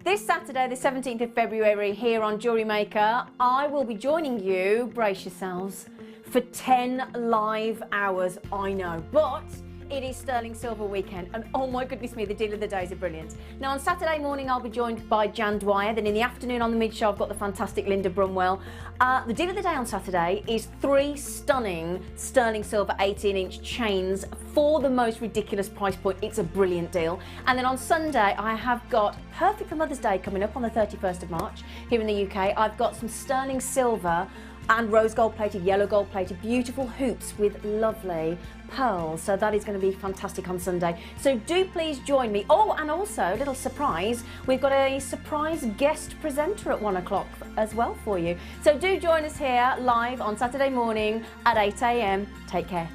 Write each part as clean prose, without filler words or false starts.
this Saturday, the 17th of February, here on Jewellery Maker, I will be joining you, brace yourselves, for 10 live hours, I know, but it is sterling silver weekend, and oh my goodness me, the deal of the days are brilliant. Now on Saturday morning I'll be joined by Jan Dwyer, then in the afternoon on the mid-show I've got the fantastic Linda Brumwell. The deal of the day on Saturday is 3 stunning sterling silver 18-inch chains for the most ridiculous price point. It's a brilliant deal. And then on Sunday I have got, perfect for Mother's Day coming up on the 31st of March here in the UK, I've got some sterling silver and rose gold plated, yellow gold plated, beautiful hoops with lovely pearls. So that is going to be fantastic on Sunday. So do please join me. Oh, and also a little surprise, we've got a surprise guest presenter at 1 o'clock as well for you. So do join us here live on Saturday morning at 8 AM. Take care.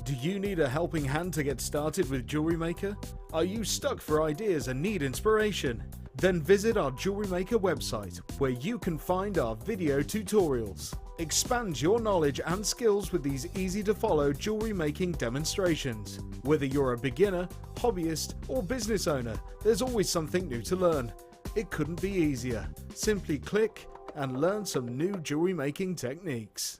Do you need a helping hand to get started with Jewellery Maker? Are you stuck for ideas and need inspiration? Then visit our Jewellery Maker website, where you can find our video tutorials. Expand your knowledge and skills with these easy to follow jewellery making demonstrations. Whether you're a beginner, hobbyist or business owner, there's always something new to learn. It couldn't be easier. Simply click and learn some new jewellery making techniques.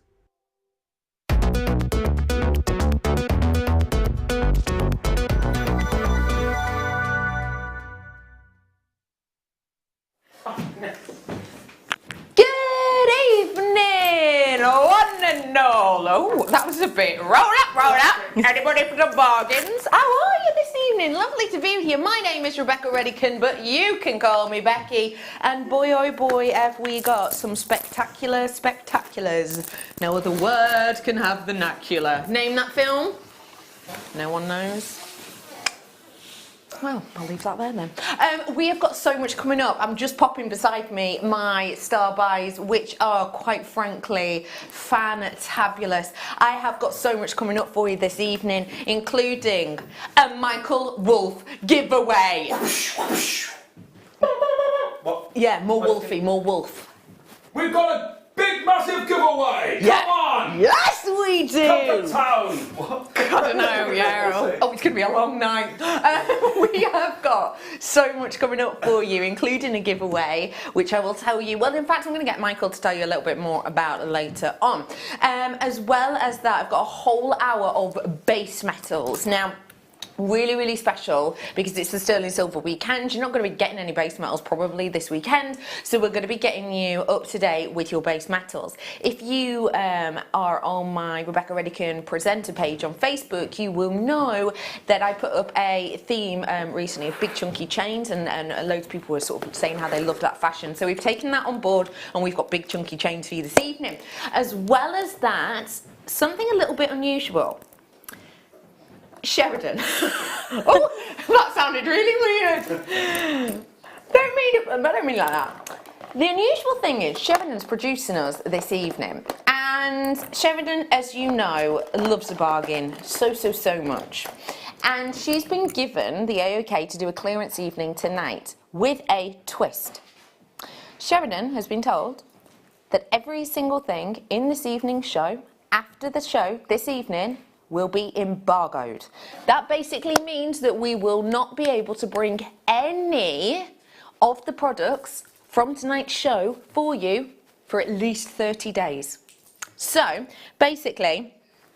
Good evening, one and all. Oh, that was a bit. Roll up. Anybody for the bargains? How are you this evening? Lovely to be with you. My name is Rebecca Redican, but you can call me Becky. And boy, oh boy, have we got some spectacular spectaculars. No other word can have the vernacular. Name that film? No one knows. Well, I'll leave that there then. We have got so much coming up. I'm just popping beside me my star buys, which are quite frankly fantabulous. I have got so much coming up for you this evening, including a Michael Wolf giveaway. What? Yeah, more Wolfie, more Wolf. We've got a big, massive giveaway! Yeah. Come on! Yes, we do! Come to town! What? I don't know, yeah. Oh, it's going to be a long night. We have got so much coming up for you, including a giveaway, which I will tell you. Well, in fact, I'm going to get Michael to tell you a little bit more about later on. As well as that, I've got a whole hour of base metals. Now, really special because it's the sterling silver weekend. You're not going to be getting any base metals probably this weekend, so we're going to be getting you up to date with your base metals. If you are on my Rebecca Redican presenter page on Facebook, you will know that I put up a theme recently of big chunky chains, and loads of people were sort of saying how they loved that fashion, so we've taken that on board and we've got big chunky chains for you this evening. As well as that, something a little bit unusual. Sheridan. Oh, that sounded really weird. I don't mean like that. The unusual thing is Sheridan's producing us this evening, and Sheridan, as you know, loves a bargain so much. And she's been given the AOK to do a clearance evening tonight with a twist. Sheridan has been told that every single thing in this evening's show, after the show this evening, will be embargoed. That basically means that we will not be able to bring any of the products from tonight's show for you for at least 30 days. So basically,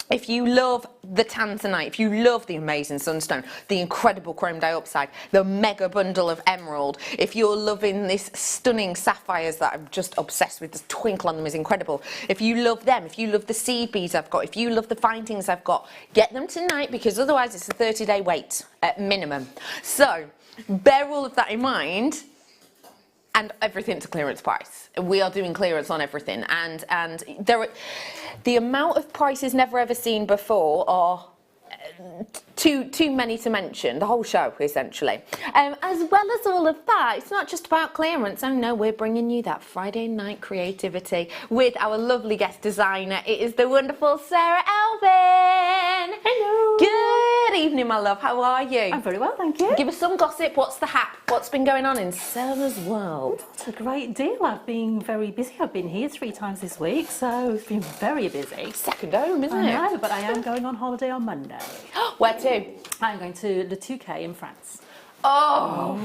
if you love the tanzanite, if you love the amazing sunstone, the incredible chrome diopside, the mega bundle of emerald, if you're loving this stunning sapphires that I'm just obsessed with, the twinkle on them is incredible. If you love them, if you love the seed beads I've got, if you love the findings I've got, get them tonight, because otherwise it's a 30-day wait at minimum. So bear all of that in mind. And everything's a clearance price. We are doing clearance on everything, and there are, the amount of prices never ever seen before are too many to mention. The whole show, essentially. As well as all of that, it's not just about clearance. Oh no, we're bringing you that Friday night creativity with our lovely guest designer. It is the wonderful Sara Elvin. Hello. Good Good evening, my love. How are you? I'm very well, thank you. Give us some gossip. What's the hap? What's been going on in Sara's world? It's a great deal. I've been very busy. I've been here 3 times this week, so it's been very busy. Second home, isn't I it? know, but I am going on holiday on Monday. Where to? I'm going to Le Touquet in France. Oh,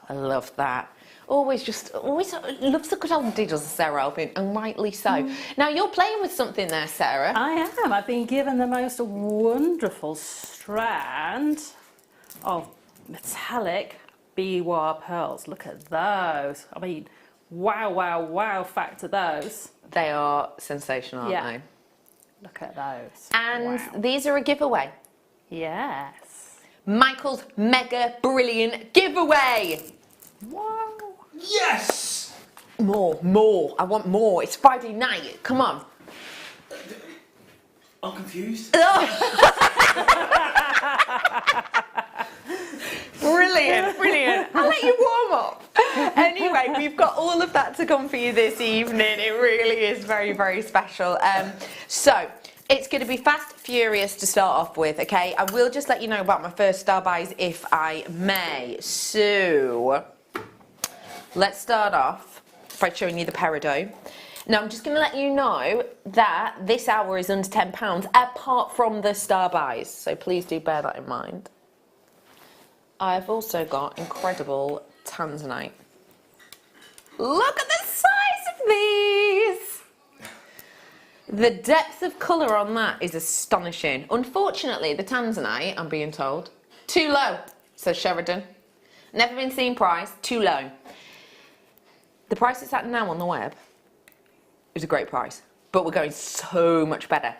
I love that. Always loves a good holiday, does Sarah Elvin, and rightly so. Now, you're playing with something there, Sarah. I am. I've been given the most wonderful strand of metallic biwa pearls. Look at those. I mean, wow factor those. They are sensational, aren't Yeah. they? Look at those. And wow. these are a giveaway. Yes. Michael's mega brilliant giveaway. Wow. Yes! More. I want more. It's Friday night. Come on. I'm confused. Brilliant. I'll let you warm up. Anyway, we've got all of that to come for you this evening. It really is very special. So, it's going to be fast, furious to start off with, okay? I will just let you know about my first star buys if I may. So, let's start off by showing you the Peridot. Now, I'm just going to let you know that this hour is under £10 apart from the star buys. So please do bear that in mind. I've also got incredible tanzanite. Look at the size of these! The depth of colour on that is astonishing. Unfortunately, the tanzanite, I'm being told, too low, says Sheridan. Never been seen price, too low. The price it's at now on the web is a great price, but we're going so much better.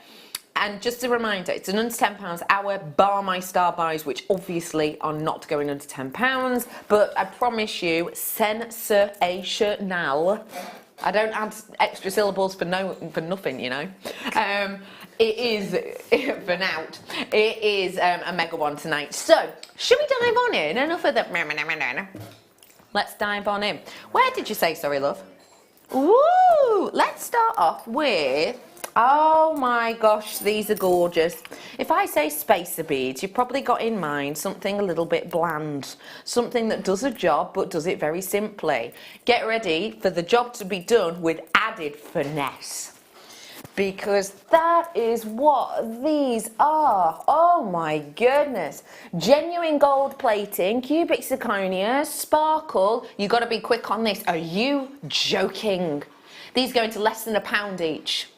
And just a reminder, it's an under £10 hour, bar my star buys, which obviously are not going under £10, but I promise you, sensational. I don't add extra syllables for nothing, you know. It is, for nout, it is a mega one tonight. So, should we dive on in? Enough of the... Let's dive on in. Where did you say, sorry, love? Ooh, let's start off with... Oh my gosh, these are gorgeous. If I say spacer beads, you've probably got in mind something a little bit bland. Something that does a job, but does it very simply. Get ready for the job to be done with added finesse. Because that is what these are. Oh my goodness. Genuine gold plating, cubic zirconia, sparkle. You've got to be quick on this. Are you joking? These go into less than £1 each.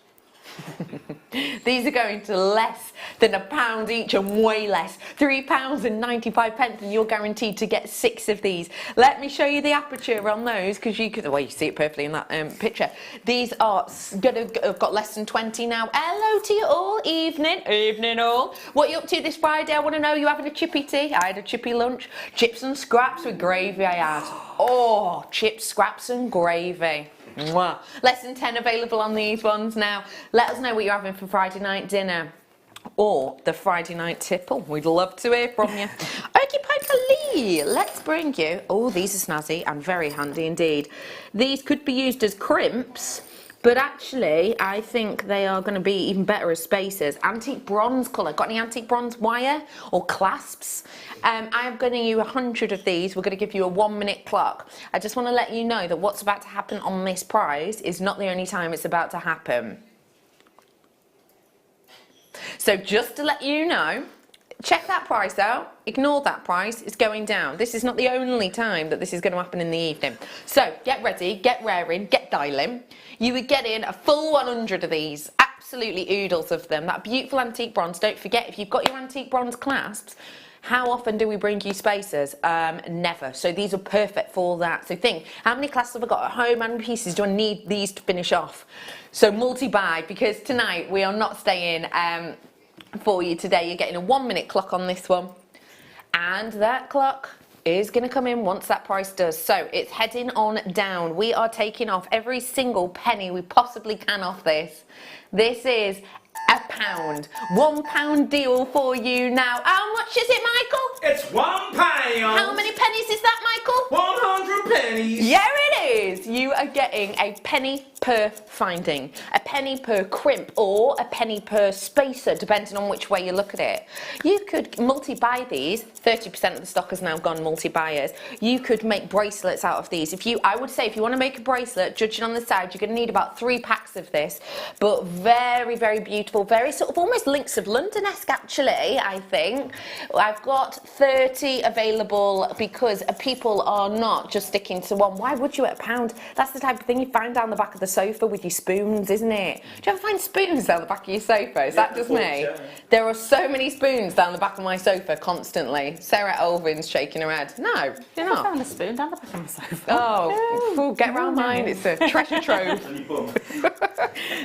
These are going to less than £1 each and way less. £3.95 and you're guaranteed to get 6 of these. Let me show you the aperture on those because you could, well, you see it perfectly in that picture. These are going to have got less than 20 now. Hello to you all, evening all. What are you up to this Friday? I want to know, you having a chippy tea? I had a chippy lunch. Chips and scraps with gravy I had. Oh, chips, scraps and gravy. Mwah. Less than 10 available on these ones now. Let us know what you're having for Friday night dinner or the Friday night tipple. We'd love to hear from you. Okie Lee, let's bring you. Oh, these are snazzy and very handy indeed. These could be used as crimps, but actually I think they are going to be even better as spacers. Antique bronze colour. Got any antique bronze wire or clasps? I'm going to give you 100 of these. We're going to give you a 1-minute clock. I just want to let you know that what's about to happen on this prize is not the only time it's about to happen. So just to let you know, check that price out. Ignore that price. It's going down. This is not the only time that this is going to happen in the evening. So get ready, get raring, get dialing. You would get in a full 100 of these. Absolutely oodles of them. That beautiful antique bronze. Don't forget, if you've got your antique bronze clasps, how often do we bring you spacers? Never. So these are perfect for that. So think, how many clasps have I got at home? How many pieces do I need these to finish off? So multi-buy, because tonight we are not staying for you today. You're getting a 1-minute clock on this one. And that clock is going to come in once that price does. So it's heading on down. We are taking off every single penny we possibly can off this. This is £1. £1 deal for you now. How much is it, Michael? It's £1. How many pennies is that, Michael? 100 pennies. Yeah, it is. You are getting a penny per finding, a penny per crimp, or a penny per spacer, depending on which way you look at it. You could multi-buy these. 30% of the stock has now gone multi-buyers. You could make bracelets out of these. I would say if you want to make a bracelet, judging on the side, you're going to need about 3 packs of this. But very, very beautiful, very sort of almost Links of London-esque, actually, I think. I've got 30 available because people are not just sticking to one. Why would you at £1? That's the type of thing you find down the back of the sofa with your spoons, isn't it? Do you ever find spoons down the back of your sofa? Is that just me? There are so many spoons down the back of my sofa constantly. Sarah Elvin's shaking her head. No, you're not. I found a spoon down the back of my sofa. Oh, get round mine. It's a treasure trove.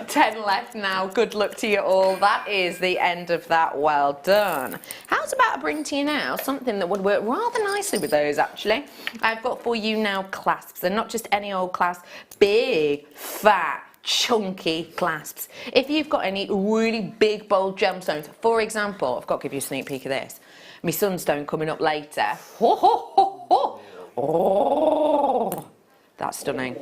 10 left now. Good luck to you all. That is the end of that. Well done. How's about I bring to you now something that would work rather nicely with those, actually. I've got for you now clasps. They're not just any old clasp. Big, fat, chunky clasps. If you've got any really big, bold gemstones, for example, I've got to give you a sneak peek of this. My sunstone coming up later. Ho, ho, ho, ho. Oh, that's stunning.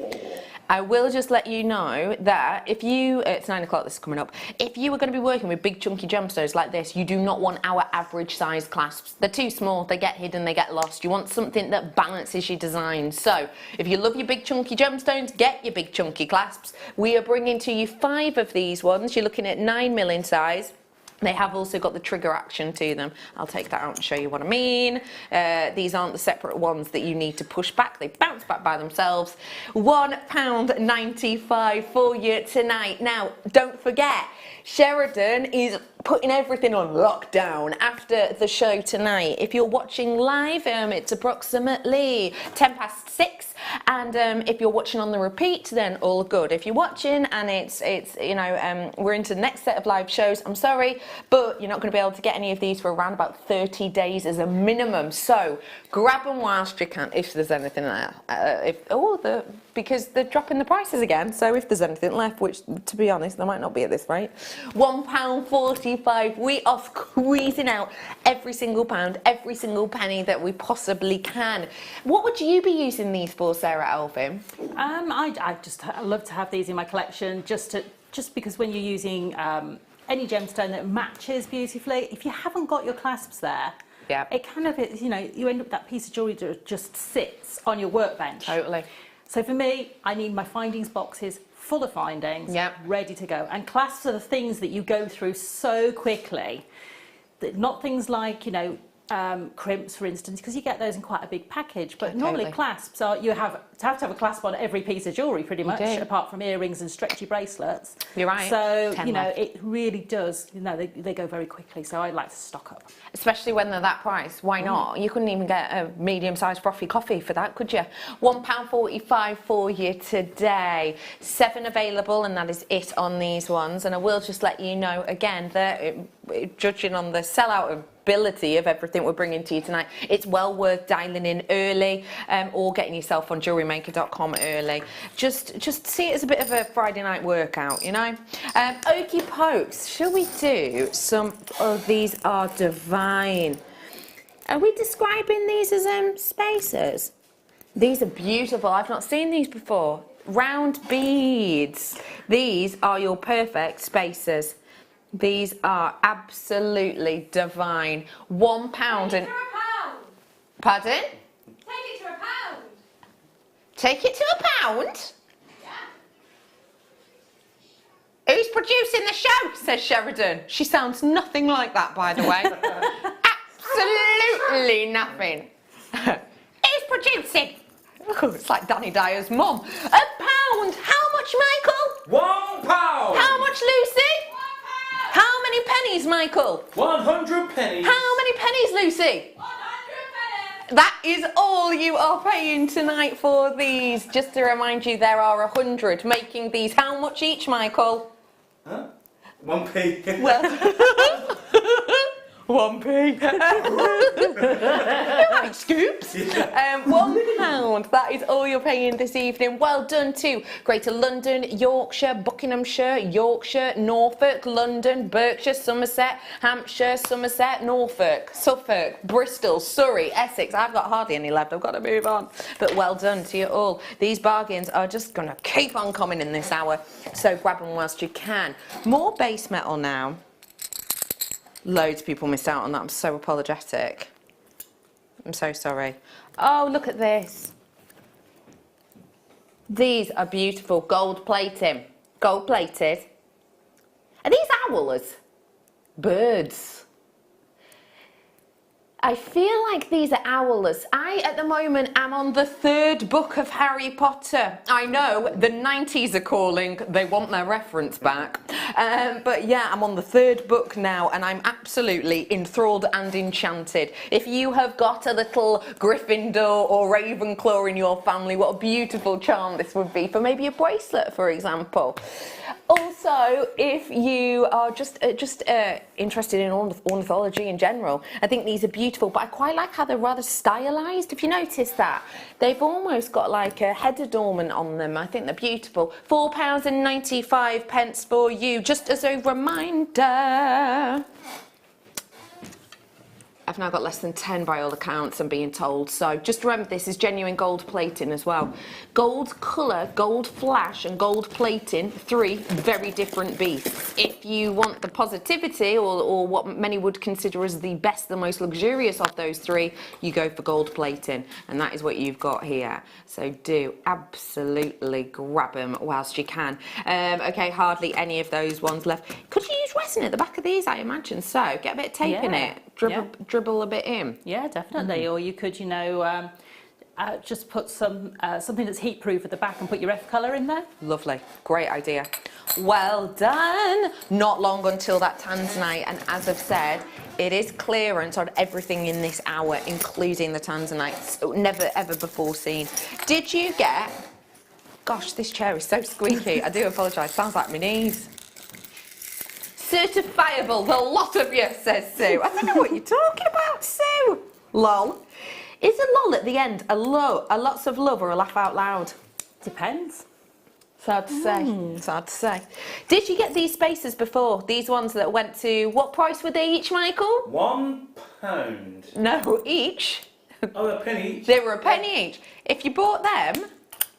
I will just let you know that if you, it's 9 o'clock, this is coming up, if you are going to be working with big chunky gemstones like this, you do not want our average size clasps. They're too small, they get hidden, they get lost. You want something that balances your design. So if you love your big chunky gemstones, get your big chunky clasps. We are bringing to you 5 of these ones. You're looking at 9mm in size. They have also got the trigger action to them. I'll take that out and show you what I mean. These aren't the separate ones that you need to push back. They bounce back by themselves. £1.95 for you tonight. Now, don't forget, Sheridan is putting everything on lockdown after the show tonight. If you're watching live, it's approximately 6:10. And if you're watching on the repeat, then all good. If you're watching and it's you know, we're into the next set of live shows, I'm sorry, but you're not going to be able to get any of these for around about 30 days as a minimum. So grab them whilst you can, if there's anything there. Because they're dropping the prices again. So if there's anything left, which to be honest, there might not be at this rate, £1.45. We are squeezing out every single pound, every single penny that we possibly can. What would you be using these for, Sarah Elvin? I love to have these in my collection just because when you're using any gemstone that matches beautifully, if you haven't got your clasps there, yeah, it kind of, you know, you end up that piece of jewellery that just sits on your workbench. Totally. So for me, I need my findings boxes full of findings, yep, ready to go. And clasps are the things that you go through so quickly, that not things like, you know, crimps, for instance, because you get those in quite a big package. But normally clasps are, you have to have a clasp on every piece of jewellery pretty much, apart from earrings and stretchy bracelets. You're right. So, you know, it really does, you know, they go very quickly. So I like to stock up. Especially when they're that price. Why not? You couldn't even get a medium-sized frothy coffee for that, could you? £1.45 for you today. 7 available, and that is it on these ones. And I will just let you know again that judging on the sellout ability of everything we're bringing to you tonight, it's well worth dialing in early, or getting yourself on JewelleryMaker.com early. Just see it as a bit of a Friday night workout, you know. Okey pokes, shall we do some? Oh, these are divine. Are we describing these as spacers? These are beautiful. I've not seen these before. Round beads. These are your perfect spacers. These are absolutely divine. £1 and... Take it to a pound. Pardon? Take it to a pound. Take it to a pound? Yeah. Who's producing the show? Says Sheridan. She sounds nothing like that, by the way. Absolutely nothing. Who's producing? Oh, it's like Danny Dyer's mum. £1. How much, Michael? £1. How much, Lucy? How many pennies, Michael? 100 pennies. How many pennies, Lucy? 100 pennies. That is all you are paying tonight for these. Just to remind you, there are 100 making these. How much each, Michael? Huh? 1p. Well, 1p. You like scoops? £1. That is all you're paying this evening. Well done to Greater London, Yorkshire, Buckinghamshire, Yorkshire, Norfolk, London, Berkshire, Somerset, Hampshire, Somerset, Norfolk, Suffolk, Bristol, Surrey, Essex. I've got hardly any left. I've got to move on. But well done to you all. These bargains are just going to keep on coming in this hour. So grab them whilst you can. More base metal now. Loads of people missed out on that. I'm so apologetic. I'm so sorry. Oh, look at this. These are beautiful. Gold plating. Gold plated. Are these owls? Birds. I feel like these are owls. At the moment, am on the 3rd book of Harry Potter. I know, the 90s are calling. They want their reference back. But yeah, I'm on the 3rd book now, and I'm absolutely enthralled and enchanted. If you have got a little Gryffindor or Ravenclaw in your family, what a beautiful charm this would be for maybe a bracelet, for example. Also, if you are just interested in ornithology in general, I think these are beautiful, but I quite like how they're rather stylised. If you notice that, they've almost got like a head adornment on them. I think they're beautiful. £4.95 for you, just as a reminder. I've now got less than 10 by all accounts, I'm being told. So just remember, this is genuine gold plating as well. Gold colour, gold flash and gold plating, 3 very different beasts. If you want the positivity or what many would consider as the best, the most luxurious of those 3, you go for gold plating. And that is what you've got here. So do absolutely grab them whilst you can. Okay, hardly any of those ones left. Could you use resin at the back of these? I imagine so. Get a bit of tape in it. Dribble a bit in. Yeah, definitely. Or you could, you know, just put something that's heat proof at the back and put your F colour in there. Lovely. Great idea. Well done. Not long until that tanzanite, and as I've said, it is clearance on everything in this hour, including the tanzanite. Never ever before seen. Did you get... Gosh, this chair is so squeaky. I do apologise. Sounds like my knees. Certifiable, the lot of you, says Sue. I don't know what you're talking about, Sue. Lol. Is a lol at the end a lots of love or a laugh out loud? Depends. Sad to say. Sad to say. Did you get these spacers before? These ones that went to, what price were they each, Michael? £1. No, each. Oh, a penny each? They were a penny each. If you bought them,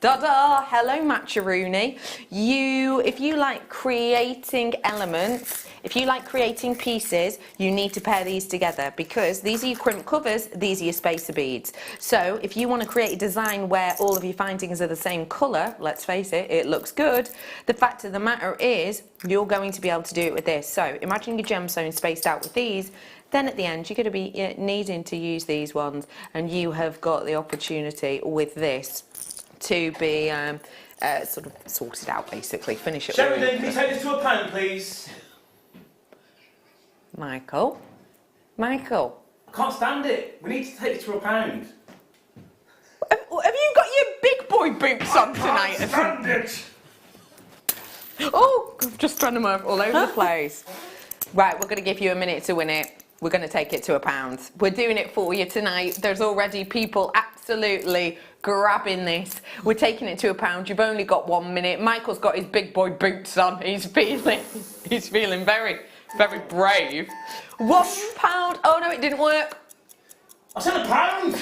da-da, hello Matcharoony. If you like creating elements, if you like creating pieces, you need to pair these together because these are your crimp covers, these are your spacer beads. So if you want to create a design where all of your findings are the same colour, let's face it, it looks good. The fact of the matter is, you're going to be able to do it with this. So imagine your gemstone spaced out with these. Then at the end, you're going to be needing to use these ones, and you have got the opportunity with this to be sort of sorted out, basically. Finish it. Sheridan, can you take this to £1, please? Michael? Michael? I can't stand it. We need to take this to £1. Have you got your big boy boots on tonight? I can't stand it. Oh, I'm just trying to move all over the place. Right, we're going to give you a minute to win it. We're going to take it to £1. We're doing it for you tonight. There's already people absolutely grabbing this. We're taking it to £1. You've only got 1 minute. Michael's got his big boy boots on. He's feeling very, very brave. £1. Oh no, it didn't work. I said £1.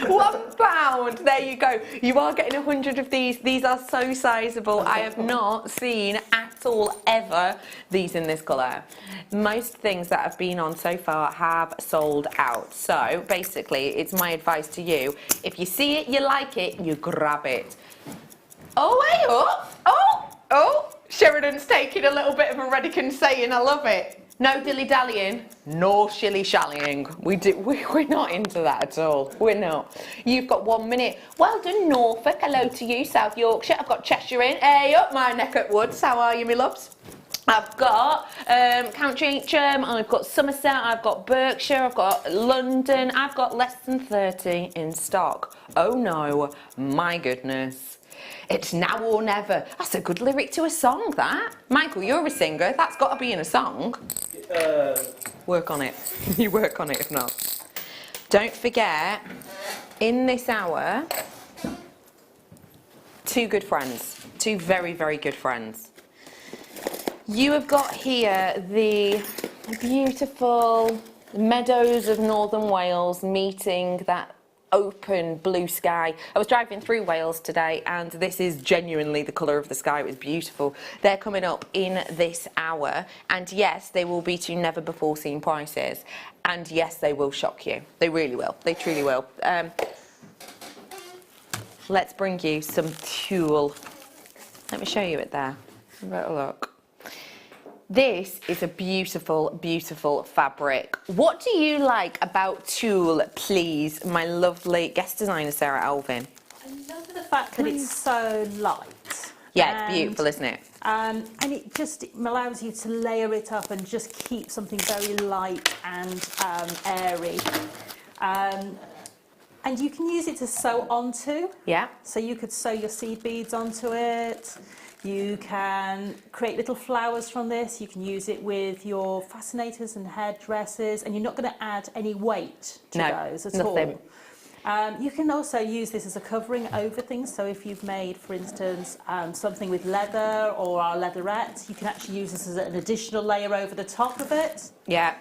£1. There you go. You are getting 100 of these. These are so sizable. I have not seen at all ever these in this colour. Most things that have been on so far have sold out. So basically, it's my advice to you. If you see it, you like it, you grab it. Oh, hey, oh. Sheridan's taking a little bit of a Redican saying, I love it. No dilly-dallying, no shilly-shallying. We're not into that at all. We're not. You've got 1 minute. Well done, Norfolk. Hello to you, South Yorkshire. I've got Cheshire in. Hey up, my neck at Woods. How are you, my loves? I've got County Antrim, I've got Somerset, I've got Berkshire, I've got London. I've got less than 30 in stock. Oh no, my goodness. It's now or never. That's a good lyric to a song, that. Michael, you're a singer. That's got to be in a song. Work on it. You work on it if not. Don't forget, in this hour, two good friends. Two very, very good friends. You have got here the beautiful meadows of northern Wales meeting that open blue sky. I was driving through Wales today and this is genuinely the colour of the sky. It was beautiful. They're coming up in this hour, and yes, they will be to never before seen prices, and yes, they will shock you. They really will. They truly will. Let's bring you some tulle. Let me show you it there. Have a look. This is a beautiful, beautiful fabric. What do you like about tulle, please, my lovely guest designer, Sarah Elvin? I love the fact that it's so light. Yeah, it's beautiful, isn't it? And it just allows you to layer it up and just keep something very light and airy. And you can use it to sew onto. Yeah. So you could sew your seed beads onto it. You can create little flowers from this. You can use it with your fascinators and hairdressers, and you're not going to add any weight to those at all. You can also use this as a covering over things. So if you've made, for instance, something with leather or our leatherette, you can actually use this as an additional layer over the top of it. Yeah.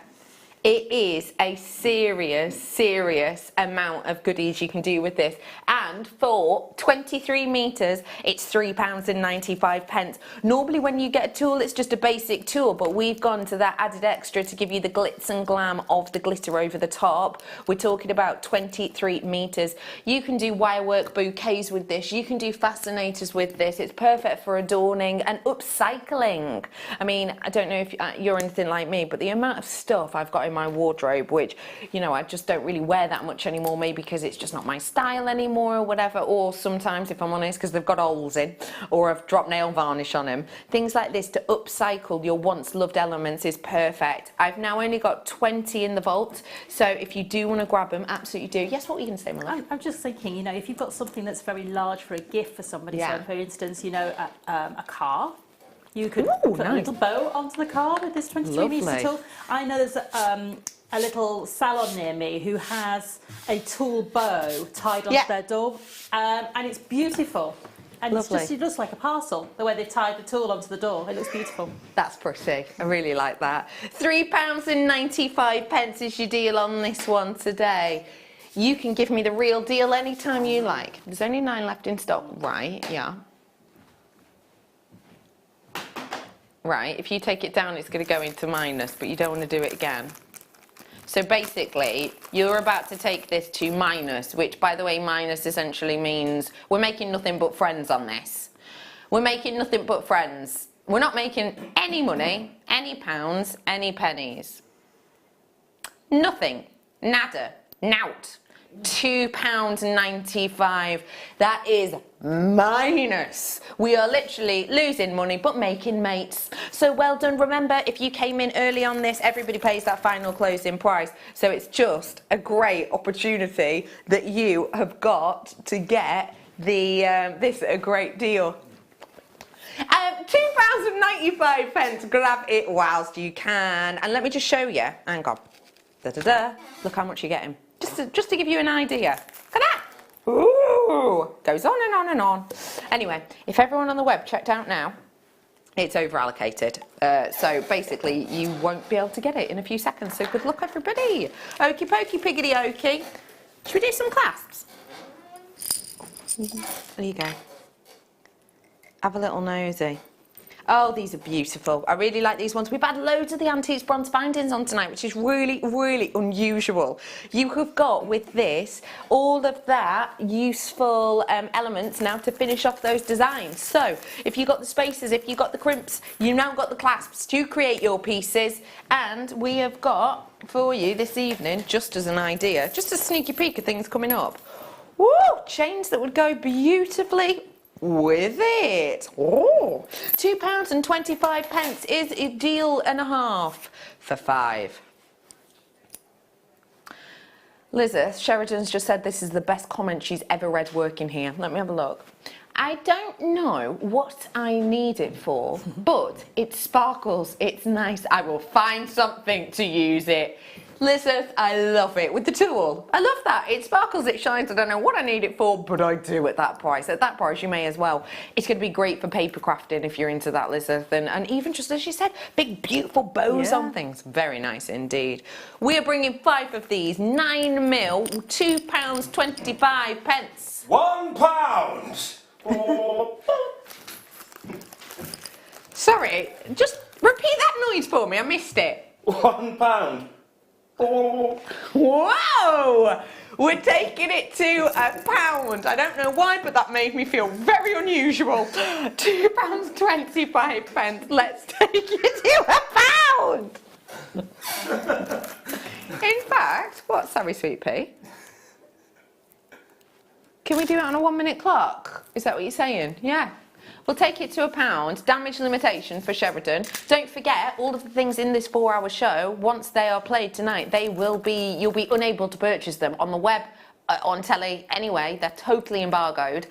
It is a serious, serious amount of goodies you can do with this. And for 23 metres, it's £3.95. Normally when you get a tulle, it's just a basic tulle, but we've gone to that added extra to give you the glitz and glam of the glitter over the top. We're talking about 23 metres. You can do wirework bouquets with this. You can do fascinators with this. It's perfect for adorning and upcycling. I mean, I don't know if you're anything like me, but the amount of stuff I've got in my wardrobe, which, you know, I just don't really wear that much anymore, maybe because it's just not my style anymore or whatever, or sometimes, if I'm honest, because they've got holes in or I've dropped nail varnish on them. Things like this to upcycle your once loved elements is perfect. I've now only got 20 in the vault, so if you do want to grab them, absolutely do. Yes, what were you going to say, my love? I'm just thinking, you know, if you've got something that's very large for a gift for somebody, so for instance, you know, a car, you could put a little bow onto the car with this 23 metre tulle. I know there's a little salon near me who has a tulle bow tied onto their door, and it's beautiful. And it's just, it looks like a parcel, the way they've tied the tulle onto the door. It looks beautiful. That's pretty. I really like that. £3.95 is your deal on this one today. You can give me the real deal anytime you like. There's only 9 left in stock. Right, yeah. Right, if you take it down, it's going to go into minus, but you don't want to do it again. So basically, you're about to take this to minus, which, by the way, minus essentially means we're making nothing but friends on this. We're making nothing but friends. We're not making any money, any pounds, any pennies. Nothing. Nada. Nout. £2.95. That is minus. We are literally losing money but making mates. So well done. Remember, if you came in early on this, everybody pays that final closing price. So it's just a great opportunity that you have got to get the this a great deal. £2.95. Grab it whilst you can. And let me just show you. Hang on. Da-da-da. Look how much you're getting. Just to give you an idea. Look at that. Ooh, goes on and on and on. Anyway, if everyone on the web checked out now, it's over allocated. So basically, you won't be able to get it in a few seconds. So good luck, everybody. Okie pokey, piggity okey. Should we do some clasps? There you go. Have a little nosy. Oh, these are beautiful. I really like these ones. We've had loads of the antiques bronze bindings on tonight, which is really, really unusual. You have got with this all of that useful elements now to finish off those designs. So if you've got the spaces, if you've got the crimps, you've now got the clasps to create your pieces. And we have got for you this evening, just as an idea, just a sneaky peek of things coming up. Woo! Chains that would go beautifully with it. Oh, £2.25 is a deal and a half for 5. Liza Sheridan's just said this is the best comment she's ever read working here. Let me have a look. I don't know what I need it for, but it sparkles, it's nice. I will find something to use it. Listen, I love it. With the tool, I love that. It sparkles, it shines. I don't know what I need it for, but I do at that price. At that price, you may as well. It's going to be great for paper crafting if you're into that, Elizabeth. And even just, as she said, big, beautiful bows on things. Very nice indeed. We are bringing 5 of these, 9mm, £2.25. £1. Sorry, just repeat that noise for me. I missed it. £1. Whoa! We're taking it to £1. I don't know why, but that made me feel very unusual. £2.25. Let's take it to £1. In fact, what? Sorry, sweet pea. Can we do it on a 1-minute clock? Is that what you're saying? Yeah. We'll take it to £1. Damage limitation for Sheridan. Don't forget, all of the things in this 4-hour show, once they are played tonight, they will be, you'll be unable to purchase them on the web, on telly, anyway. They're totally embargoed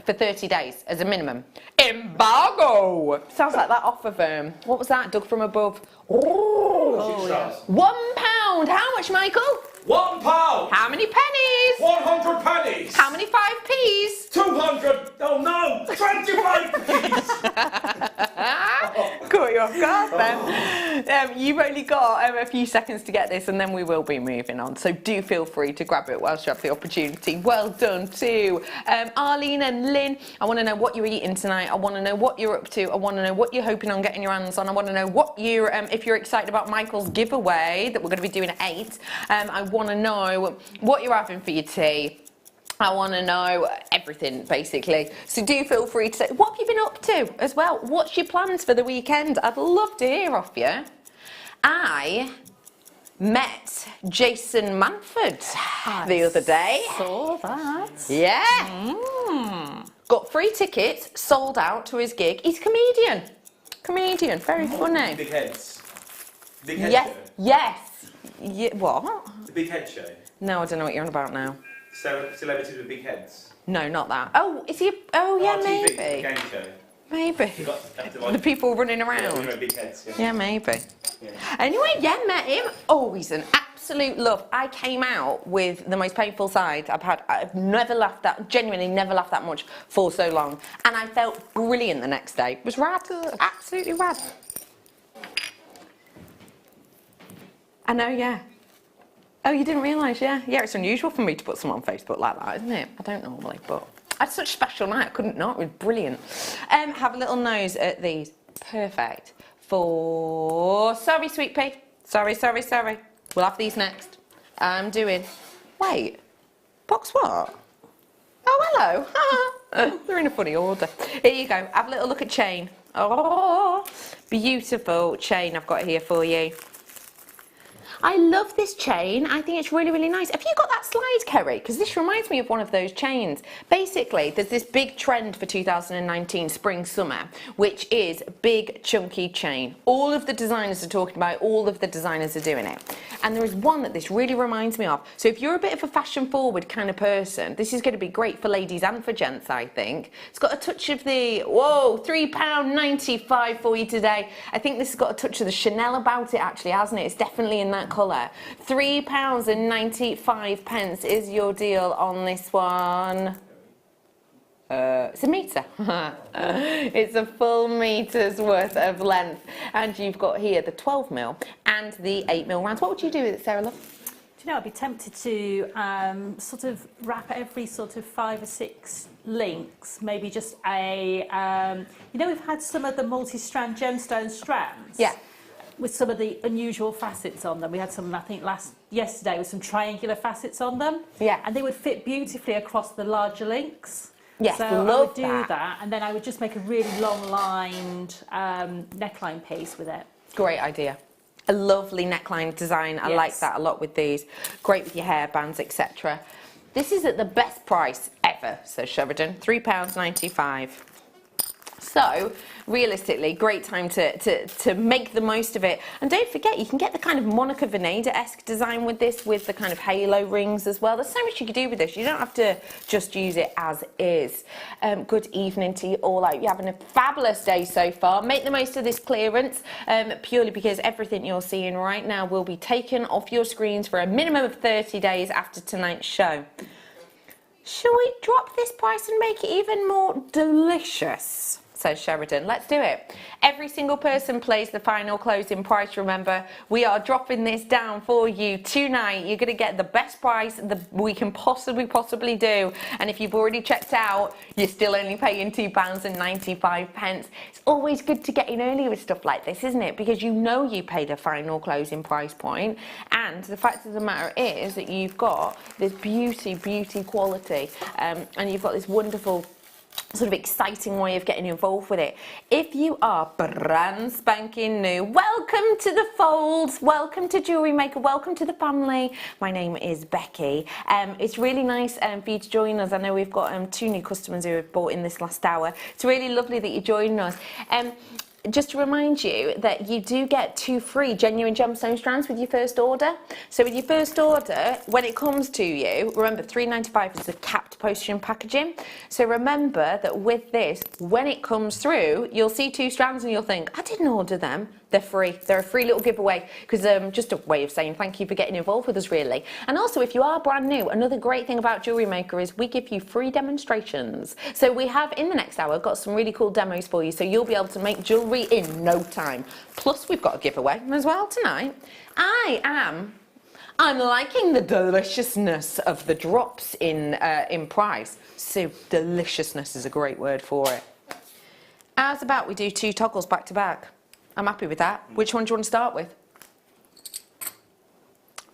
for 30 days as a minimum. Embargo! Sounds like that off of, what was that? Dug from Above. Oh, yeah. £1. How much, Michael? £1. How many pennies? 100 pennies. How many 5p's? 200. Oh no, 25p's. Caught you off guard then. You've only got a few seconds to get this and then we will be moving on. So do feel free to grab it whilst you have the opportunity. Well done to Arlene and Lynn. I want to know what you're eating tonight. I want to know what you're up to. I want to know what you're hoping on getting your hands on. I want to know what you're, if you're excited about Michael's giveaway that we're going to be doing at 8. I want to know what you're having for your tea. I want to know everything, basically. So do feel free to say, what have you been up to as well? What's your plans for the weekend? I'd love to hear off you. I met Jason Manford the other day. Saw that. Yeah. Got free tickets, sold out to his gig. He's a comedian. Comedian, very funny. Big heads. Big head Yes, show. yes. Yeah, what? The big head show. No, I don't know what you're on about now. Celebrities with big heads. No, not that. Oh, is he? Oh, yeah, RTV, maybe. the game show. Maybe. You got The people running around. Yeah, with big heads. Yeah. Yeah, maybe. Yeah. Anyway, yeah, met him. Oh, he's an absolute love. I came out with the most painful side I've had. I've never laughed that, genuinely never laughed that much for so long. And I felt brilliant the next day. It was rad. Absolutely rad. I know, yeah. Oh, you didn't realise, yeah. Yeah, it's unusual for me to put someone on Facebook like that, isn't it? I don't normally, but I had such a special night, I couldn't not. It was brilliant. Have a little nose at these. Perfect. For... Sorry, sweet pea. Sorry. We'll have these next. I'm doing... Wait. Box what? Oh, hello. They're in a funny order. Here you go. Have a little look at chain. Oh, beautiful chain I've got here for you. I love this chain. I think it's really, really nice. Have you got that slide, Kerry? Because this reminds me of one of those chains. Basically, there's this big trend for 2019 spring summer, which is big chunky chain. All of the designers are talking about it. All of the designers are doing it. And there is one that this really reminds me of. So if you're a bit of a fashion forward kind of person, this is going to be great for ladies and for gents, I think. It's got a touch of the, whoa, £3.95 for you today. I think this has got a touch of the Chanel about it actually, hasn't it? It's definitely in that colour. £3.95 is your deal on this one. It's a metre. It's a full metre's worth of length. And you've got here the 12mm and the 8mm rounds. What would you do with it, Sarah love? Do you know, I'd be tempted to sort of wrap every sort of 5 or 6 links, maybe just a, you know, we've had some of the multi-strand gemstone strands. Yeah. With some of the unusual facets on them. We had some, I think, yesterday with some triangular facets on them. Yeah. And they would fit beautifully across the larger links. Yes, so love I would do that. that, and then I would just make a really long-lined neckline piece with it. Great idea. A lovely neckline design. I like that a lot with these. Great with your hairbands, etc. This is at the best price ever, says Sheridan. £3.95. So realistically, great time to make the most of it. And don't forget, you can get the kind of Monica Vinader-esque design with this, with the kind of halo rings as well. There's so much you can do with this. You don't have to just use it as is. Good evening to you all. I hope you're having a fabulous day so far. Make the most of this clearance, purely because everything you're seeing right now will be taken off your screens for a minimum of 30 days after tonight's show. Shall we drop this price and make it even more delicious? Says Sheridan. Let's do it. Every single person plays the final closing price, remember. We are dropping this down for you tonight. You're going to get the best price that we can possibly do. And if you've already checked out, you're still only paying £2.95. It's always good to get in early with stuff like this, isn't it? Because you know you paid a final closing price point. And the fact of the matter is that you've got this beauty quality. And you've got this wonderful sort of exciting way of getting involved with it. If you are brand spanking new, welcome to the fold, welcome to Jewellery Maker, welcome to the family. My name is Becky. It's really nice for you to join us. I know we've got 2 new customers who have bought in this last hour. It's really lovely that you're joining us. Just to remind you that you do get 2 free genuine gemstone strands with your first order. So with your first order, when it comes to you, remember £3.95 is the capped postage and packaging. So remember that with this, when it comes through, you'll see 2 strands and you'll think, I didn't order them. They're free. They're a free little giveaway, because just a way of saying thank you for getting involved with us, really. And also, if you are brand new, another great thing about Jewellery Maker is we give you free demonstrations. So we have, in the next hour, got some really cool demos for you, so you'll be able to make jewellery in no time. Plus, we've got a giveaway as well tonight. I'm liking the deliciousness of the drops in price. So deliciousness is a great word for it. How's about we do 2 toggles back to back? I'm happy with that. Which one do you want to start with?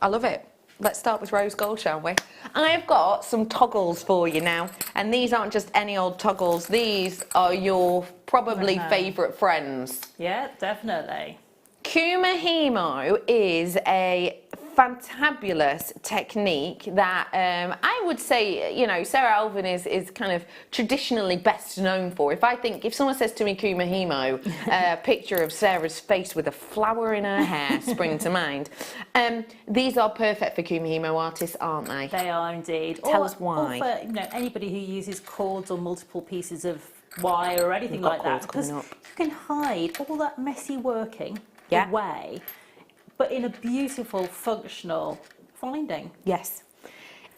I love it. Let's start with rose gold, shall we? I've got some toggles for you now, and these aren't just any old toggles. These are your probably favourite friends. Yeah, definitely. Kumihimo is a fantabulous technique that I would say, you know, Sara Elvin is kind of traditionally best known for. If someone says to me Kumihimo, a picture of Sarah's face with a flower in her hair spring to mind. These are perfect for Kumihimo artists, aren't they? They are indeed. Tell us why. Or for, you know, anybody who uses cords or multiple pieces of wire or anything like that, because you can hide all that messy working away, but in a beautiful, functional finding. Yes.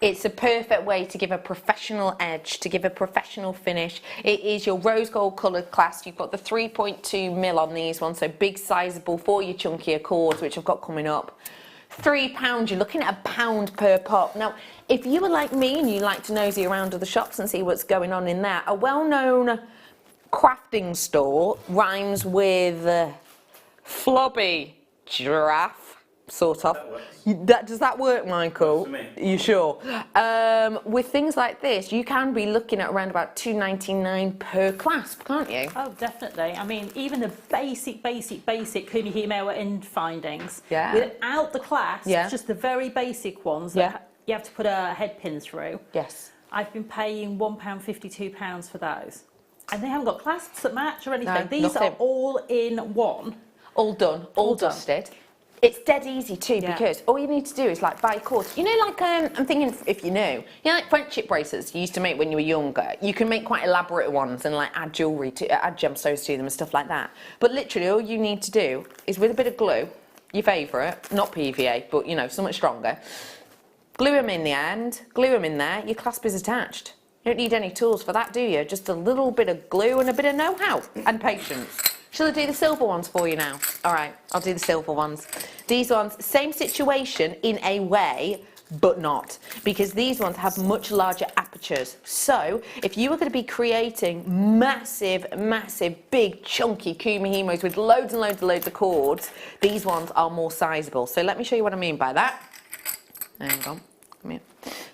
It's a perfect way to give a professional edge, to give a professional finish. It is your rose gold coloured clasp. You've got the 3.2mm on these ones, so big, sizable for your chunkier cords, which I've got coming up. £3, you're looking at £1 per pop. Now, if you were like me and you like to nosy around other shops and see what's going on in there, a well-known crafting store rhymes with flobby giraffe, sort of. Does that work, Michael? For me. You sure? With things like this, you can be looking at around about £2.99 per clasp, can't you? Oh, definitely. I mean, even the basic Kumihimo end findings, without the clasps, just the very basic ones that you have to put a head pin through. Yes. I've been paying £1.52 for those. And they haven't got clasps that match or anything. No, These are all in one. All done, all dusted. It's dead easy too, because all you need to do is like buy cords. You know, like I'm thinking, if you know, like friendship bracelets you used to make when you were younger. You can make quite elaborate ones and like add jewellery to, add gemstones to them and stuff like that. But literally, all you need to do is with a bit of glue, your favourite, not PVA, but you know, something stronger. Glue them in the end, glue them in there. Your clasp is attached. You don't need any tools for that, do you? Just a little bit of glue and a bit of know-how and patience. Shall I do the silver ones for you now? All right, I'll do the silver ones. These ones, same situation in a way, but not, because these ones have much larger apertures. So if you were going to be creating massive, big, chunky Kumihimos with loads and loads of cords, these ones are more sizable. So let me show you what I mean by that. Hang on, come here.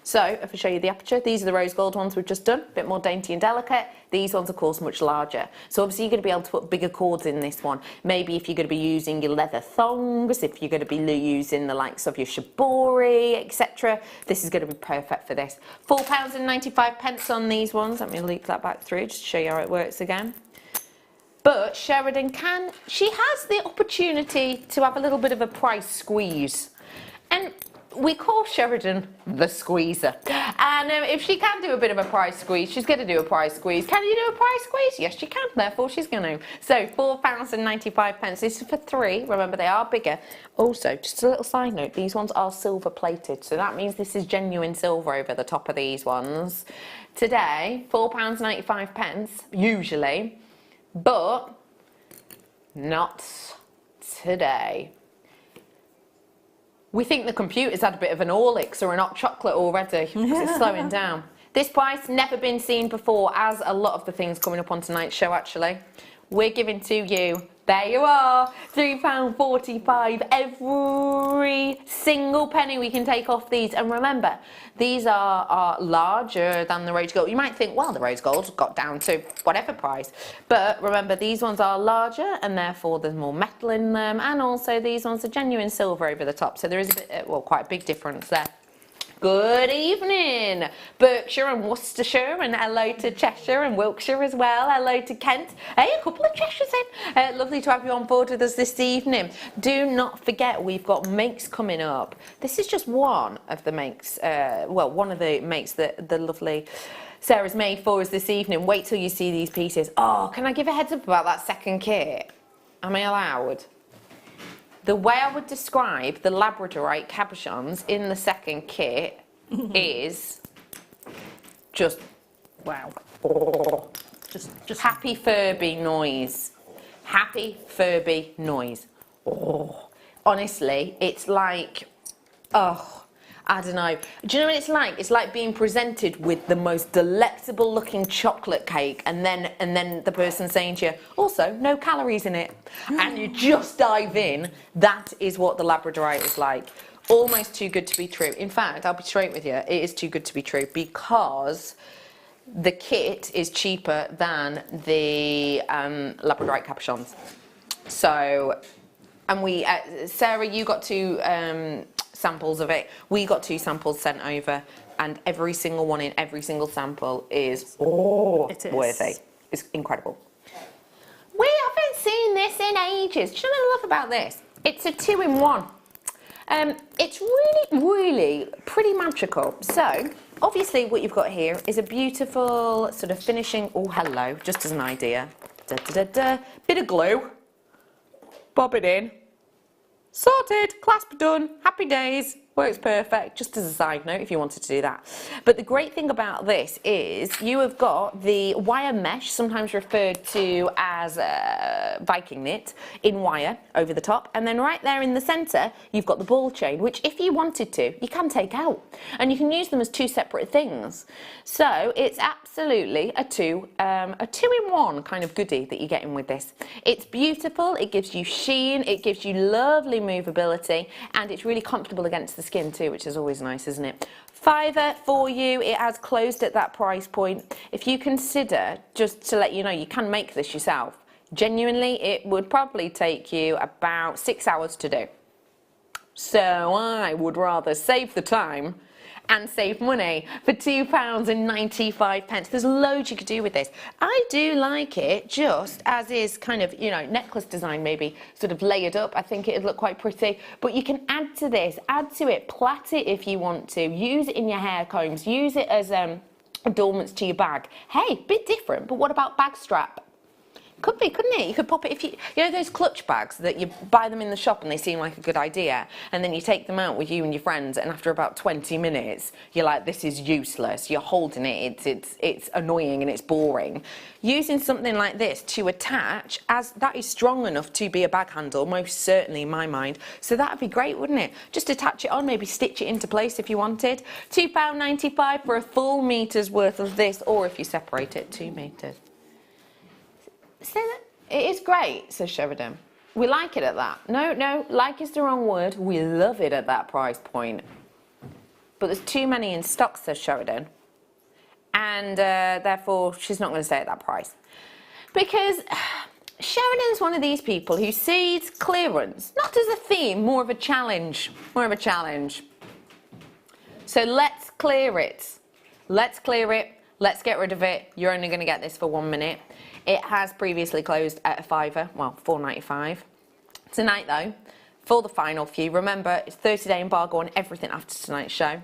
So if I show you the aperture, these are the rose gold ones we've just done, a bit more dainty and delicate. These ones, of course, much larger. So obviously you're going to be able to put bigger cords in this one. Maybe if you're going to be using your leather thongs, if you're going to be using the likes of your shibori, etc. This is going to be perfect for this. £4.95 on these ones. Let me loop that back through just to show you how it works again. But Sheridan she has the opportunity to have a little bit of a price squeeze. And we call Sheridan the squeezer. And if she can do a bit of a price squeeze, she's going to do a price squeeze. Can you do a price squeeze? Yes, she can. Therefore, she's going to. So, £4.95. This is for 3. Remember, they are bigger. Also, just a little side note, these ones are silver plated. So that means this is genuine silver over the top of these ones. Today, £4.95, usually. But not today. We think the computer's had a bit of an Orlix or an hot chocolate already because it's slowing down. This price, never been seen before, as a lot of the things coming up on tonight's show, actually. We're giving to you, there you are, £3.45. Every single penny we can take off these. And remember, these are larger than the rose gold. You might think, well, the rose gold's got down to whatever price. But remember, these ones are larger and therefore there's more metal in them. And also these ones are genuine silver over the top. So there is a bit, well, quite a big difference there. Good evening, Berkshire and Worcestershire, and hello to Cheshire and Wiltshire as well. Hello to Kent. Hey, a couple of Cheshires in. Lovely to have you on board with us this evening. Do not forget, we've got makes coming up. This is just one of the makes, well, one of the makes that the lovely Sarah's made for us this evening. Wait till you see these pieces. Oh, can I give a heads up about that second kit? Am I allowed? The way I would describe the labradorite cabochons in the second kit is just, wow. Just happy Furby noise. Happy Furby noise. Oh, honestly, it's like, oh, I don't know. Do you know what it's like? It's like being presented with the most delectable looking chocolate cake and then the person saying to you, also, no calories in it. And you just dive in. That is what the labradorite is like. Almost too good to be true. In fact, I'll be straight with you, it is too good to be true because the kit is cheaper than the labradorite cabochons. So, and we, Sarah, you got to samples of it. We got 2 samples sent over, and every single one in every single sample is worthy. It's incredible. We haven't seen this in ages. Do you know what I love about this? It's a 2-in-1. It's really pretty magical. So obviously what you've got here is a beautiful sort of finishing. Oh, hello, just as an idea. Bit of glue. Bob it in. Sorted, clasp done, happy days, works perfect, just as a side note if you wanted to do that. But the great thing about this is you have got the wire mesh, sometimes referred to as Viking knit, in wire over the top, and then right there in the centre you've got the ball chain, which if you wanted to, you can take out, and you can use them as 2 separate things. So it's absolutely a 2-in-1 kind of goodie that you're getting with this. It's beautiful, it gives you sheen, it gives you lovely movability, and it's really comfortable against the skin too, which is always nice, isn't it? £5 for you. It has closed at that price point. If you consider, just to let you know, you can make this yourself. Genuinely, it would probably take you about 6 hours to do. So I would rather save the time and save money for £2.95. There's loads you could do with this. I do like it just as is, kind of, you know, necklace design, maybe sort of layered up. I think it'd look quite pretty, but you can add to this, add to it, plait it if you want to, use it in your hair combs, use it as adornments to your bag. Hey, bit different, but what about bag strap? Could be, couldn't it? You could pop it if you know those clutch bags that you buy them in the shop and they seem like a good idea, and then you take them out with you and your friends, and after about 20 minutes you're like, this is useless, you're holding it, it's annoying and it's boring. Using something like this to attach, as that is strong enough to be a bag handle, most certainly in my mind, so that would be great, wouldn't it? Just attach it on, maybe stitch it into place if you wanted. £2.95 for a full meter's worth of this, or if you separate it, 2 meters. So it is great, says Sheridan. We like it at that. No, like is the wrong word. We love it at that price point. But there's too many in stock, says Sheridan. And therefore, she's not going to stay at that price. Because Sheridan's one of these people who sees clearance, not as a theme, more of a challenge. More of a challenge. So let's clear it. Let's clear it. Let's get rid of it. You're only going to get this for 1 minute. It has previously closed at a £5, well, £4.95. Tonight though, for the final few, remember it's 30-day embargo on everything after tonight's show.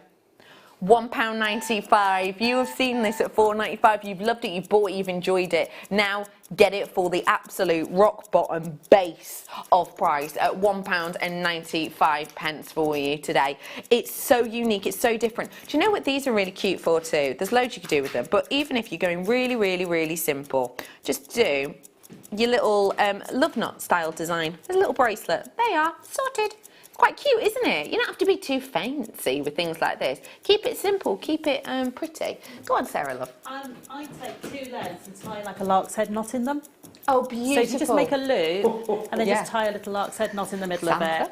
£1.95. You have seen this at £4.95. You've loved it, you've bought it, you've enjoyed it. Now get it for the absolute rock bottom base of price at £1.95 for you today. It's so unique, it's so different. Do you know what these are really cute for too? There's loads you could do with them, but even if you're going really, really, really simple, just do your little love knot style design. There's a little bracelet. There you are, sorted. Quite cute, isn't it? You don't have to be too fancy with things like this. Keep it simple, keep it pretty. Go on, Sarah, love. I take 2 lengths and tie like a lark's head knot in them. Oh, beautiful. So you just make a loop and then just tie a little lark's head knot in the middle of it.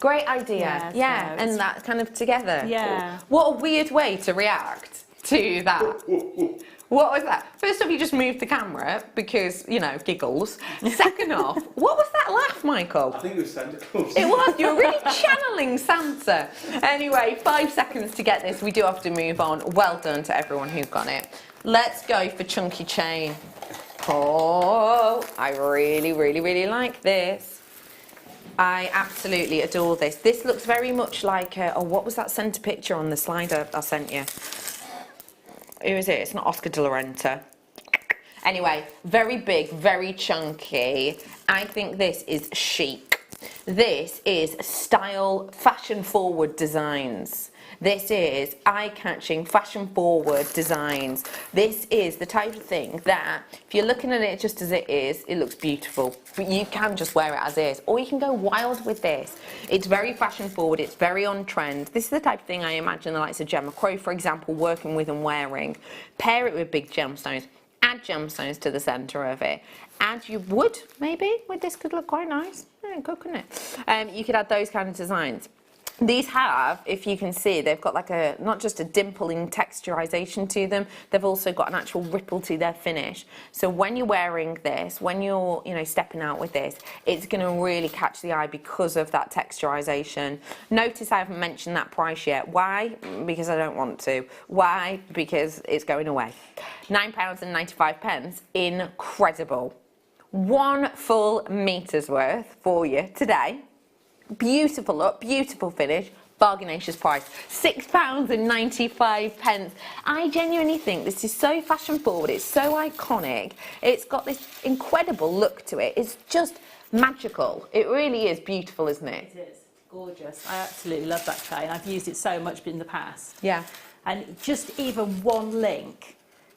Great idea. Yeah, so and that kind of together. Yeah. What a weird way to react to that. What was that? First off, you just moved the camera because, you know, giggles. Second off, what was that laugh, Michael? I think it was Santa Claus. It was. You were really channeling Santa. Anyway, 5 seconds to get this. We do have to move on. Well done to everyone who got it. Let's go for chunky chain. Oh, I really, really, really like this. I absolutely adore this. This looks very much like, oh, what was that centre picture on the slider I sent you? Who is it? It's not Oscar de la Renta. Anyway, very big, very chunky. I think this is chic. This is style, fashion-forward designs. This is eye-catching, fashion-forward designs. This is the type of thing that, if you're looking at it just as it is, it looks beautiful. But you can just wear it as is. Or you can go wild with this. It's very fashion-forward, it's very on-trend. This is the type of thing I imagine the likes of Gemma Crow, for example, working with and wearing. Pair it with big gemstones. Add gemstones to the centre of it. Add your wood, maybe, with this could look quite nice. Yeah, good, couldn't it? You could add those kind of designs. These have, if you can see, they've got like a, not just a dimpling texturization to them, they've also got an actual ripple to their finish. So when you're wearing this, when you're, you know, stepping out with this, it's going to really catch the eye because of that texturization. Notice I haven't mentioned that price yet. Why? Because I don't want to. Why? Because it's going away. £9.95. Incredible. 1 full metre's worth for you today. Beautiful look, beautiful finish, bargainacious price. £6.95. I genuinely think this is so fashion forward, it's so iconic, it's got this incredible look to it, it's just magical. It really is beautiful, isn't it? It is gorgeous. I absolutely love that tray and I've used it so much in the past. Yeah. And just even one link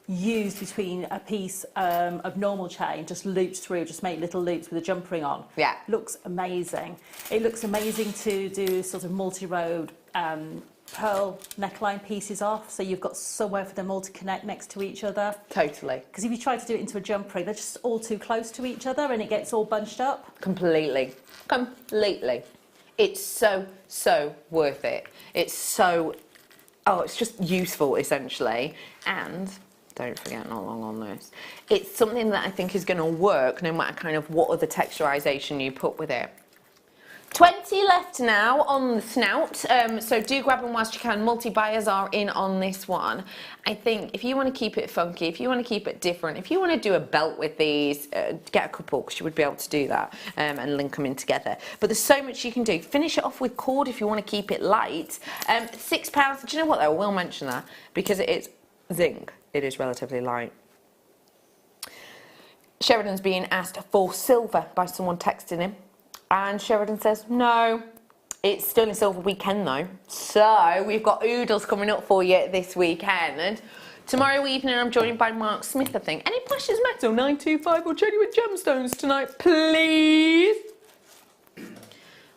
used between a piece of normal chain, just loops through, just make little loops with a jump ring on. Yeah. Looks amazing. It looks amazing to do sort of multi-road pearl neckline pieces off, so you've got somewhere for them all to connect next to each other. Totally. Because if you try to do it into a jump ring, they're just all too close to each other and it gets all bunched up. Completely. Completely. It's so, so worth it. It's so, oh, it's just useful, essentially. And don't forget, not long on this. It's something that I think is going to work no matter kind of what other texturization you put with it. 20 left now on the snout, so do grab them whilst you can. Multi-buyers are in on this one. I think if you want to keep it funky, if you want to keep it different, if you want to do a belt with these, get a couple because you would be able to do that and link them in together. But there's so much you can do. Finish it off with cord if you want to keep it light. £6, do you know what though, I will mention that because it is zinc. It is relatively light. Sheridan's being asked for silver by someone texting him. And Sheridan says, no, it's sterling silver weekend though. So we've got oodles coming up for you this weekend. And tomorrow evening I'm joined by Mark Smith, I think. Any precious metal, 925 or genuine gemstones tonight, please?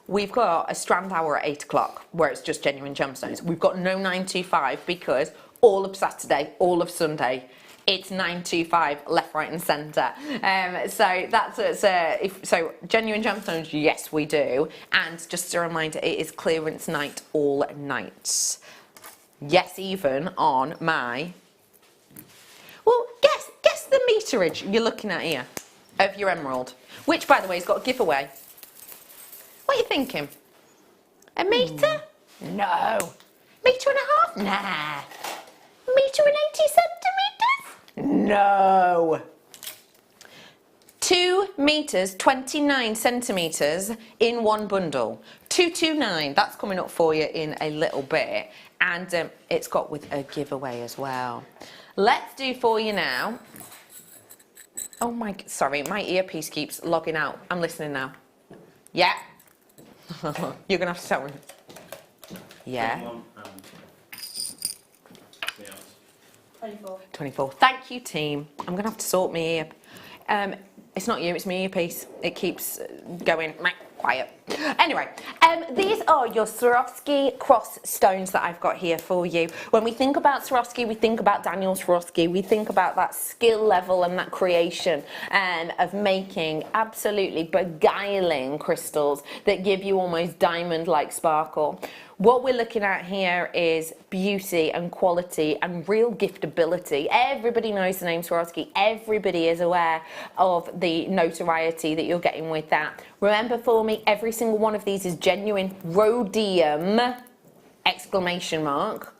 We've got a strand hour at 8 o'clock where it's just genuine gemstones. We've got no 925 because all of Saturday, all of Sunday, it's 925 left, right and centre. So that's so genuine gemstones, yes we do. And just a reminder, it is clearance night all nights. Yes, even on my, well, guess the meterage you're looking at here of your emerald, which by the way has got a giveaway. What are you thinking? A metre? No. Metre and a half? Nah. Metre and 80 centimetres? No. 2 meters 29 centimeters in one bundle. 229, that's coming up for you in a little bit, and it's got with a giveaway as well. Let's do for you now. Oh my, sorry, my earpiece keeps logging out. I'm listening now. Yeah. You're gonna have to tell me. Yeah. 24. Thank you, team. I'm gonna have to sort my ear. It's not you, it's my earpiece. It keeps going quiet. Anyway, these are your Swarovski cross stones that I've got here for you. When we think about Swarovski, we think about Daniel Swarovski. We think about that skill level and that creation of making absolutely beguiling crystals that give you almost diamond-like sparkle. What we're looking at here is beauty and quality and real giftability. Everybody knows the name Swarovski. Everybody is aware of the notoriety that you're getting with that. Remember for me, every single one of these is genuine rhodium, exclamation mark.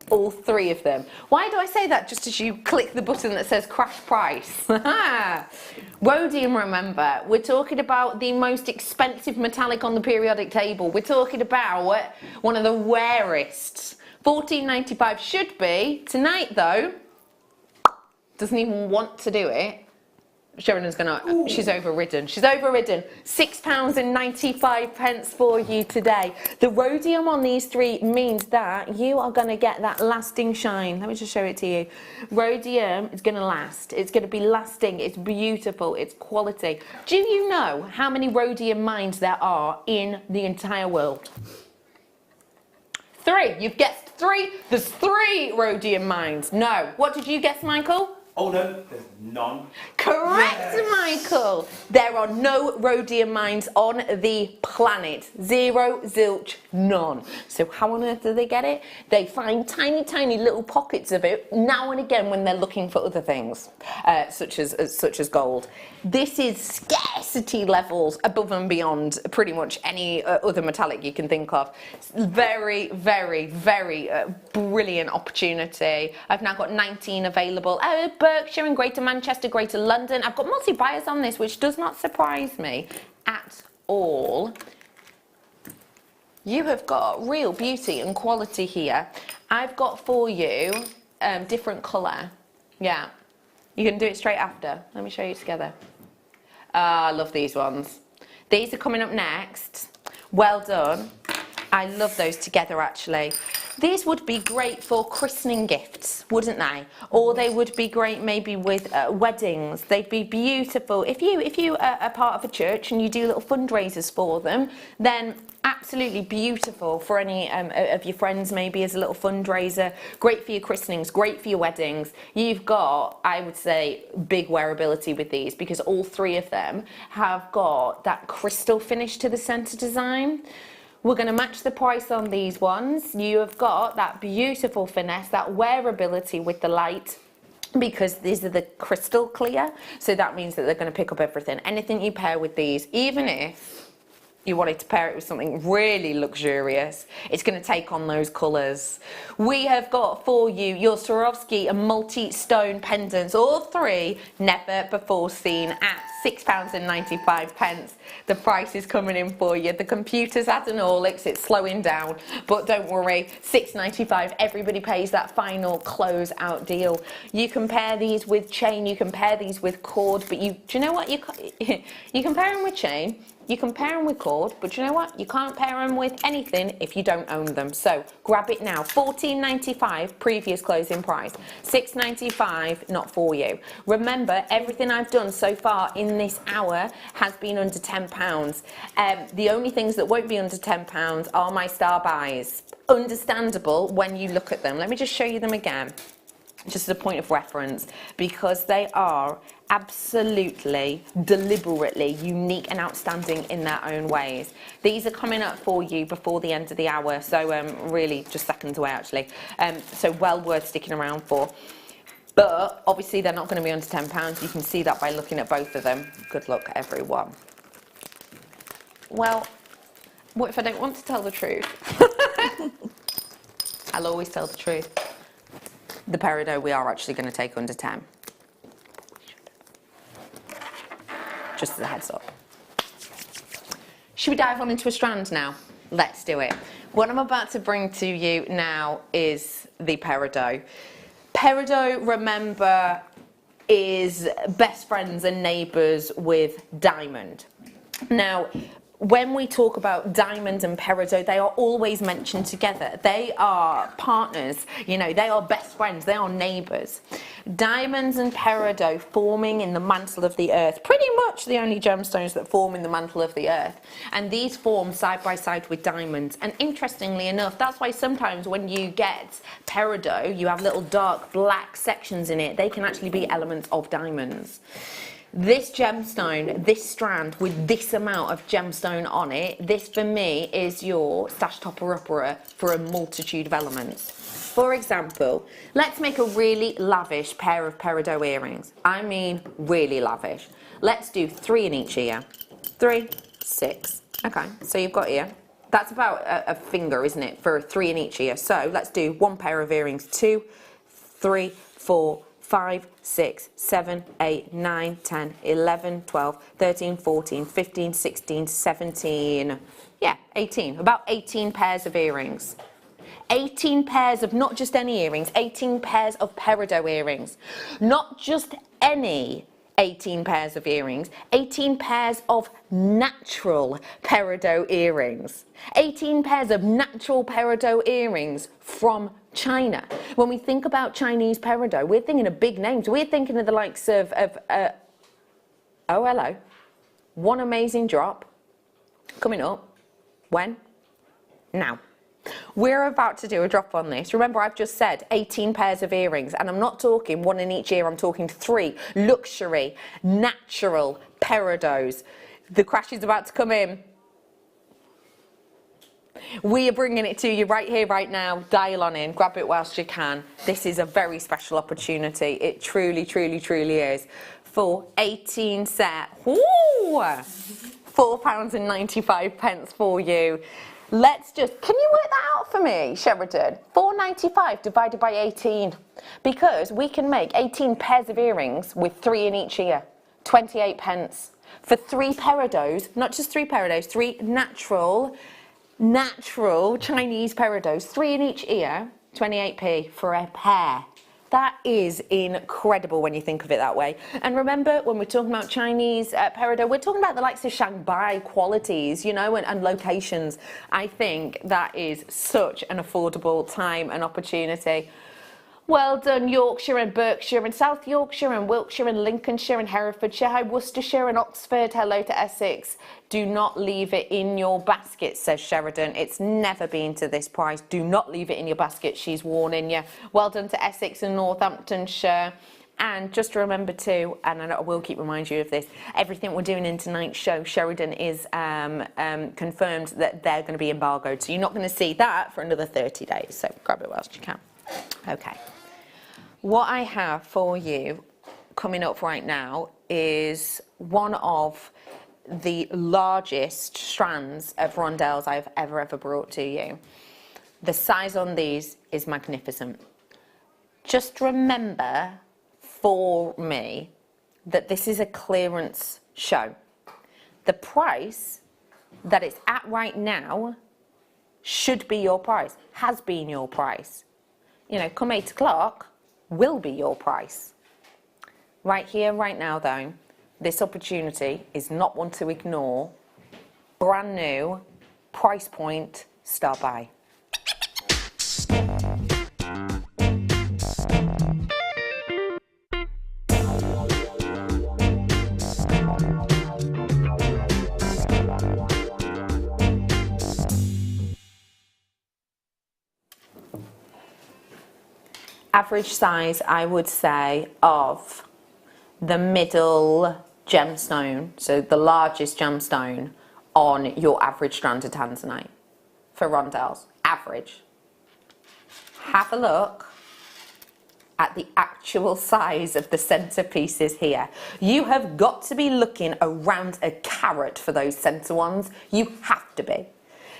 All 3 of them. Why do I say that just as you click the button that says crash price? Rhodium, remember, we're talking about the most expensive metallic on the periodic table. We're talking about one of the rarest. $14.95 should be. Tonight, though, doesn't even want to do it. Sharon's gonna, she's overridden. She's overridden. £6.95 for you today. The rhodium on these 3 means that you are gonna get that lasting shine. Let me just show it to you. Rhodium is gonna last. It's gonna be lasting. It's beautiful. It's quality. Do you know how many rhodium mines there are in the entire world? 3. You've guessed 3. There's 3 rhodium mines. No. What did you guess, Michael? Oh no, there's none. Correct, Yes. Michael. There are no rhodium mines on the planet. 0, zilch, none. So how on earth do they get it? They find tiny, tiny little pockets of it now and again when they're looking for other things, such as gold. This is scarcity levels above and beyond pretty much any other metallic you can think of. Very, very, very brilliant opportunity. I've now got 19 available. Berkshire and Greater Manchester, Greater London. I've got multi-buyers on this, which does not surprise me at all. You have got real beauty and quality here. I've got for you different colour. Yeah, you can do it straight after. Let me show you together. I love these ones. These are coming up next. Well done. I love those together actually. These would be great for christening gifts, wouldn't they? Or they would be great maybe with weddings. They'd be beautiful. If you are part of a church and you do little fundraisers for them, then absolutely beautiful for any of your friends maybe as a little fundraiser. Great for your christenings, great for your weddings. You've got, I would say, big wearability with these because all 3 of them have got that crystal finish to the centre design. We're going to match the price on these ones. You have got that beautiful finesse, that wearability with the light, because these are the crystal clear. So that means that they're going to pick up everything. Anything you pair with these, even if you wanted to pair it with something really luxurious, it's going to take on those colours. We have got for you your Swarovski multi-stone pendants, all 3 never before seen at £6.95. The price is coming in for you. The computer's had an Orlix, it's slowing down, but don't worry, £6.95. Everybody pays that final close out deal. You can pair these with chain, you can pair these with cord, but do you know what? You can pair them with chain, you can pair them with cord, but you know what? You can't pair them with anything if you don't own them. So grab it now. $14.95 previous closing price. $6.95 not for you. Remember, everything I've done so far in this hour has been under £10. The only things that won't be under £10 are my star buys. Understandable when you look at them. Let me just show you them again, just as a point of reference, because they are absolutely, deliberately unique and outstanding in their own ways. These are coming up for you before the end of the hour, so really just seconds away actually, so well worth sticking around for. But obviously they're not going to be under £10. You can see that by looking at both of them. Good luck, everyone. Well, what if I don't want to tell the truth? I'll always tell the truth. The Peridot we are actually going to take under 10. just as a heads up. Should we dive on into a strand now? Let's do it. What I'm about to bring to you now is the Peridot. Peridot, remember, is best friends and neighbours with diamond. Now, when we talk about diamond and peridot, they are always mentioned together. They are partners, you know, they are best friends, they are neighbours. Diamonds and peridot forming in the mantle of the earth, pretty much the only gemstones that form in the mantle of the earth. And these form side by side with diamonds. And interestingly enough, that's why sometimes when you get peridot, you have little dark black sections in it. They can actually be elements of diamonds. This gemstone, this strand with this amount of gemstone on it, this for me is your stash topper-upper for a multitude of elements. For example, let's make a really lavish pair of peridot earrings. I mean really lavish. Let's do 3 in each ear. 3, 6. Okay, so you've got ear. That's about a finger, isn't it, for 3 in each ear. So let's do 1 pair of earrings. 2, 3, 4, 5, 6, 7, 8, 9, 10, 11, 12, 13, 14, 15, 16, 17, yeah, 18. About 18 pairs of earrings. 18 pairs of not just any earrings, 18 pairs of peridot earrings. Not just any 18 pairs of earrings, 18 pairs of natural peridot earrings. 18 pairs of natural peridot earrings from China. When we think about Chinese peridot, we're thinking of big names. We're thinking of the likes of oh hello, one amazing drop coming up. When? Now. We're about to do a drop on this. Remember, I've just said 18 pairs of earrings, and I'm not talking 1 in each ear, I'm talking 3 luxury, natural peridots. The crash is about to come in. We are bringing it to you right here, right now. Dial on in, grab it whilst you can. This is a very special opportunity. It truly, truly, truly is. For 18 set, £4.95 for you. Let's just, can you work that out for me, Sheridan? £4.95 divided by 18. Because we can make 18 pairs of earrings with 3 in each ear. 28 pence. For 3 peridots, not just 3 peridots, 3 natural Chinese peridots, 3 in each ear, 28p for a pair. That is incredible when you think of it that way. And remember, when we're talking about Chinese peridot, we're talking about the likes of Shanghai qualities, you know, and locations. I think that is such an affordable time and opportunity. Well done, Yorkshire and Berkshire and South Yorkshire and Wiltshire and Lincolnshire and Herefordshire, Worcestershire and Oxford. Hello to Essex. Do not leave it in your basket, says Sheridan. It's never been to this price. Do not leave it in your basket, she's warning you. Well done to Essex and Northamptonshire. And just remember too, and I will keep reminding you of this, everything we're doing in tonight's show, Sheridan is confirmed that they're going to be embargoed. So you're not going to see that for another 30 days. So grab it whilst you can. Okay. What I have for you coming up right now is one of the largest strands of rondelles I've ever brought to you. The size on these is magnificent. Just remember for me that this is a clearance show. The price that it's at right now should be your price, has been your price. You know, come 8 o'clock, will be your price. Right here, right now though, this opportunity is not one to ignore. Brand new, price point, start buy. Average size, I would say, of the middle gemstone, so the largest gemstone on your average strand of tanzanite for rondelles. Average. Have a look at the actual size of the centerpieces here. You have got to be looking around a carat for those center ones. You have to be.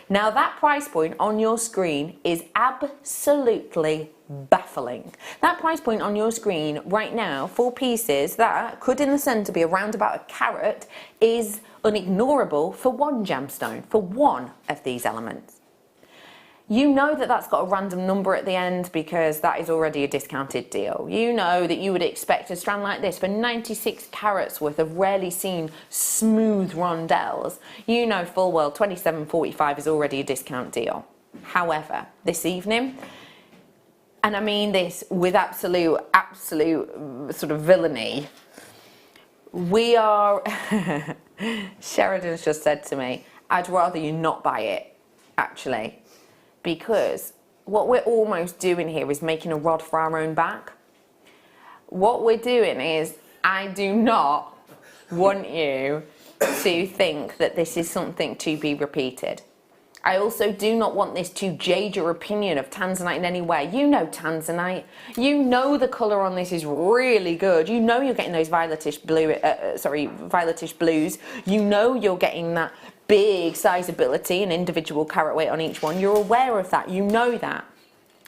Now that price point on your screen is absolutely baffling. That price point on your screen right now, 4 pieces that could in the centre be around about a carat, is unignorable for one gemstone, for one of these elements. You know that that's got a random number at the end because that is already a discounted deal. You know that you would expect a strand like this for 96 carats worth of rarely seen smooth rondelles. You know full well 27.45 is already a discount deal. However, this evening, and I mean this with absolute sort of villainy, we are, Sheridan's just said to me, I'd rather you not buy it, actually. Because what we're almost doing here is making a rod for our own back. What we're doing is, I do not want you to think that this is something to be repeated. I also do not want this to jade your opinion of tanzanite in any way. You know tanzanite. You know the colour on this is really good. You know you're getting those violetish blues. You know you're getting that big sizeability and individual carat weight on each one. You're aware of that. You know that.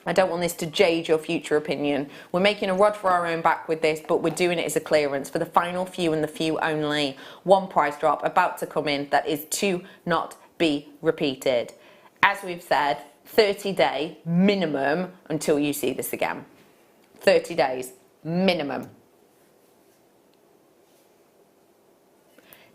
I don't want this to jade your future opinion. We're making a rod for our own back with this, but we're doing it as a clearance for the final few and the few only. One price drop about to come in that is to not be repeated. As we've said, 30-day minimum until you see this again. 30 days minimum.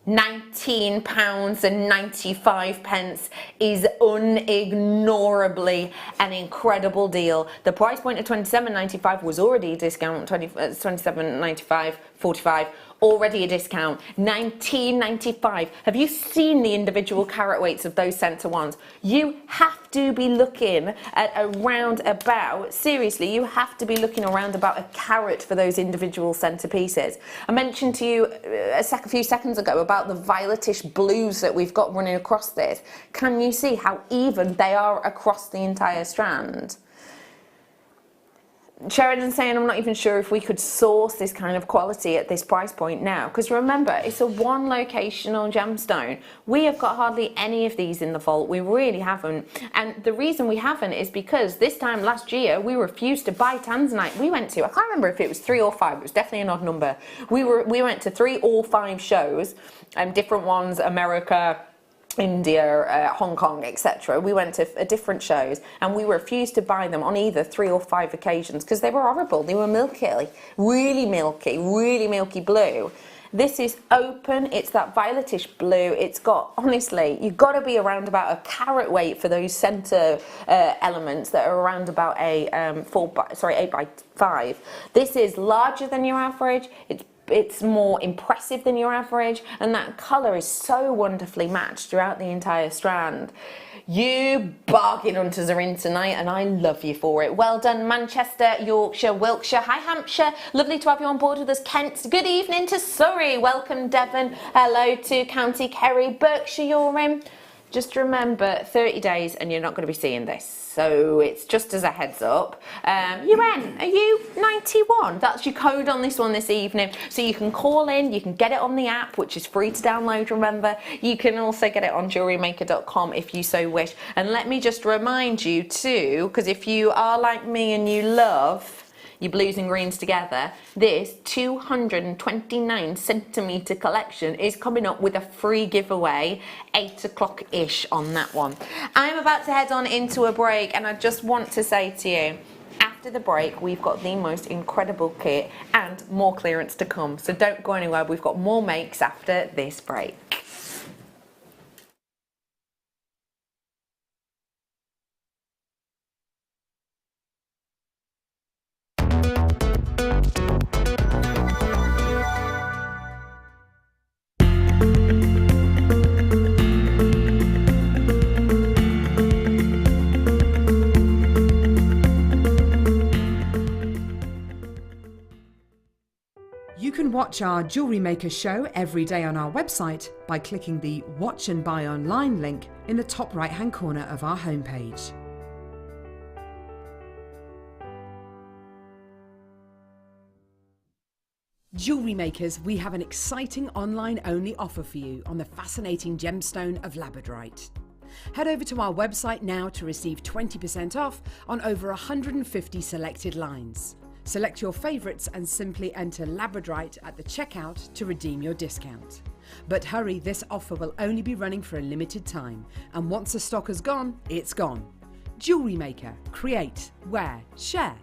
£19.95 is unignorably an incredible deal. The price point of £27.95 was already a discount, £27.95, £45, already a discount, £19.95. Have you seen the individual carat weights of those centre ones? You have to be looking at around about, seriously, you have to be looking around about a carat for those individual centre pieces. I mentioned to you a few seconds ago about the violetish blues that we've got running across this. Can you see how even they are across the entire strand? Sheridan's saying I'm not even sure if we could source this kind of quality at this price point now, because remember, it's a one locational gemstone. We have got hardly any of these in the vault. We really haven't. And the reason we haven't is because this time last year we refused to buy tanzanite. We went to, I can't remember if it was 3 or 5, it was definitely an odd number. We went to 3 or 5 shows, different ones, America, India, Hong Kong, etc. We went to different shows and we refused to buy them on either 3 or 5 occasions because they were horrible. They were milky, really milky blue. This is open, it's that violetish blue. It's got, honestly, you've got to be around about a carat weight for those centre elements that are around about a 8x5. This is larger than your average. It's more impressive than your average, and that colour is so wonderfully matched throughout the entire strand. You bargain hunters are in tonight, and I love you for it. Well done, Manchester, Yorkshire, Wiltshire, High Hampshire. Lovely to have you on board with us, Kent. Good evening to Surrey. Welcome, Devon. Hello to County Kerry, Berkshire, you're in. Just remember, 30 days and you're not going to be seeing this. So it's just as a heads up. UN, are you 91? That's your code on this one this evening. So you can call in, you can get it on the app, which is free to download, remember. You can also get it on JewelleryMaker.com if you so wish. And let me just remind you too, because if you are like me and you love your blues and greens together, this 229 centimetre collection is coming up with a free giveaway 8 o'clock-ish on that one. I'm about to head on into a break, and I just want to say to you, after the break we've got the most incredible kit and more clearance to come, so don't go anywhere. We've got more makes after this break. You can watch our Jewellery Maker show every day on our website by clicking the Watch and Buy Online link in the top right hand corner of our homepage. Jewellery Makers, we have an exciting online only offer for you on the fascinating gemstone of labradorite. Head over to our website now to receive 20% off on over 150 selected lines. Select your favourites and simply enter Labradorite at the checkout to redeem your discount. But hurry, this offer will only be running for a limited time, and once the stock has gone, it's gone. Jewellery Maker. Create, wear, share.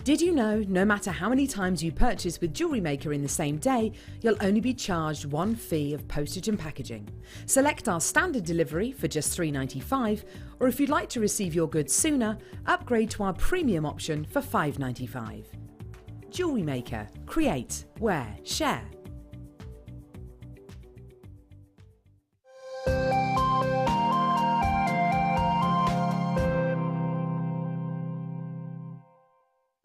Did you know, no matter how many times you purchase with Jewellery Maker in the same day, you'll only be charged one fee of postage and packaging. Select our standard delivery for just $3.95, or if you'd like to receive your goods sooner, upgrade to our premium option for $5.95. Jewellery Maker. Create, wear, share.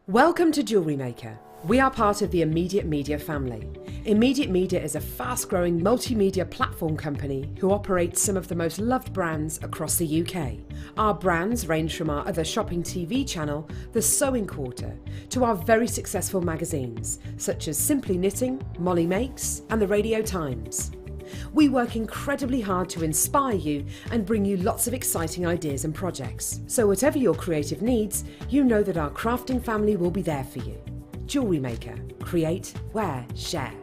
Welcome to Jewellery Maker. We are part of the Immediate Media family. Immediate Media is a fast-growing multimedia platform company who operates some of the most loved brands across the UK. Our brands range from our other shopping TV channel, The Sewing Quarter, to our very successful magazines, such as Simply Knitting, Molly Makes, and the Radio Times. We work incredibly hard to inspire you and bring you lots of exciting ideas and projects. So whatever your creative needs, you know that our crafting family will be there for you. Jewellery Maker. Create, wear, share.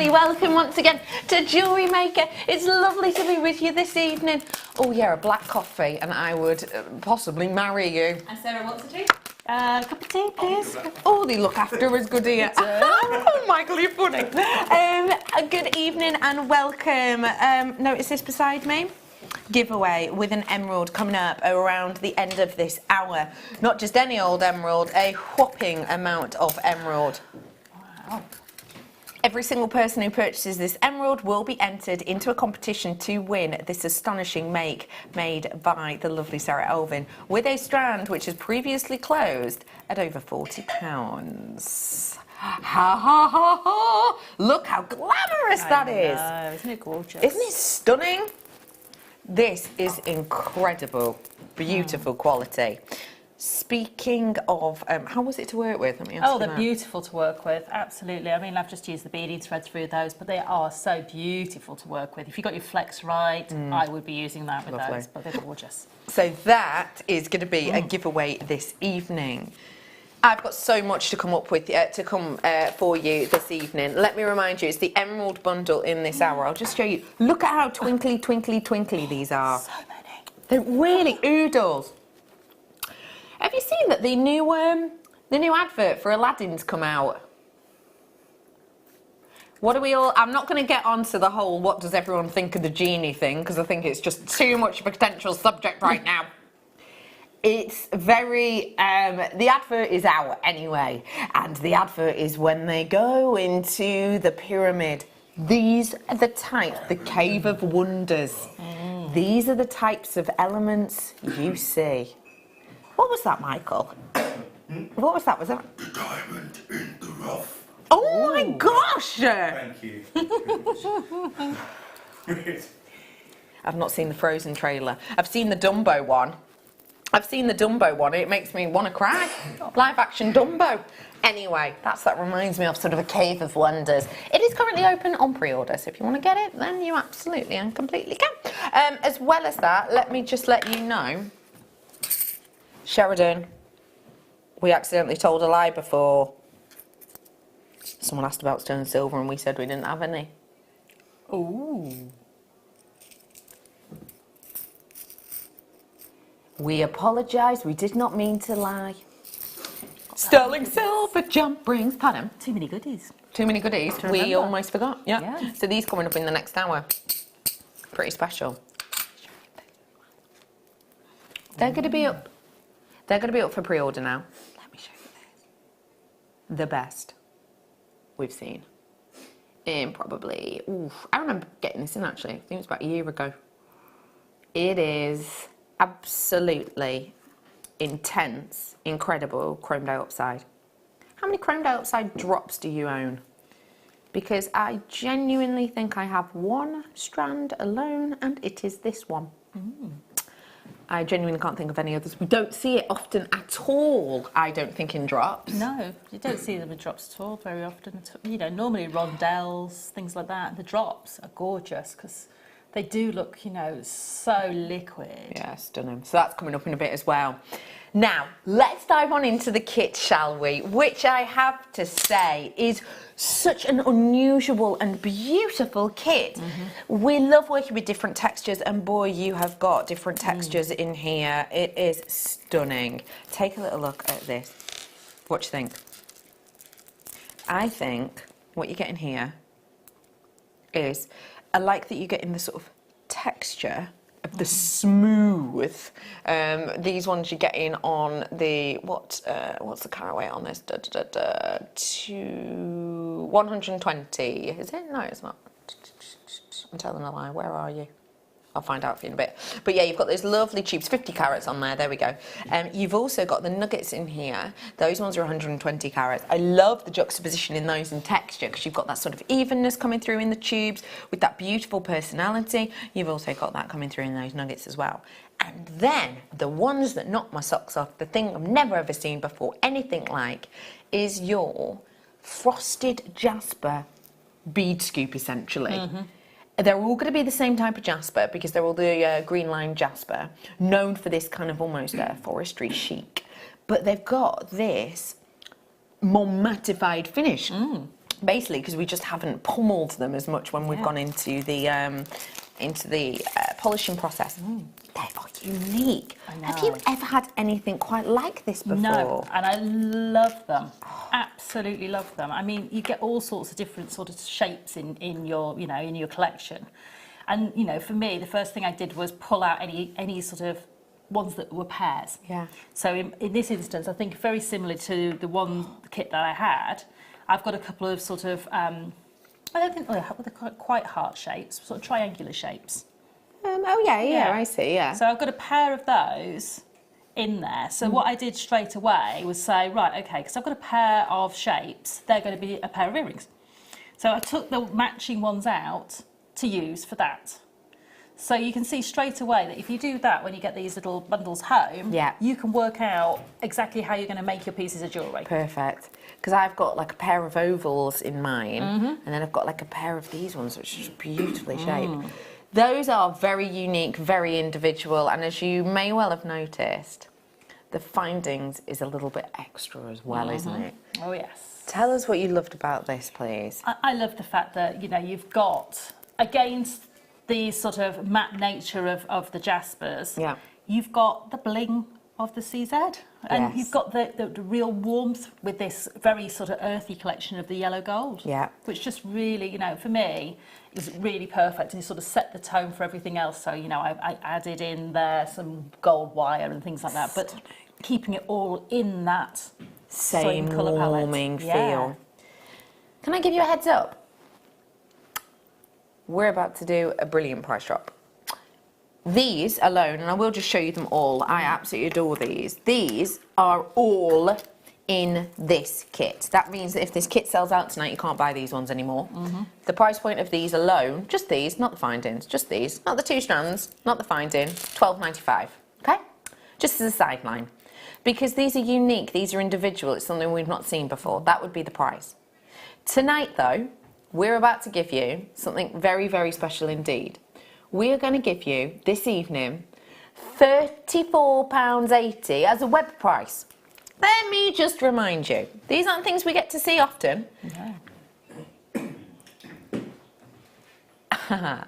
Welcome once again to Jewellery Maker. It's lovely to be with you this evening. Oh yeah, a black coffee and I would possibly marry you. And Sarah, what's the tea? Cup of tea, please. Oh, they look after us good here. Oh, Michael, you're funny. Good evening and welcome. Notice this beside me? Giveaway with an emerald coming up around the end of this hour. Not just any old emerald, a whopping amount of emerald. Wow. Every single person who purchases this emerald will be entered into a competition to win this astonishing make made by the lovely Sara Elvin with a strand which has previously closed at over £40. Ha ha ha ha! Look how glamorous that is! Isn't it gorgeous? Isn't it stunning? This is incredible, beautiful quality. Speaking of, how was it to work with? Let me ask you they're that. beautiful to work with, absolutely. I mean, I've just used the beaded thread through those, but they are so beautiful to work with. If you got your flex right, I would be using that with those, but they're gorgeous. So that is going to be a giveaway this evening. I've got so much to come up with for you this evening. Let me remind you, it's the emerald bundle in this hour. I'll just show you. Look at how twinkly, twinkly, twinkly these are. So many. They're really oodles. Have you seen that the new advert for Aladdin's come out? What are we all... I'm not going to get onto the whole what does everyone think of the genie thing, because I think it's just too much of a potential subject right now. It's very... the advert is out anyway, and the advert is when they go into the pyramid. These are the types, the Cave of Wonders. These are the types of elements you see. What was that, Michael? What was that? Was that... The diamond in the rough. Oh my gosh! Thank you. I've not seen the Frozen trailer. I've seen the Dumbo one. I've seen the Dumbo one, it makes me want to cry. Live action Dumbo. Anyway, that reminds me of sort of a cave of wonders. It is currently open on pre-order, so if you want to get it, then you absolutely and completely can. As well as that, let me just let you know, Sheridan, we accidentally told a lie before. Someone asked about sterling silver and we said we didn't have any. Ooh. We apologise, we did not mean to lie. Sterling silver jump rings. Pardon? Too many goodies. Too many goodies. We almost forgot. Yeah. So these coming up in the next hour. Pretty special. They're going to be up. They're going to be up for pre-order now. Let me show you this. The best we've seen in probably. I remember getting this in actually. I think it was about a year ago. It is absolutely intense, incredible chrome dioxide. How many chrome dioxide drops do you own? Because I genuinely think I have one strand alone, and it is this one. I genuinely can't think of any others. We don't see it often at all, I don't think, in drops. No, you don't see them in drops at all very often. You know, normally rondelles, things like that. The drops are gorgeous because they do look, you know, so liquid. Yeah, stunning. So that's coming up in a bit as well. Now, let's dive on into the kit, shall we? Which I have to say is such an unusual and beautiful kit. We love working with different textures, and boy, you have got different textures in here. It is stunning. Take a little look at this. What do you think? I think what you get in here is, I like that you get in the sort of texture of the smooth. These ones you get in on the, what's the carat weight on this? 120, is it? No, it's not. I'm telling a lie, where are you? I'll find out for you in a bit. But yeah, you've got those lovely tubes, 50 carats on there we go. You've also got the nuggets in here. Those ones are 120 carats. I love the juxtaposition in those in texture because you've got that sort of evenness coming through in the tubes with that beautiful personality. You've also got that coming through in those nuggets as well. And then the ones that knock my socks off, the thing I've never ever seen before, anything like, is your frosted jasper bead scoop, essentially. They're all going to be the same type of jasper because they're all the green line jasper, known for this kind of almost forestry chic. But they've got this more mattified finish, basically, because we just haven't pummeled them as much when we've gone into the polishing process. They are unique. Have you ever had anything quite like this before? No, and I love them. Absolutely love them. I mean, you get all sorts of different sort of shapes in your, you know, in your collection. And, you know, for me, the first thing I did was pull out any sort of ones that were pairs. Yeah. So in this instance, I think very similar to the kit that I had, I've got a couple of sort of, I don't think they're quite heart shapes, sort of triangular shapes. Oh yeah, I see, yeah. So I've got a pair of those in there. So what I did straight away was say, right, okay, because I've got a pair of shapes, they're going to be a pair of earrings. So I took the matching ones out to use for that. So you can see straight away that if you do that when you get these little bundles home, you can work out exactly how you're going to make your pieces of jewellery. Perfect. Because I've got like a pair of ovals in mine, and then I've got like a pair of these ones, which is beautifully shaped. Those are very unique, very individual, and as you may well have noticed, the findings is a little bit extra as well, isn't it? Oh, yes. Tell us what you loved about this, please. I love the fact that, you know, you've got, against the sort of matte nature of the jaspers, you've got the bling of the CZ, and you've got the real warmth with this very sort of earthy collection of the yellow gold, which just really, you know, for me, is really perfect and sort of set the tone for everything else. So, you know, I added in there some gold wire and things like that, but keeping it all in that same colour palette. Warming feel. Can I give you a heads up? We're about to do a brilliant price drop. These alone, and I will just show you them all, I absolutely adore these. These are all in this kit. That means that if this kit sells out tonight, you can't buy these ones anymore. The price point of these alone, just these, not the findings, just these, not the 2 strands, not the finding, £12.95. Okay? just as a sideline. Because these are unique, these are individual, it's something we've not seen before. That would be the price. Tonight though, we're about to give you something very, very special indeed. We are going to give you, this evening, £34.80 as a web price. Let me just remind you, these aren't things we get to see often. No.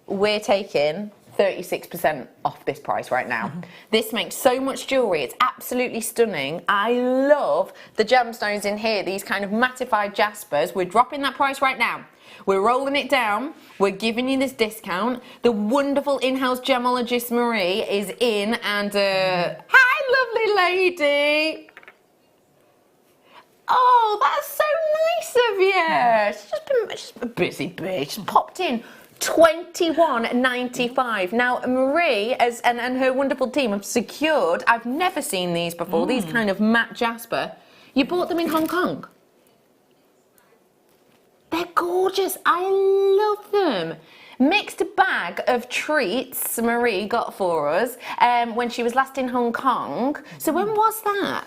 We're taking 36% off this price right now. This makes so much jewellery, it's absolutely stunning. I love the gemstones in here, these kind of mattified jaspers. We're dropping that price right now. We're rolling it down, we're giving you this discount. The wonderful in-house gemologist Marie is in and, hi lovely lady. Oh, that's so nice of you. She's just a busy bitch, just popped in. £21.95. Now Marie and her wonderful team have secured, I've never seen these before, these kind of matte jasper. You bought them in Hong Kong? They're gorgeous, I love them. Mixed bag of treats Marie got for us when she was last in Hong Kong. So when was that?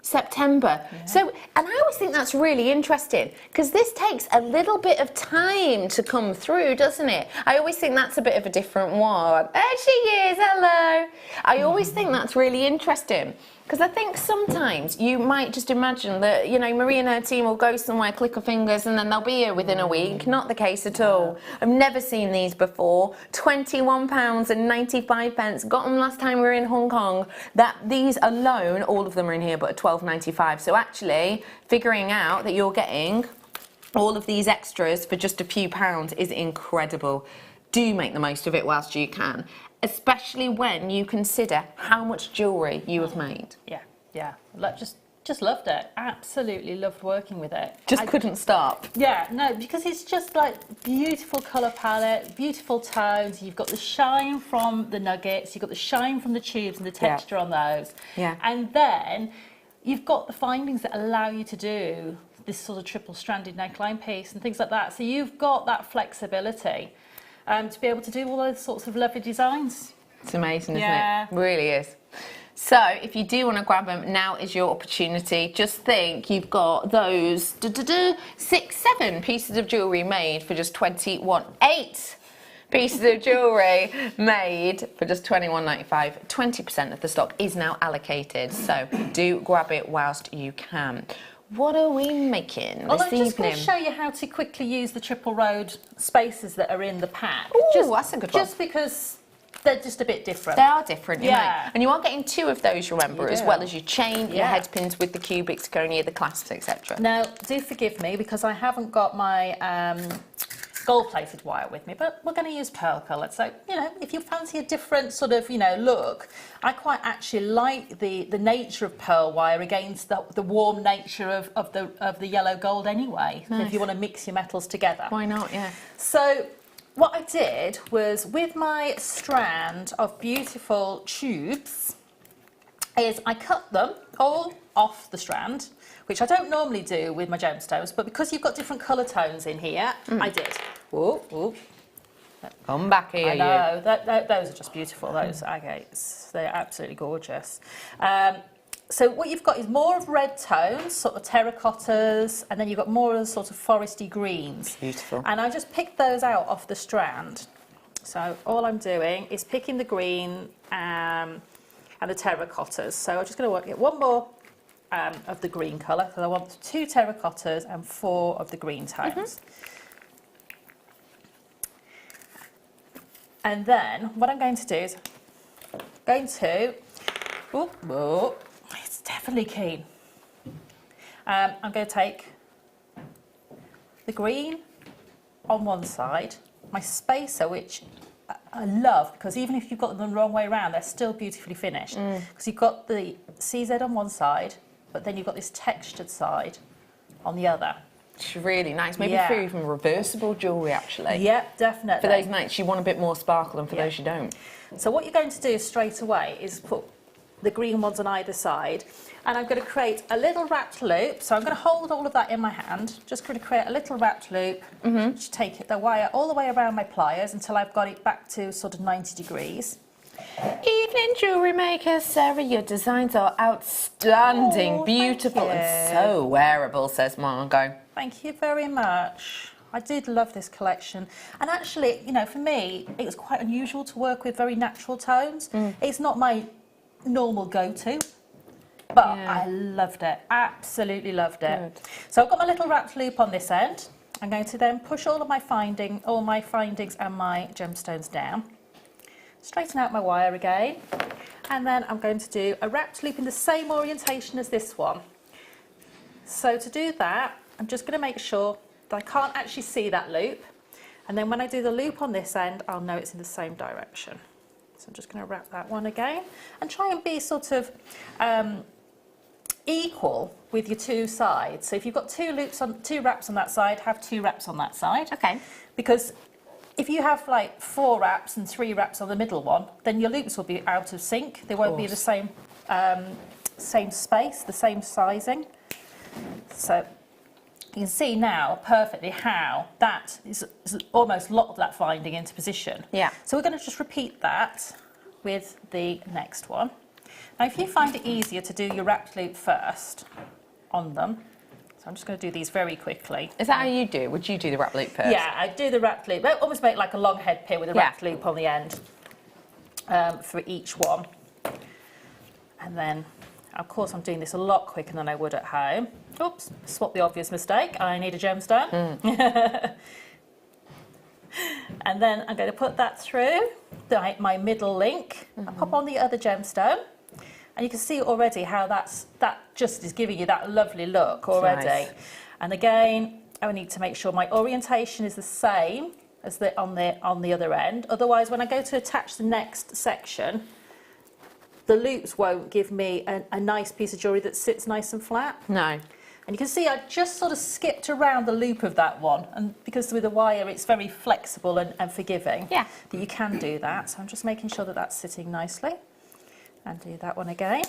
September. Yeah. So, and I always think that's really interesting because this takes a little bit of time to come through, doesn't it? I always think that's a bit of a different one. There she is, hello. I always think that's really interesting because I think sometimes you might just imagine that, you know, Marie and her team will go somewhere, click her fingers, and then they'll be here within a week. Not the case at all. I've never seen these before. £21.95. Got them last time we were in Hong Kong. These alone, all of them are in here, but at £12.95. So actually, figuring out that you're getting all of these extras for just a few pounds is incredible. Do make the most of it whilst you can. Especially when you consider how much jewellery you have made. Yeah. Like, just loved it. Absolutely loved working with it. Just couldn't stop. Yeah, no, because it's just like beautiful colour palette, beautiful tones. You've got the shine from the nuggets, you've got the shine from the tubes and the texture on those. Yeah. And then you've got the findings that allow you to do this sort of triple-stranded neckline piece and things like that. So you've got that flexibility. To be able to do all those sorts of lovely designs. It's amazing, isn't it? It really is. So if you do want to grab them, now is your opportunity. Just think you've got those 7 pieces of jewellery made for just 8 pieces of jewellery made for just £21.95. 20% of the stock is now allocated, so do grab it whilst you can. What are we making this evening? I'm just going to show you how to quickly use the triple road spaces that are in the pack. Ooh, that's a good one. Just because they're just a bit different. They are different, you know. And you are getting 2 of those, remember, as well as your chain, your head pins with the cubics going near the clasps, etc. Now, do forgive me because I haven't got my gold-plated wire with me, but we're going to use pearl colour. So, you know, if you fancy a different sort of, you know, look, I quite actually like the nature of pearl wire against the warm nature of the yellow gold anyway. Nice. If you want to mix your metals together. Why not, yeah. So what I did was with my strand of beautiful tubes is I cut them all off the strand, which I don't normally do with my gemstones, but because you've got different colour tones in here, I did. Ooh. Come back here, I know, those are just beautiful, those agates. They're absolutely gorgeous. So what you've got is more of red tones, sort of terracottas, and then you've got more of the sort of foresty greens. Beautiful. And I just picked those out off the strand. So all I'm doing is picking the green and the terracottas. So I'm just going to get one more of the green colour, because I want 2 terracottas and 4 of the green tones. And then what I'm going to do is it's definitely keen. I'm going to take the green on one side, my spacer, which I love, because even if you've got them the wrong way around, they're still beautifully finished. Because you've got the CZ on one side, but then you've got this textured side on the other. It's really nice. Maybe for even reversible jewellery, actually. Yeah, definitely. For those nights you want a bit more sparkle, and for those you don't. So what you're going to do straight away is put the green ones on either side, and I'm going to create a little wrapped loop. So I'm going to hold all of that in my hand, just going to create a little wrapped loop, which take the wire all the way around my pliers until I've got it back to sort of 90 degrees. Evening jewellery maker, Sarah, your designs are outstanding, Oh, beautiful thank and you. so wearable, says Margot. Thank you very much. I did love this collection. And actually, you know, for me, it was quite unusual to work with very natural tones. It's not my normal go-to, but I loved it, absolutely loved it. Good. So I've got my little wrapped loop on this end. I'm going to then push all my findings and my gemstones down. Straighten out my wire again, and then I'm going to do a wrapped loop in the same orientation as this one. So to do that, I'm just going to make sure that I can't actually see that loop, and then when I do the loop on this end, I'll know it's in the same direction. So I'm just going to wrap that one again, and try and be sort of equal with your two sides. So if you've got two wraps on that side, have 2 wraps on that side. Okay. Because if you have like 4 wraps and 3 wraps on the middle one, then your loops will be out of sync. They won't be the same space, the same sizing. So you can see now perfectly how that is almost locked that finding into position. Yeah. So we're going to just repeat that with the next one. Now if you find it easier to do your wrapped loop first on them, so I'm just going to do these very quickly. Is that how you do? Would you do the wrap loop first? Yeah, I do the wrapped loop. I almost make like a long head pin with a wrapped loop on the end for each one. And then, of course, I'm doing this a lot quicker than I would at home. Oops, swap the obvious mistake. I need a gemstone. And then I'm going to put that through my middle link. I pop on the other gemstone. And you can see already how that just is giving you that lovely look already. Nice. And again, I need to make sure my orientation is the same as on the other end. Otherwise, when I go to attach the next section, the loops won't give me a nice piece of jewellery that sits nice and flat. No. And you can see I just sort of skipped around the loop of that one, and because with the wire it's very flexible and forgiving, Yeah. that you can do that. So I'm just making sure that that's sitting nicely. And do that one again.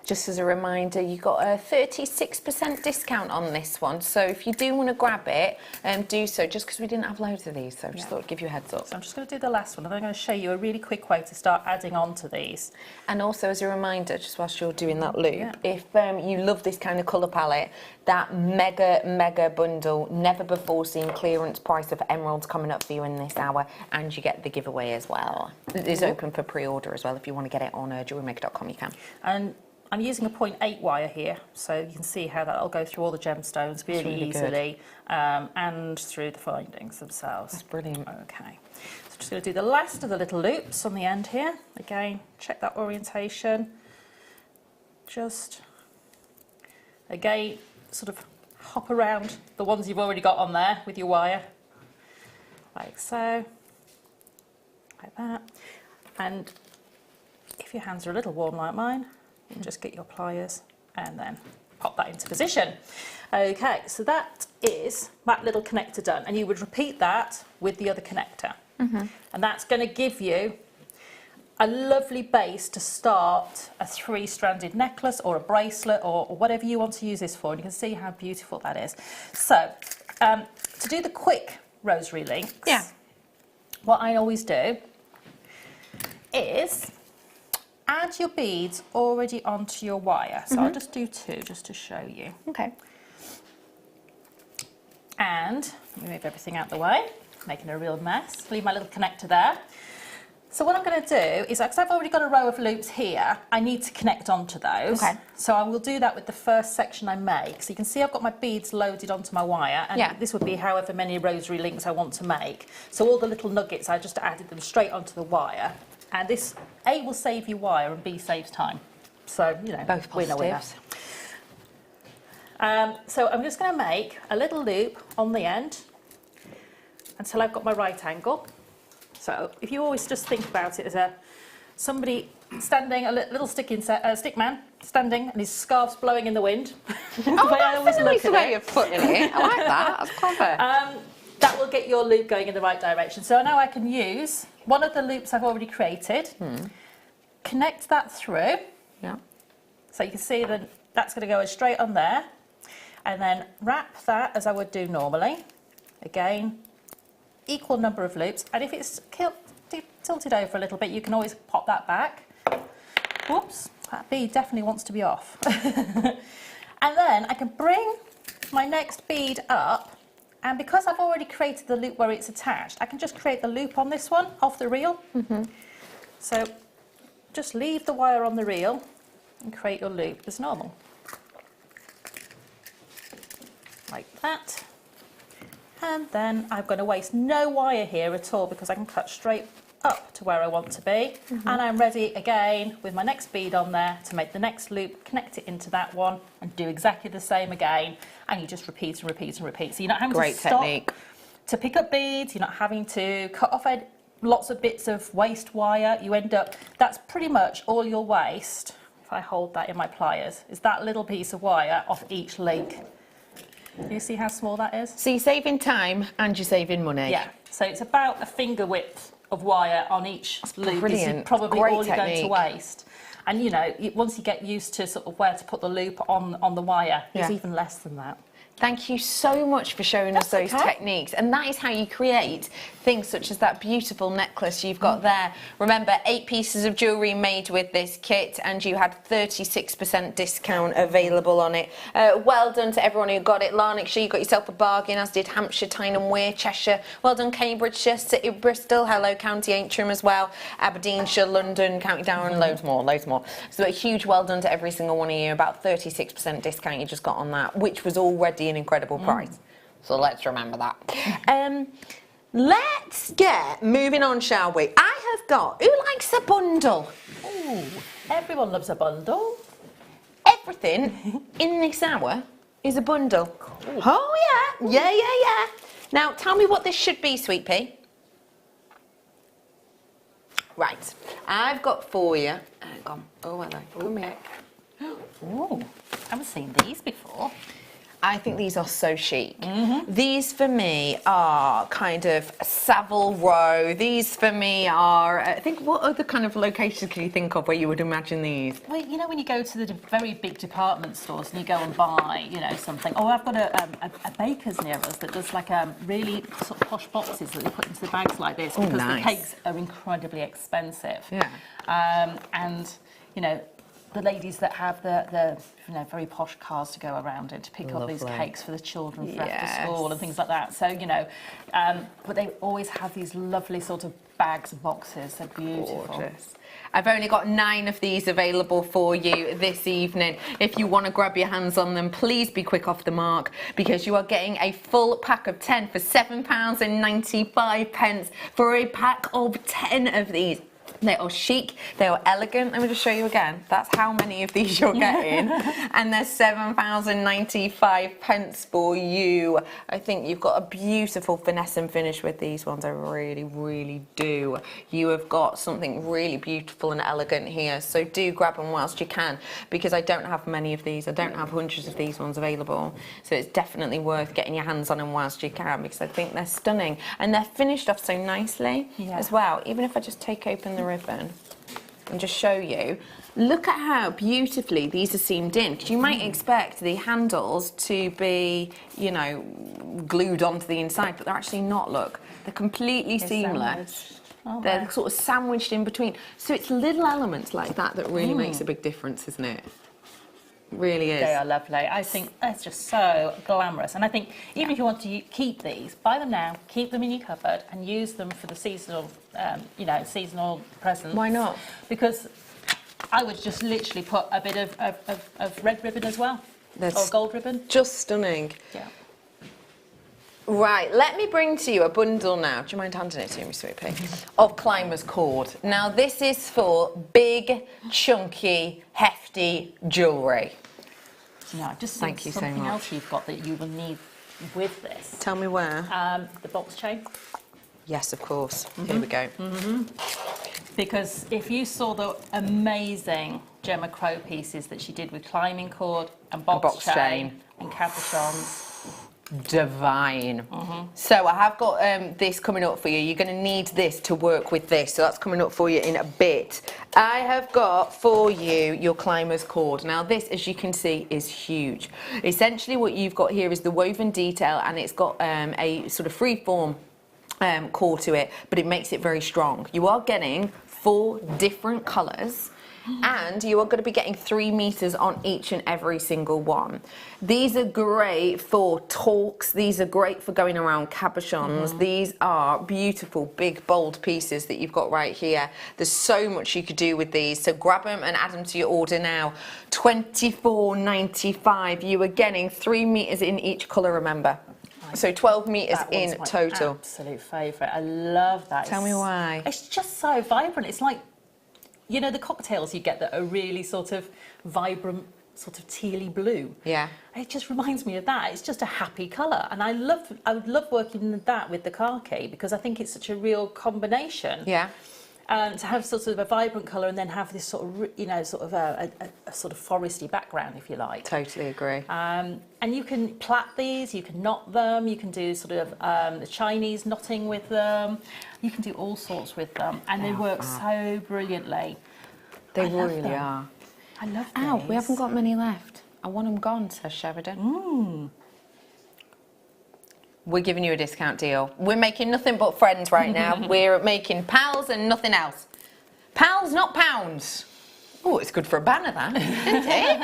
Just as a reminder, you got a 36% discount on this one. So if you do want to grab it, do so, just because we didn't have loads of these. So just thought I'd give you a heads up. So I'm just going to do the last one, and then I'm going to show you a really quick way to start adding on to these. And also as a reminder, just whilst you're doing that loop, if you love this kind of colour palette, that mega bundle, never before seen clearance price of emeralds coming up for you in this hour, and you get the giveaway as well. It is open for pre-order as well. If you want to get it on JewelleryMaker.com, you can. And I'm using a 0.8 wire here, so you can see how that'll go through all the gemstones really easily, and through the findings themselves. That's brilliant. Okay, so I'm just going to do the last of the little loops on the end here. Again, check that orientation. Just, again, sort of hop around the ones you've already got on there with your wire, like so, like that. And if your hands are a little warm like mine, you can just get your pliers and then pop that into position. Okay, so that is that little connector done, and you would repeat that with the other connector. And that's going to give you a lovely base to start a 3-stranded necklace or a bracelet or whatever you want to use this for, and you can see how beautiful that is. So to do the quick rosary links, what I always do is add your beads already onto your wire. So I'll just do 2 just to show you. Okay. And let me move everything out the way, making a real mess. Leave my little connector there. So what I'm going to do is, because I've already got a row of loops here, I need to connect onto those. Okay. So I will do that with the first section I make. So you can see I've got my beads loaded onto my wire, and this would be however many rosary links I want to make. So all the little nuggets, I just added them straight onto the wire. And this, A, will save you wire, and B, saves time. So, you know, both positives. So I'm just going to make a little loop on the end until I've got my right angle. So if you always just think about it as somebody standing, a little stick man standing, and his scarf's blowing in the wind. That's a nice way of putting it. I like that. That's clever. That will get your loop going in the right direction. So now I can use one of the loops I've already created, connect that through. Yeah. So you can see that that's going to go straight on there, and then wrap that as I would do normally. Again, equal number of loops, and if it's tilted over a little bit, you can always pop that back. Whoops, that bead definitely wants to be off. And then I can bring my next bead up, and because I've already created the loop where it's attached, I can just create the loop on this one off the reel. So just leave the wire on the reel and create your loop as normal. Like that. And then I'm going to waste no wire here at all because I can cut straight up to where I want to be. And I'm ready again with my next bead on there to make the next loop, connect it into that one and do exactly the same again. And you just repeat and repeat and repeat. So you're not having to stop to pick up beads, you're not having to cut off lots of bits of waste wire. You end up, that's pretty much all your waste, if I hold that in my pliers, is that little piece of wire off each link. Do you see how small that is? So you're saving time and you're saving money. Yeah, so it's about a finger width of wire on each loop. Brilliant. This is probably Great all you're going to technique. waste. And you know, once you get used to sort of where to put the loop on the wire, it's even less than that. Thank you so much for showing us those techniques. And that is how you create things such as that beautiful necklace you've got there. Remember, 8 pieces of jewellery made with this kit, and you had 36% discount available on it. Well done to everyone who got it. Lanarkshire, you got yourself a bargain, as did Hampshire, Tyne and Wear, Cheshire. Well done, Cambridgeshire, City of Bristol, hello, County Antrim as well, Aberdeenshire, London, County Down, and loads more. So a huge well done to every single one of you. About 36% discount you just got on that, which was already an incredible price. So let's remember that. Let's get moving on, shall we? I have got, who likes a bundle? Ooh, everyone loves a bundle. Everything in this hour is a bundle. Cool. Oh yeah. Now tell me what this should be, Sweet Pea. Right, I've got for you. Hang on. Oh, hello. Come here. Ooh, I haven't seen these before. I think these are so chic. These for me are kind of Savile Row. These for me are, I think, what other kind of locations can you think of where you would imagine these? Well, you know when you go to the very big department stores and you go and buy, you know, something. Oh, I've got a baker's near us that does like really sort of posh boxes that they put into the bags like this because the cakes are incredibly expensive. Yeah. And, you know, the ladies that have the you know, very posh cars to go around in to pick up these cakes for the children for after school and things like that. So, you know, but they always have these lovely sort of bags and boxes. They're beautiful. Gorgeous. I've only got 9 of these available for you this evening. If you want to grab your hands on them, please be quick off the mark because you are getting a full pack of 10 for £7.95 for a pack of 10 of these. They are chic, they are elegant. Let me just show you again. That's how many of these you're getting. And they're £7.95 for you. I think you've got a beautiful finesse and finish with these ones. I really, really do. You have got something really beautiful and elegant here. So do grab them whilst you can because I don't have many of these. I don't have hundreds of these ones available. So it's definitely worth getting your hands on them whilst you can because I think they're stunning. And they're finished off so nicely as well. Even if I just take open the ribbon and just show you, look at how beautifully these are seamed in because you might expect the handles to be, you know, glued onto the inside, but they're actually not. Look, they're completely seamless. They're sort of sandwiched in between. So it's little elements like that that really makes a big difference, isn't it? Really is. They are lovely. I think that's just so glamorous. And I think even if you want to keep these, buy them now, keep them in your cupboard and use them for the seasonal, you know, seasonal presents. Why not? Because I would just literally put a bit of red ribbon as well. Or gold ribbon. Just stunning. Yeah. Right, let me bring to you a bundle now. Do you mind handing it to me, Sweet Pea? Of Climbers cord. Now, this is for big, chunky, hefty jewellery. No, I've just Thank you so something much. else you've got that you will need with this. Tell me where. The box chain. Yes, of course. Here we go. Because if you saw the amazing Gemma Crow pieces that she did with climbing cord and box chain and cabochons. Divine. So I have got this coming up for you. You're going to need this to work with this. So that's coming up for you in a bit. I have got for you your Climbers cord. Now this, as you can see, is huge. Essentially what you've got here is the woven detail and it's got a sort of free form core to it, but it makes it very strong. You are getting 4 different colours, and you are going to be getting 3 meters on each and every single one. These are great for talks. These are great for going around cabochons. These are beautiful, big, bold pieces that you've got right here. There's so much you could do with these. So grab them and add them to your order now. $24.95. You are getting 3 meters in each colour, remember. So 12 meters in total. Absolute favourite. I love that. Tell me why. It's just so vibrant. It's like, you know, the cocktails you get that are really sort of vibrant, sort of tealy blue. Yeah. It just reminds me of that. It's just a happy colour, and I would love working that with the khaki because I think it's such a real combination. Yeah. To have sort of a vibrant colour and then have this sort of, you know, sort of a sort of foresty background, if you like. Totally agree. And you can plait these, you can knot them, you can do sort of the Chinese knotting with them. You can do all sorts with them, and they work so brilliantly. They really are. I love these. Ow, we haven't got many left. I want them gone, says Sheridan. We're giving you a discount deal. We're making nothing but friends right now. We're making pals and nothing else. Pals, not pounds. Oh, it's good for a banner, that, isn't it?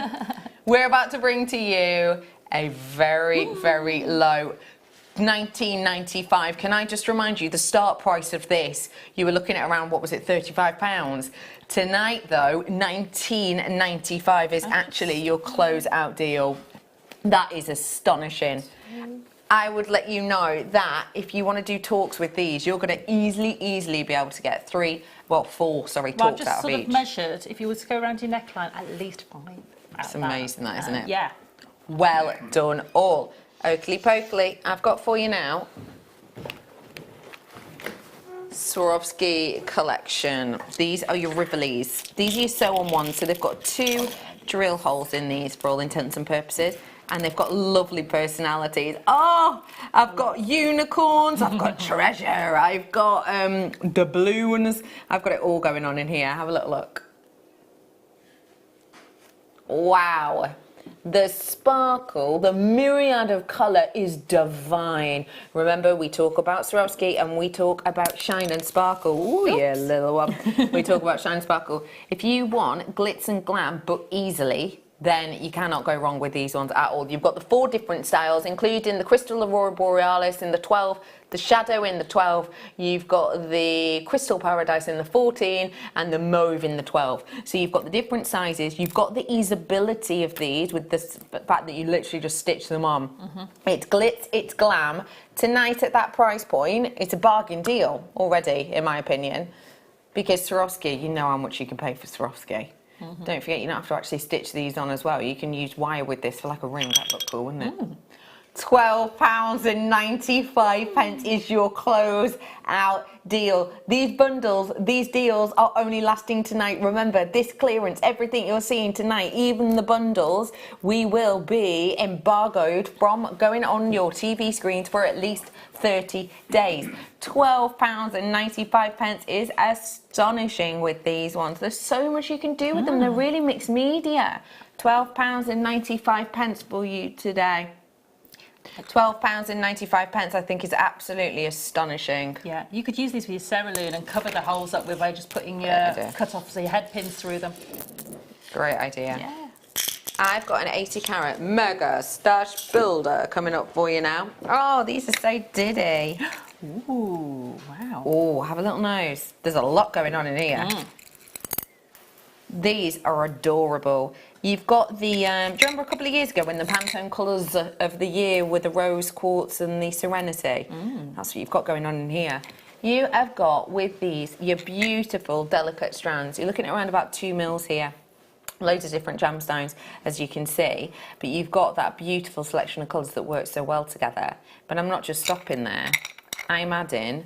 We're about to bring to you a very, very low $19.95. Can I just remind you, the start price of this, you were looking at around, what was it, £35? Tonight, though, $19.95 is actually your close-out deal. That is astonishing. I would let you know that if you want to do talks with these, you're going to easily be able to get 4 talks out of each. I've just sort of measured, if you were to go around your neckline, at least 5. It's amazing, that, isn't it? Yeah. Well done all. Oakley Pokley, I've got for you now Swarovski collection. These are your Rivolis. These are your sew-on ones, so they've got 2 drill holes in these for all intents and purposes. And they've got lovely personalities. Oh, I've got unicorns, I've got treasure, I've got doubloons. I've got it all going on in here. Have a little look. Wow. The sparkle, the myriad of colour is divine. Remember, we talk about Swarovski and we talk about shine and sparkle. Ooh, yeah, little one. We talk about shine and sparkle. If you want glitz and glam, but easily, then you cannot go wrong with these ones at all. You've got the 4 different styles, including the Crystal Aurora Borealis in the 12, the Shadow in the 12, you've got the Crystal Paradise in the 14, and the Mauve in the 12. So you've got the different sizes, you've got the easeability of these with the fact that you literally just stitch them on. It's glitz, it's glam. Tonight at that price point, it's a bargain deal already, in my opinion, because Swarovski, you know how much you can pay for Swarovski. Don't forget, you don't have to actually stitch these on as well. You can use wire with this for like a ring. That look cool, wouldn't it? £12.95 is your close out deal. These bundles, these deals are only lasting tonight. Remember, this clearance, everything you're seeing tonight, even the bundles, we will be embargoed from going on your TV screens for at least 30 days. £12.95 is astonishing with these ones. There's so much you can do with them. They're really mixed media. £12.95 for you today. £12.95 I think is absolutely astonishing. Yeah, you could use these with your cerulean and cover the holes up with by just putting your cut-offs, so your head pins through them. Great idea. Yeah. I've got an 80 carat mega stash builder coming up for you now. Oh, these are so diddy. Ooh, wow. Oh, have a little nose. There's a lot going on in here. These are adorable. You've got the, do you remember a couple of years ago when the Pantone colours of the year were the rose quartz and the serenity? That's what you've got going on in here. You have got with these your beautiful delicate strands. You're looking at around about 2 mils here. Loads of different gemstones, as you can see, but you've got that beautiful selection of colours that work so well together. But I'm not just stopping there. I'm adding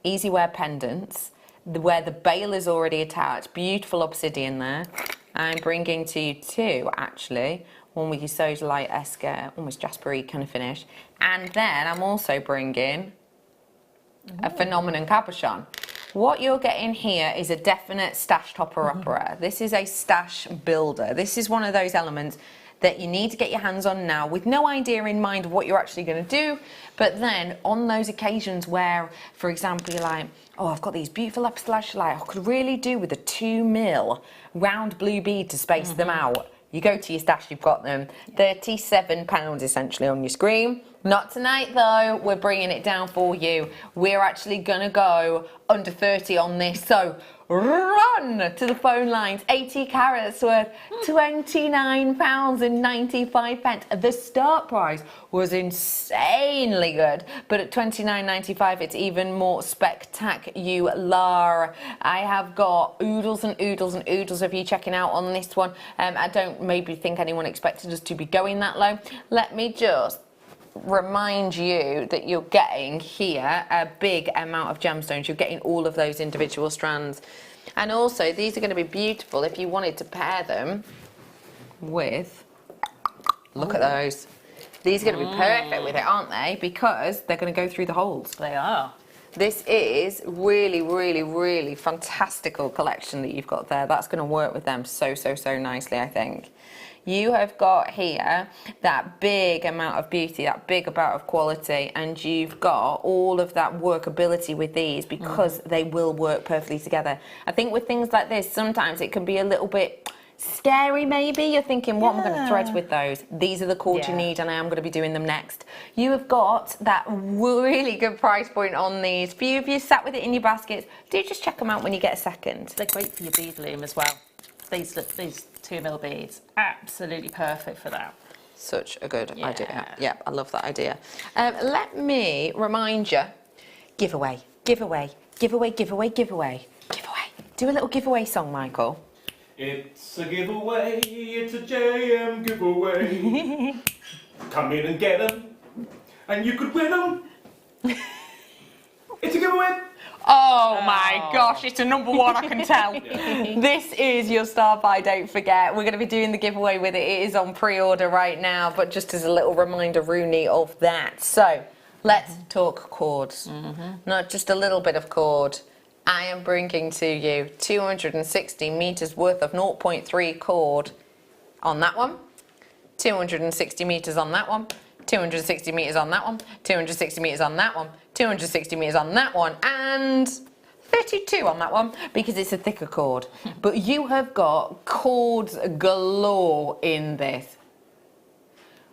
easy wear pendants where the bail is already attached. Beautiful obsidian there. I'm bringing to you 2 actually, one with your Soda Light Esque, almost jaspery kind of finish, and then I'm also bringing a Phenomenon cabochon. What you're getting here is a definite stash topper-upper. This is a stash builder. This is one of those elements that you need to get your hands on now with no idea in mind of what you're actually going to do. But then on those occasions where, for example, you're like, oh, I've got these beautiful lapis lazuli, I could really do with a 2mm round blue bead to space them out. You go to your stash, you've got them. £37 essentially on your screen. Not tonight though, we're bringing it down for you. We're actually gonna go under 30 on this, so run to the phone lines. 80 carats worth £29.95. The start price was insanely good, but at £29.95 it's even more spectacular. I have got oodles and oodles and oodles of you checking out on this one. I don't maybe think anyone expected us to be going that low. Let me just remind you that you're getting here a big amount of gemstones. You're getting all of those individual strands, and also these are going to be beautiful if you wanted to pair them with, look at those, these are going to be perfect with it, aren't they, because they're going to go through the holes. They are. This is really, really, really fantastical collection that you've got there. That's going to work with them so nicely, I think. You have got here that big amount of beauty, that big amount of quality, and you've got all of that workability with these because they will work perfectly together. I think with things like this, sometimes it can be a little bit scary maybe. You're thinking, what am I going to thread with those? These are the cords you need, and I am going to be doing them next. You have got that really good price point on these. For you, if you sat with it in your baskets, do just check them out when you get a second. They're great for your bead loom as well. These 2mm beads, absolutely perfect for that. Such a good idea. Yeah, I love that idea. Let me remind you, giveaway, giveaway, giveaway, giveaway, giveaway, giveaway. Do a little giveaway song, Michael. It's a giveaway, it's a JM giveaway. Come in and get them, and you could win them. It's a giveaway. Oh my gosh, it's a number one, I can tell. This is your start by, don't forget. We're going to be doing the giveaway with it. It is on pre-order right now, but just as a little reminder, Rooney, of that. So, let's talk cords. Not just a little bit of cord. I am bringing to you 260 meters worth of 0.3 cord on that one, 260 meters on that one, 260 meters on that one, 260 meters on that one, 260 meters on that one, and 32 on that one because it's a thicker cord. But you have got cords galore in this.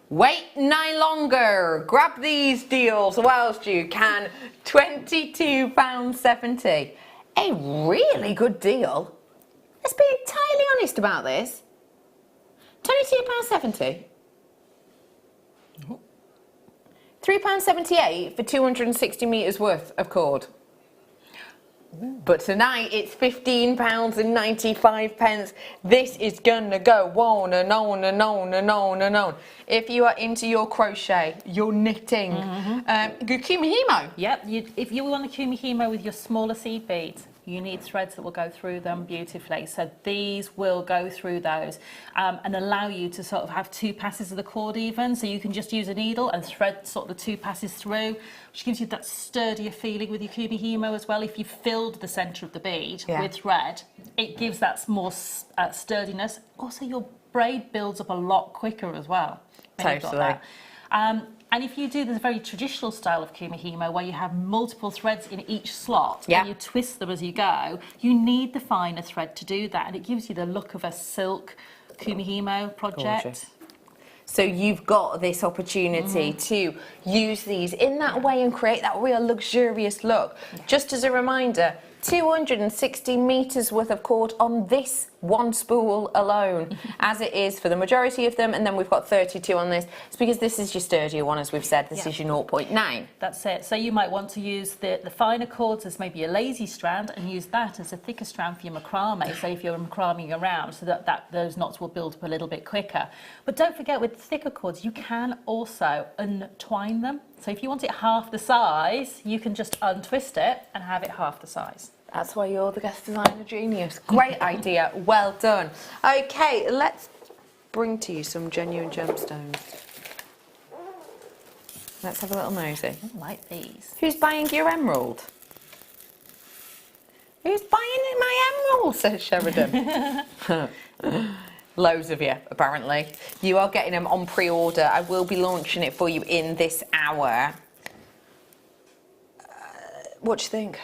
Wait no longer. Grab these deals whilst you can. £22.70. A really good deal. Let's be entirely honest about this. £22.70. £3.78 for 260 metres worth of cord. But tonight it's £15.95. This is gonna go on and on and on and on and on. If you are into your crochet, your knitting, your kumihimo. Yep, if you want a kumihimo with your smaller seed beads, you need threads that will go through them beautifully. So these will go through those and allow you to sort of have two passes of the cord even. So you can just use a needle and thread sort of the two passes through, which gives you that sturdier feeling with your kumihimo as well. If you filled the centre of the bead with thread, it gives that more sturdiness. Also, your braid builds up a lot quicker as well. Totally. And if you do this very traditional style of kumihimo where you have multiple threads in each slot and you twist them as you go, you need the finer thread to do that, and it gives you the look of a silk kumihimo project. Gorgeous. So you've got this opportunity to use these in that way and create that real luxurious look. Just as a reminder, 260 metres worth of cord on this one spool alone, as it is for the majority of them, and then we've got 32 on this. It's because this is your sturdier one, as we've said. This is your 0.9. That's it. So you might want to use the finer cords as maybe a lazy strand and use that as a thicker strand for your macrame. So if you're macraming around, so that those knots will build up a little bit quicker. But don't forget, with thicker cords, you can also untwine them. So if you want it half the size, you can just untwist it and have it half the size. That's why you're the guest designer genius. Great idea. Well done. Okay, let's bring to you some genuine gemstones. Let's have a little nosy. I like these. Who's buying your emerald? Who's buying my emerald? Says Sheridan. Loads of you, apparently. You are getting them on pre-order. I will be launching it for you in this hour. What do you think?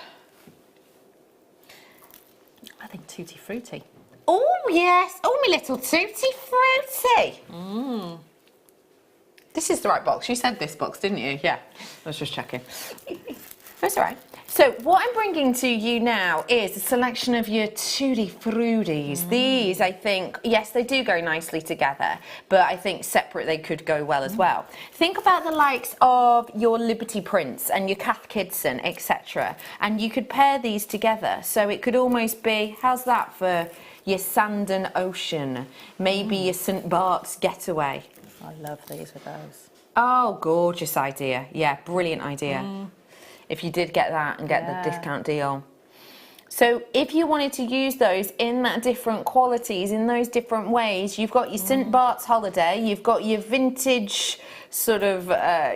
I think tutti frutti. Oh, yes. Oh, my little tutti frutti. This is the right box. You said this box, didn't you? Yeah. I was just checking. That's all right. So what I'm bringing to you now is a selection of your tutti fruttis. These, I think, yes, they do go nicely together, but I think separate they could go well as well. Think about the likes of your Liberty Prince and your Cath Kidston, etc. And you could pair these together. So it could almost be, how's that for your Sand and Ocean? Maybe your St. Bart's Getaway. I love these with those. Oh, gorgeous idea. Yeah, brilliant idea. If you did get that and get the discount deal. So if you wanted to use those in that different qualities, in those different ways, you've got your St. Bart's Holiday, you've got your vintage sort of,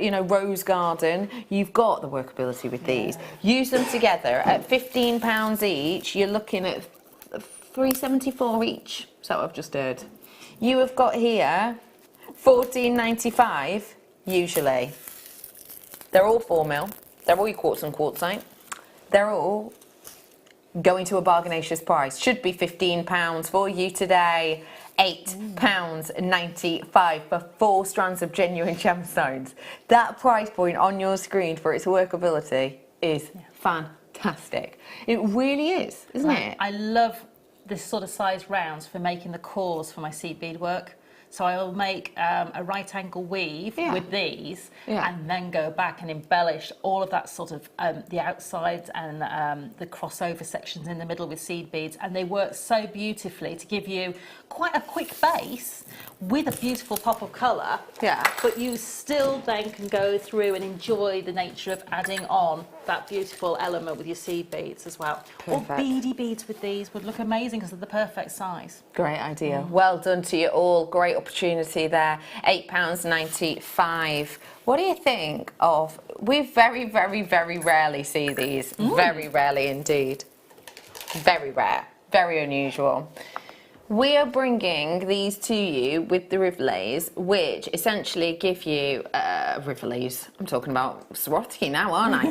you know, rose garden, you've got the workability with these. Use them together at £15 each, you're looking at £3.74 each. Is that what I've just heard? You have got here £14.95 usually. They're all 4mm. They're all your quartz and quartzite. They're all going to a bargainacious price. Should be £15 for you today. £8.95 for 4 strands of genuine gemstones. That price point on your screen for its workability is fantastic. It really is, isn't it? I love this sort of size rounds for making the cores for my seed bead work. So I'll make a right angle weave with these and then go back and embellish all of that sort of the outsides and the crossover sections in the middle with seed beads, and they work so beautifully to give you quite a quick base with a beautiful pop of colour, but you still then can go through and enjoy the nature of adding on that beautiful element with your seed beads as well. Perfect. Or beady beads with these would look amazing because they're the perfect size. Great idea. Well done to you all. Great opportunity there. £8.95. What do you think of? We very, very, very rarely see these. Very rarely indeed. Very rare. Very unusual. We are bringing these to you with the rivelays, which essentially give you rivelays. I'm talking about Swarovski now, aren't I?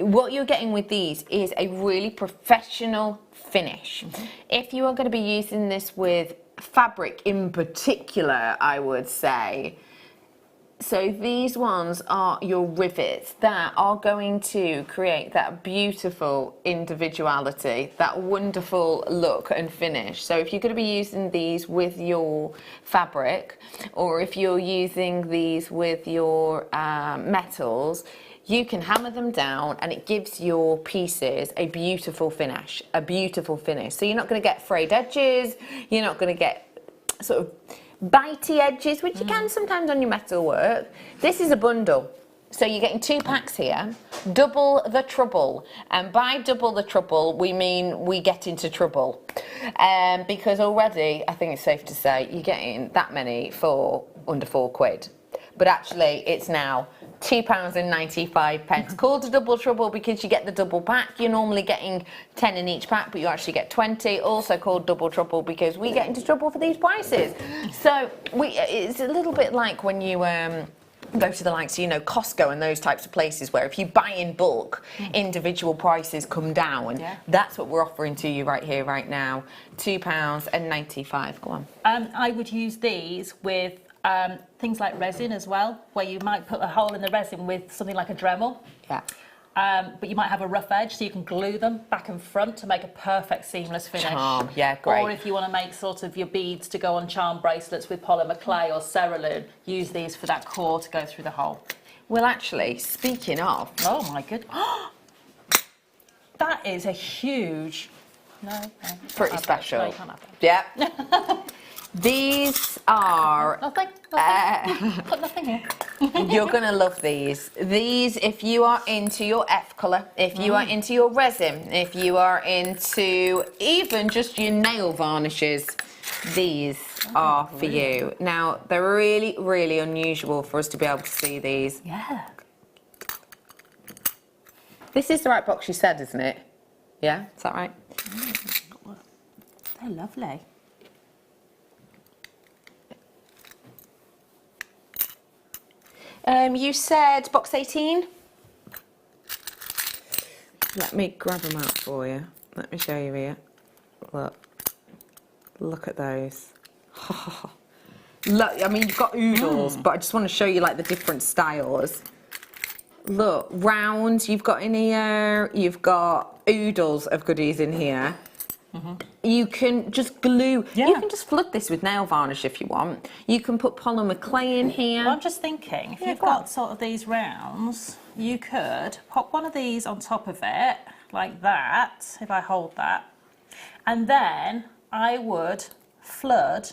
What you're getting with these is a really professional finish. If you are going to be using this with fabric in particular, I would say. So these ones are your rivets that are going to create that beautiful individuality, that wonderful look and finish. So if you're going to be using these with your fabric, or if you're using these with your metals, you can hammer them down and it gives your pieces a beautiful finish, So you're not going to get frayed edges, you're not going to get sort of bitey edges, which you can sometimes on your metal work. This is a bundle, so you're getting 2 packs here, double the trouble, and by double the trouble we mean we get into trouble, because already I think it's safe to say you're getting that many for under £4, but actually it's now £2.95, called a double trouble because you get the double pack. You're normally getting 10 in each pack, but you actually get 20. Also called double trouble because we get into trouble for these prices. So it's a little bit like when you go to the likes, you know, Costco and those types of places where if you buy in bulk, individual prices come down. That's what we're offering to you right here, right now. £2.95. Go on. I would use these with things like resin as well, where you might put a hole in the resin with something like a Dremel. But you might have a rough edge, so you can glue them back and front to make a perfect seamless finish. Charm, yeah, great. Or if you want to make sort of your beads to go on charm bracelets with polymer clay or cerulean, use these for that core to go through the hole. Well, actually, speaking of... Oh, my goodness. That is a huge... No. Pretty special. No, you can't have that. Yeah. These are... Nothing. Put nothing here. You're going to love these. These, if you are into your F colour, if you are into your resin, if you are into even just your nail varnishes, these are for you. Now, they're really, really unusual for us to be able to see these. Yeah. This is the right box you said, isn't it? Yeah, is that right? They're lovely. You said box 18? Let me grab them out for you. Let me show you here. Look at those. Look, I mean, you've got oodles, but I just want to show you like the different styles. Look, round, you've got in here, you've got oodles of goodies in here. You can just glue, you can just flood this with nail varnish if you want. You can put polymer clay in here. Well, I'm just thinking, if you've got sort of these rounds, you could pop one of these on top of it, like that, if I hold that. And then I would flood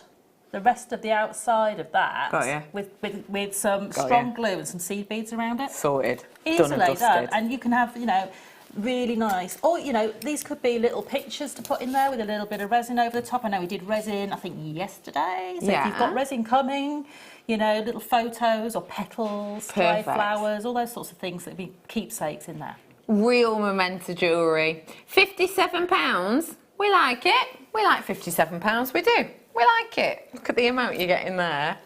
the rest of the outside of that with some strong glue and some seed beads around it. Sorted. Easily done. And you can have, you know, really nice. Or, you know, these could be little pictures to put in there with a little bit of resin over the top. I know we did resin, I think, yesterday. So if you've got resin coming, you know, little photos or petals, dried flowers, all those sorts of things that would be keepsakes in there. Real memento jewellery. £57. We like it. We like £57. We do. We like it. Look at the amount you get in there.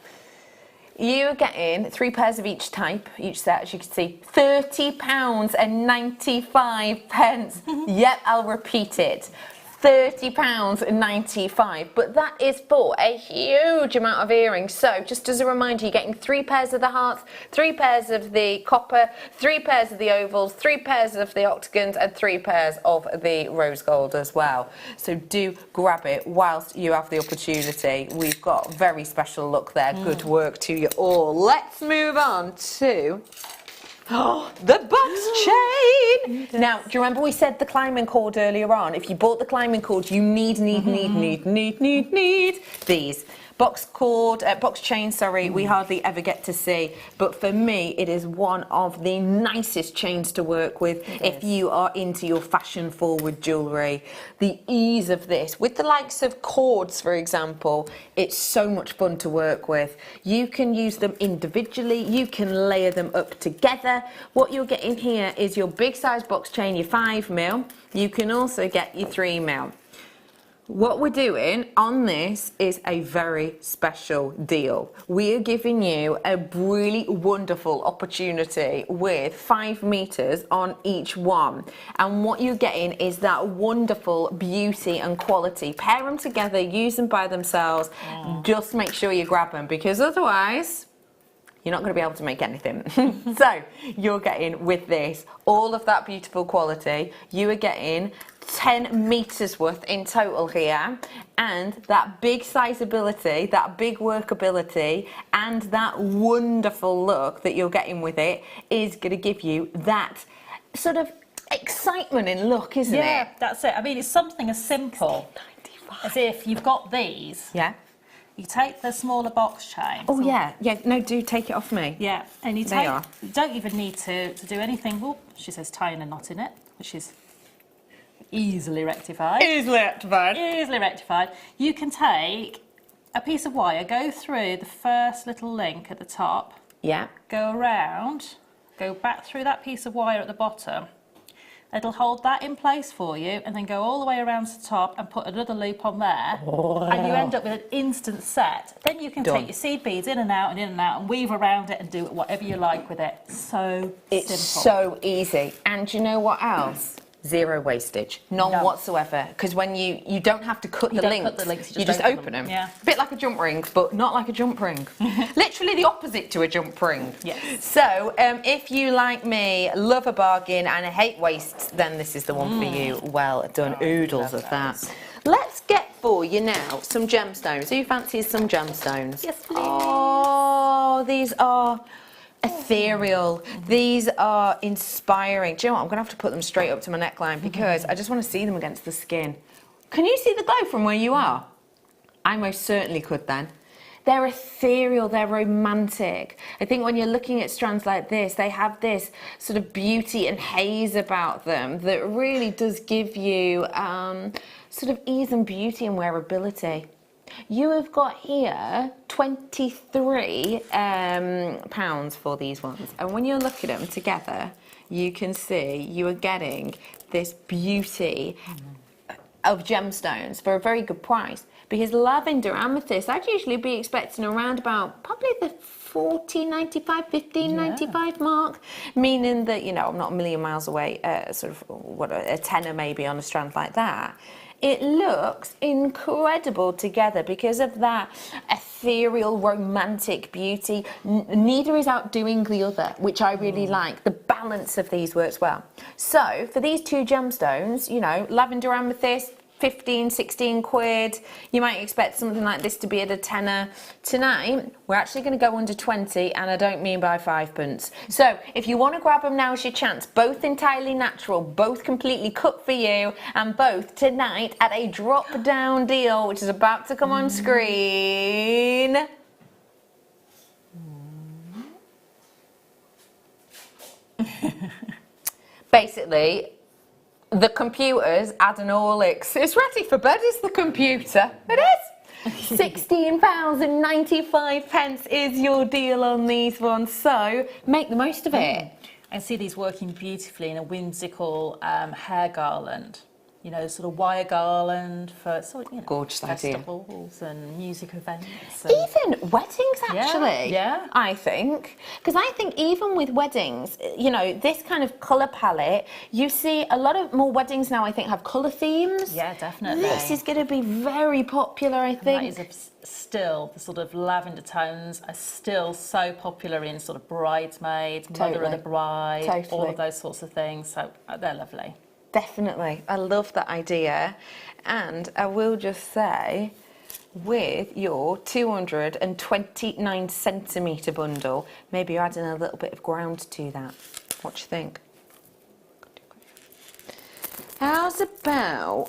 You're getting 3 pairs of each type, each set, as you can see. £30.95. Yep, I'll repeat it. £30.95, but that is for a huge amount of earrings. So just as a reminder, you're getting 3 pairs of the hearts, 3 pairs of the copper, 3 pairs of the ovals, 3 pairs of the octagons, and 3 pairs of the rose gold as well. So do grab it whilst you have the opportunity. We've got a very special look there. Good work to you all. Let's move on to the box chain! Now, do you remember we said the climbing cord earlier on? If you bought the climbing cord, you need these. Box chain, sorry, we hardly ever get to see. But for me, it is one of the nicest chains to work with if you are into your fashion-forward jewellery. The ease of this, with the likes of cords, for example, it's so much fun to work with. You can use them individually, you can layer them up together. What you'll get in here is your big size box chain, your 5mm. You can also get your 3mm. What we're doing on this is a very special deal. We are giving you a really wonderful opportunity with 5 meters on each one. And what you're getting is that wonderful beauty and quality. Pair them together, use them by themselves. Just make sure you grab them, because otherwise you're not going to be able to make anything. So you're getting with this all of that beautiful quality. You are getting 10 meters worth in total here, and that big sizeability, that big workability, and that wonderful look that you're getting with it is going to give you that sort of excitement in look, isn't it? Yeah, that's it. I mean, it's something as simple as if you've got these. Yeah. You take the smaller box chain. Oh, yeah. Yeah, no, do take it off me. Yeah, and you don't even need to do anything. Oh, she says tying a knot in it, which is easily rectified. Easily rectified. You can take a piece of wire, go through the first little link at the top. Yeah. Go around, go back through that piece of wire at the bottom. It'll hold that in place for you, and then go all the way around to the top and put another loop on there, and you end up with an instant set. Then you can take your seed beads in and out and weave around it and do whatever you like with it. So it's simple. So easy. And you know what else? Zero wastage, none whatsoever. Because when you don't have to cut the links, you just open them. Yeah. A bit like a jump ring, but not like a jump ring. Literally the opposite to a jump ring. Yes. So if you, like me, love a bargain and hate wastes, then this is the one for you. Well done, oodles of that. Let's get for you now some gemstones. Who fancies some gemstones? Yes, please. Oh, these are ethereal. These are inspiring. Do you know what? I'm going to have to put them straight up to my neckline because I just want to see them against the skin. Can you see the glow from where you are? I most certainly could then. They're ethereal, they're romantic. I think when you're looking at strands like this, they have this sort of beauty and haze about them that really does give you sort of ease and beauty and wearability. You have got here £23 for these ones, and when you look at them together, you can see you are getting this beauty of gemstones for a very good price. Because lavender, amethyst, I'd usually be expecting around about probably the 14.95, 15.95 mark, meaning that, you know, I'm not a million miles away, sort of what a tenner maybe on a strand like that. It looks incredible together because of that ethereal, romantic beauty. Neither is outdoing the other, which I really like. The balance of these works well. So for these two gemstones, you know, lavender amethyst, 15, 16 quid. You might expect something like this to be at a tenner. Tonight, we're actually going to go under 20, and I don't mean by 5p. So if you want to grab them, now's your chance. Both entirely natural, both completely cut for you, and both tonight at a drop-down deal, which is about to come on screen. Basically, the computers add an Orlix. It's ready for bed, is the computer. It is. £16.95 is your deal on these ones, so make the most of it. I see these working beautifully in a whimsical hair garland. You know, sort of wire garland for sort of, you know, gorgeous festivals and music events. And even weddings, actually. Yeah. I think. Because I think even with weddings, you know, this kind of colour palette, you see a lot of more weddings now, I think, have colour themes. Yeah, definitely. This is going to be very popular, I think. And that is still, the sort of lavender tones are still so popular in sort of bridesmaids, mother of the bride, all of those sorts of things. So they're lovely. Definitely. I love that idea. And I will just say, with your 229 centimetre bundle, maybe you're adding a little bit of ground to that. What do you think? How's about...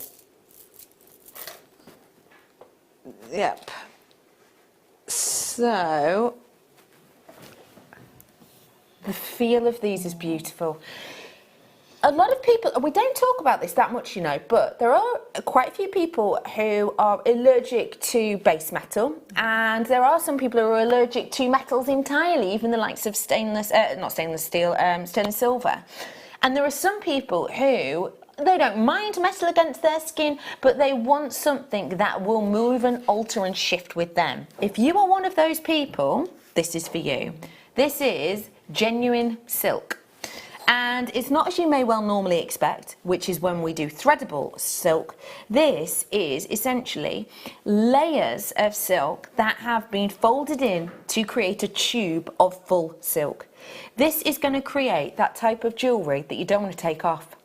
Yep. So, the feel of these is beautiful. A lot of people, we don't talk about this that much, you know, but there are quite a few people who are allergic to base metal, and there are some people who are allergic to metals entirely, even the likes of stainless silver. And there are some people who, they don't mind metal against their skin, but they want something that will move and alter and shift with them. If you are one of those people, this is for you. This is genuine silk. And it's not as you may well normally expect, which is when we do threadable silk. This is essentially layers of silk that have been folded in to create a tube of full silk. This is going to create that type of jewellery that you don't want to take off.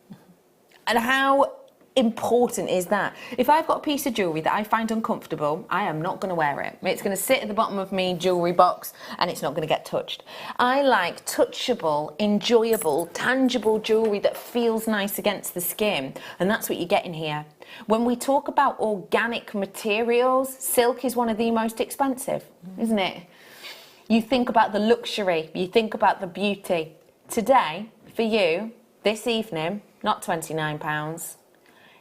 And how important is that? If I've got a piece of jewellery that I find uncomfortable, I am not going to wear it. It's going to sit at the bottom of my jewellery box and it's not going to get touched. I like touchable, enjoyable, tangible jewellery that feels nice against the skin, and that's what you get in here. When we talk about organic materials, silk is one of the most expensive, isn't it? You think about the luxury, you think about the beauty. Today, for you, this evening, not £29,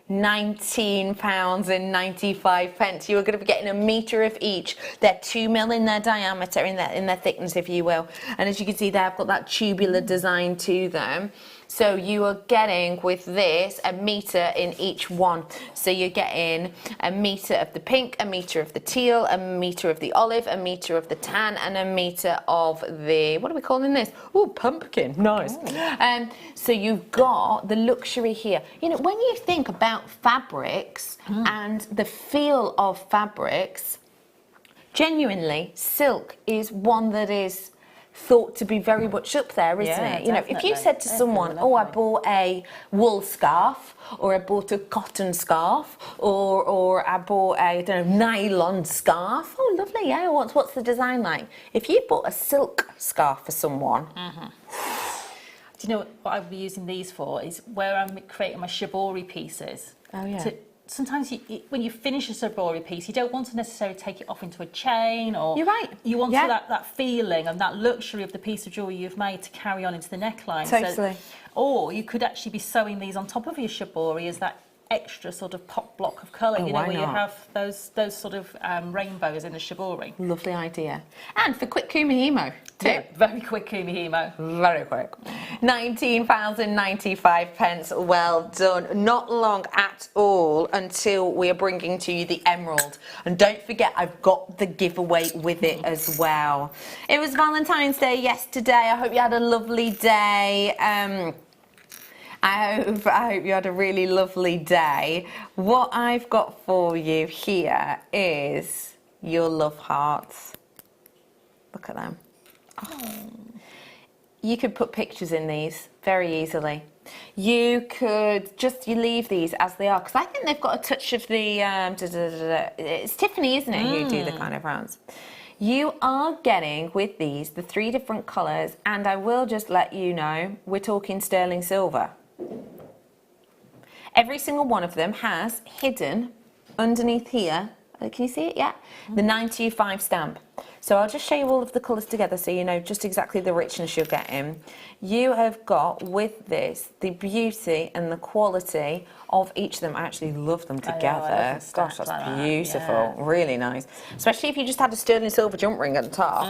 £19.95. You are going to be getting a metre of each. They're 2mm in their diameter, in their thickness, if you will. And as you can see, they've got that tubular design to them. So you are getting, with this, a metre in each one. So you're getting a metre of the pink, a metre of the teal, a metre of the olive, a metre of the tan, and a metre of the, what are we calling this? Oh, pumpkin. Nice. So you've got the luxury here. You know, when you think about fabrics and the feel of fabrics, genuinely, silk is one that is thought to be very much up there, isn't it? You know, if you said to someone, oh, I bought a wool scarf, or I bought a cotton scarf, or I bought a, I don't know, nylon scarf. Oh, lovely, yeah, what's the design like? If you bought a silk scarf for someone... Do you know what I'd be using these for is where I'm creating my shibori pieces. Oh, yeah. Sometimes when you finish a shibori piece, you don't want to necessarily take it off into a chain, or you're right. You want that feeling and that luxury of the piece of jewellery you've made to carry on into the neckline. Totally. Or you could actually be sewing these on top of your shibori as that extra sort of pop block of colour, Oh, you know, why where you not? have those sort of rainbows in the shibori. Lovely idea. And for quick kumihimo too. Yeah, very quick kumihimo. Very quick. £19.95. Well done. Not long at all until we are bringing to you the emerald. And don't forget, I've got the giveaway with it as well. It was Valentine's Day yesterday. I hope you had a lovely day. I hope you had a really lovely day. What I've got for you here is your love hearts. Look at them. Oh. You could put pictures in these very easily. You could you leave these as they are, because I think they've got a touch of the, it's Tiffany, isn't it, who do the kind of rounds. You are getting with these the 3 different colours, and I will just let you know, we're talking sterling silver. Every single one of them has hidden underneath here, can you see it yet? The 925 stamp. So I'll just show you all of the colours together so you know just exactly the richness you're getting. You have got with this the beauty and the quality of each of them. I actually love them together. Gosh, that's like beautiful. That, yeah. Really nice. Especially if you just had a sterling silver jump ring at the top.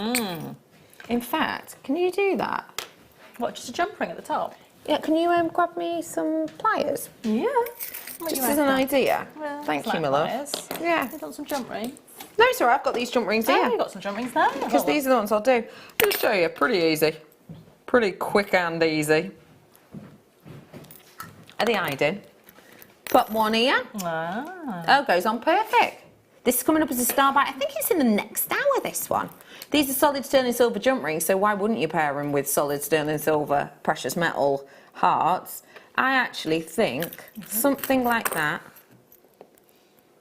In fact, can you do that? What, just a jump ring at the top? Yeah, can you grab me some pliers? Yeah. Just as an idea. Well, Thank you, my love. Yeah. You got some jump rings? No, sorry, I've got these jump rings Oh, here. you got some jump rings there. Because these are the ones I'll do. I'll show you, pretty easy. Pretty quick and easy. Are they hiding? Put one here. Ah. Oh, goes on perfect. This is coming up as a star bite. I think it's in the next hour, this one. These are solid sterling silver jump rings, so why wouldn't you pair them with solid sterling silver precious metal hearts? I actually think something like that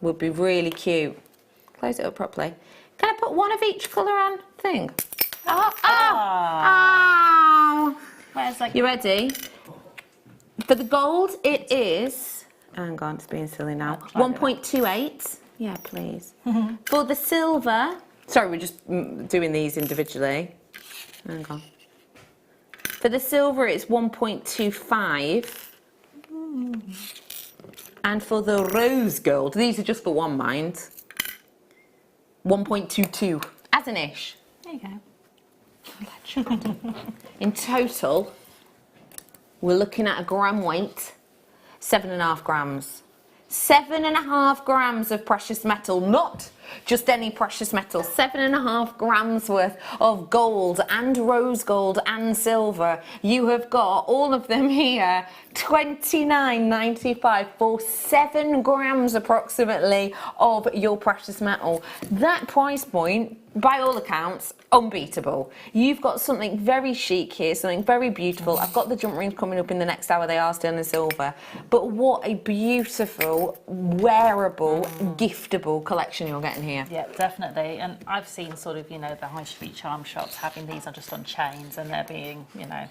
would be really cute. Close it up properly. Can I put one of each colour on thing? Oh, oh, oh. Where's like... You ready? For the gold, it is... Hang on, it's being silly now. 1.28. Yeah, please. For the silver... Sorry, we're just doing these individually. Hang on. For the silver, it's 1.25. And for the rose gold, these are just for one, mind. 1.22. As an ish. There you go. In total, we're looking at a gram weight, 7.5 grams. 7.5 grams of precious metal, not just any precious metal, 7.5 grams worth of gold and rose gold and silver. You have got all of them here, $29.95 for 7 grams approximately of your precious metal. That price point, by all accounts, unbeatable. You've got something very chic here, something very beautiful. I've got the jump rings coming up in the next hour. They are sterling silver. But what a beautiful, wearable, giftable collection you're getting here. Yeah, definitely. And I've seen sort of, you know, the high street charm shops having these on just on chains, and they're being, you know,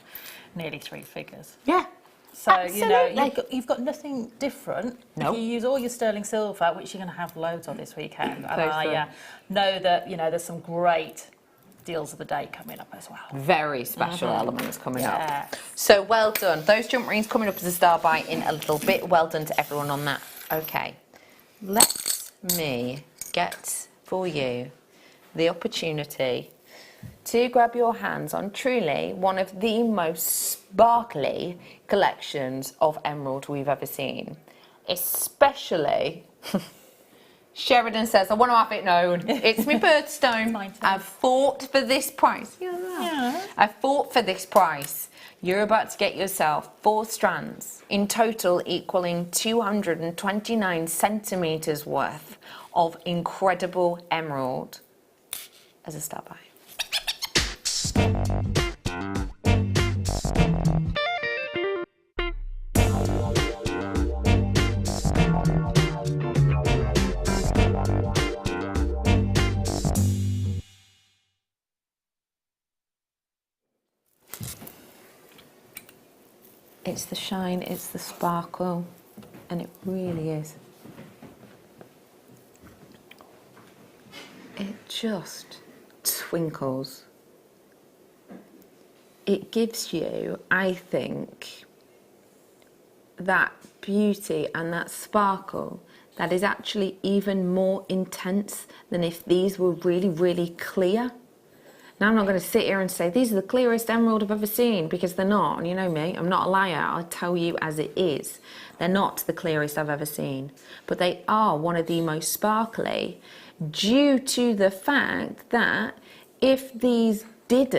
nearly 3 figures. Yeah. So, Absolutely. you know, you've got nothing different. Nope. If you use all your sterling silver, which you're going to have loads of this weekend, and Close I know that, you know, there's some great deals of the day coming up as well. Very special elements coming up. Yes. So well done. Those jump rings coming up as a star bite in a little bit. Well done to everyone on that. Okay. Let me get for you the opportunity to grab your hands on truly one of the most sparkly collections of emerald we've ever seen. Especially, Sheridan says, I want to have it known. It's my birthstone. I've fought for this price. Yeah. I've fought for this price. You're about to get yourself 4 strands, in total equaling 229 centimetres worth of incredible emerald as a star bite. It's the shine, it's the sparkle, and it really is. It just twinkles. It gives you, I think, that beauty and that sparkle that is actually even more intense than if these were really, really clear. Now, I'm not going to sit here and say these are the clearest emerald I've ever seen, because they're not. And you know me, I'm not a liar. I'll tell you as it is. They're not the clearest I've ever seen, but they are one of the most sparkly, due to the fact that if these did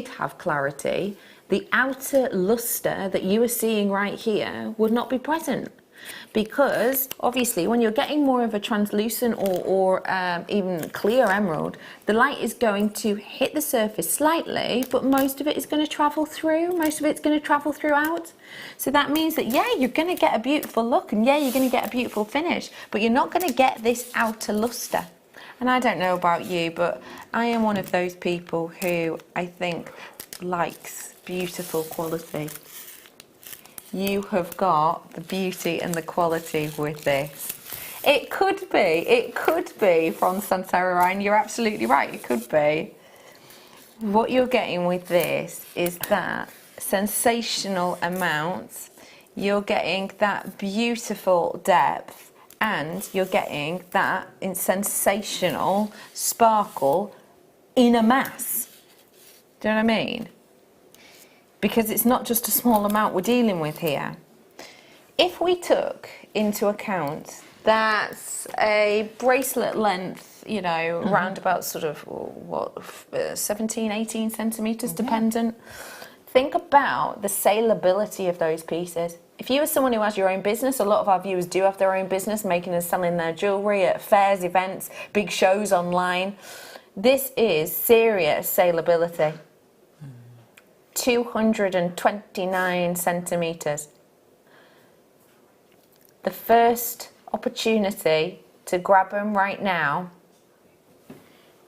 have clarity, the outer luster that you are seeing right here would not be present. Because obviously when you're getting more of a translucent or even clear emerald, the light is going to hit the surface slightly, but most of it is going to travel through, most of it's going to travel throughout. So that means that, yeah, you're going to get a beautiful look, and yeah, you're going to get a beautiful finish, but you're not going to get this outer luster. And I don't know about you, but I am one of those people who I think likes beautiful quality. You have got the beauty and the quality with this. It could be from Sancerra, and you're absolutely right, it could be. What you're getting with this is that sensational amount, you're getting that beautiful depth, and you're getting that sensational sparkle in a mass. Do you know what I mean? Because it's not just a small amount we're dealing with here. If we took into account that's a bracelet length, you know, round about sort of, what, 17, 18 centimetres, dependent. Think about the saleability of those pieces. If you are someone who has your own business, a lot of our viewers do have their own business, making and selling their jewellery at fairs, events, big shows online. This is serious saleability. 229 centimetres. The first opportunity to grab them right now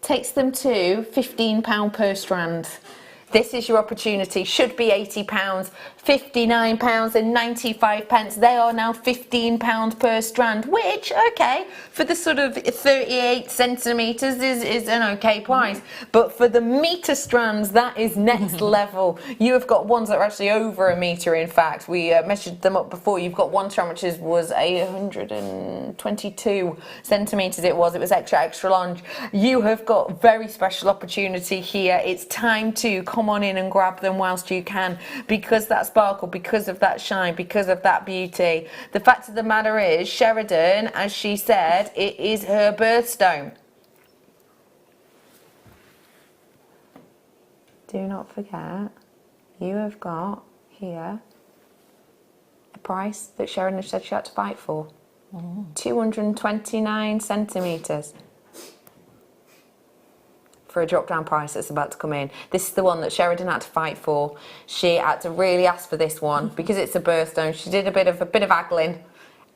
takes them to £15 per strand. This is your opportunity. Should be £80, £59 and 95 pence. They are now £15 per strand, which, okay, for the sort of 38 centimetres is an okay price. But for the metre strands, that is next level. You have got ones that are actually over a metre, in fact. We measured them up before. You've got one strand which was 122 centimetres it was extra large. You have got very special opportunity here. It's time to come on in and grab them whilst you can, because that sparkle, because of that shine, because of that beauty. The fact of the matter is, Sheridan, as she said, it is her birthstone. Do not forget, you have got here a price that Sheridan said she had to fight for. 229 centimetres. For a drop down price that's about to come in. This is the one that Sheridan had to fight for. She had to really ask for this one because it's a birthstone. She did a bit of haggling,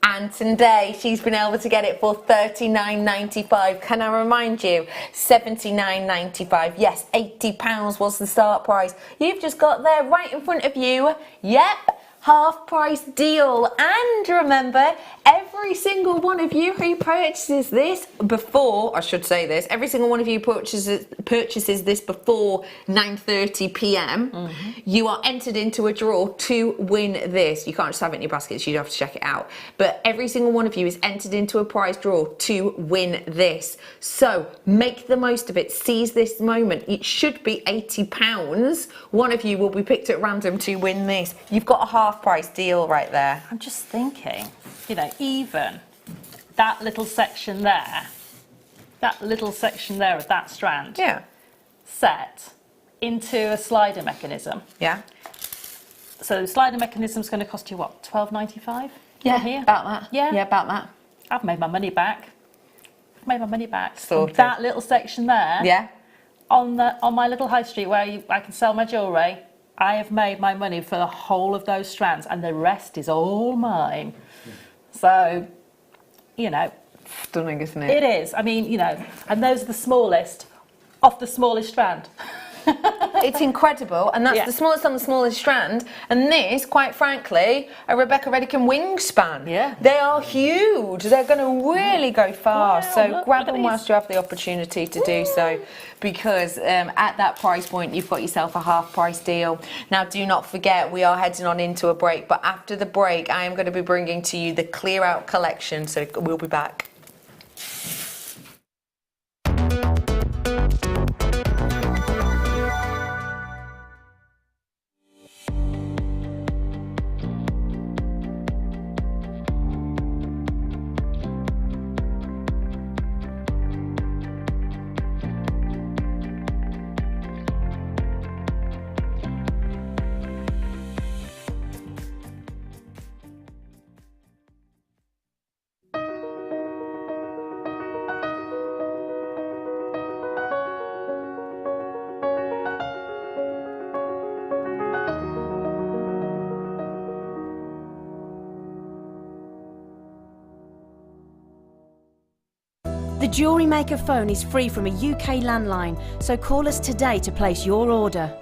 and today she's been able to get it for £39.95. Can I remind you, £79.95. Yes, £80 was the start price. You've just got there right in front of you. Yep, half price deal. And remember, every single one of you who purchases this before, I should say this, every single one of you purchases this before 9:30 p.m, you are entered into a draw to win this. You can't just have it in your baskets, you have to check it out. But every single one of you is entered into a prize draw to win this. So make the most of it, seize this moment. It should be £80. One of you will be picked at random to win this. You've got a half price deal right there. I'm just thinking, you know, even that little section there of that strand, Yeah. set into a slider mechanism. Yeah. So the slider mechanism is going to cost you what, £12.95? Yeah, Here? about that. Yeah. Yeah, about that. I've made my money back. Sorted. That little section there. Yeah. On my little high street where I can sell my jewellery, I have made my money for the whole of those strands, and the rest is all mine. So, you know. Stunning, isn't it? It is. I mean, you know, and those are the smallest of the smallest strand. It's incredible, and that's the smallest on the smallest strand. And this, quite frankly, a Rebecca Redican wingspan. Yeah. They are huge. They're going to really go far. Wow, so look grab at them whilst these. you have the opportunity to do so, because at that price point, you've got yourself a half-price deal. Now, do not forget, we are heading on into a break, but after the break, I am going to be bringing to you the clear out collection. So we'll be back. The Jewellery Maker phone is free from a UK landline, so call us today to place your order.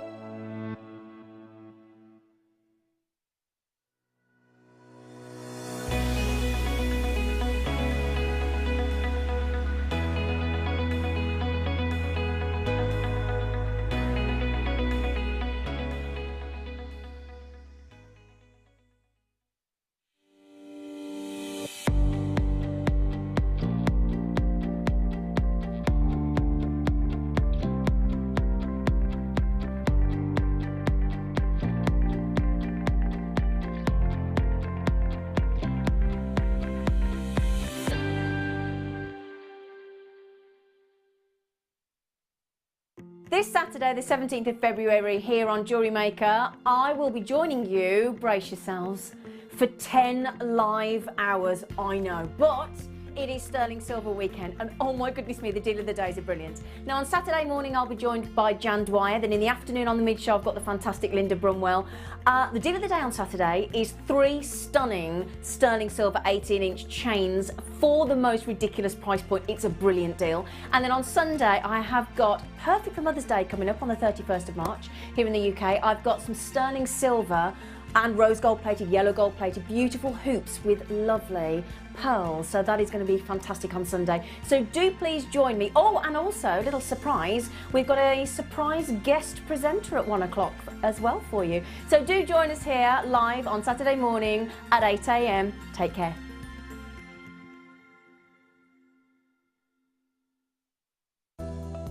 This Saturday, the 17th of February, here on Jewellery Maker, I will be joining you, brace yourselves, for 10 live hours, I know, but it is Sterling Silver weekend, and oh my goodness me, the deal of the days are brilliant. Now on Saturday morning, I'll be joined by Jan Dwyer, then in the afternoon on the mid-show, I've got the fantastic Linda Brumwell. The deal of the day on Saturday is 3 stunning Sterling Silver 18-inch chains for the most ridiculous price point. It's a brilliant deal. And then on Sunday, I have got, perfect for Mother's Day coming up on the 31st of March here in the UK, I've got some Sterling Silver and rose gold plated, yellow gold plated, beautiful hoops with lovely pearls. So that is going to be fantastic on Sunday. So do please join me. Oh, and also, little surprise, we've got a surprise guest presenter at 1 o'clock as well for you. So do join us here live on Saturday morning at 8 AM. Take care.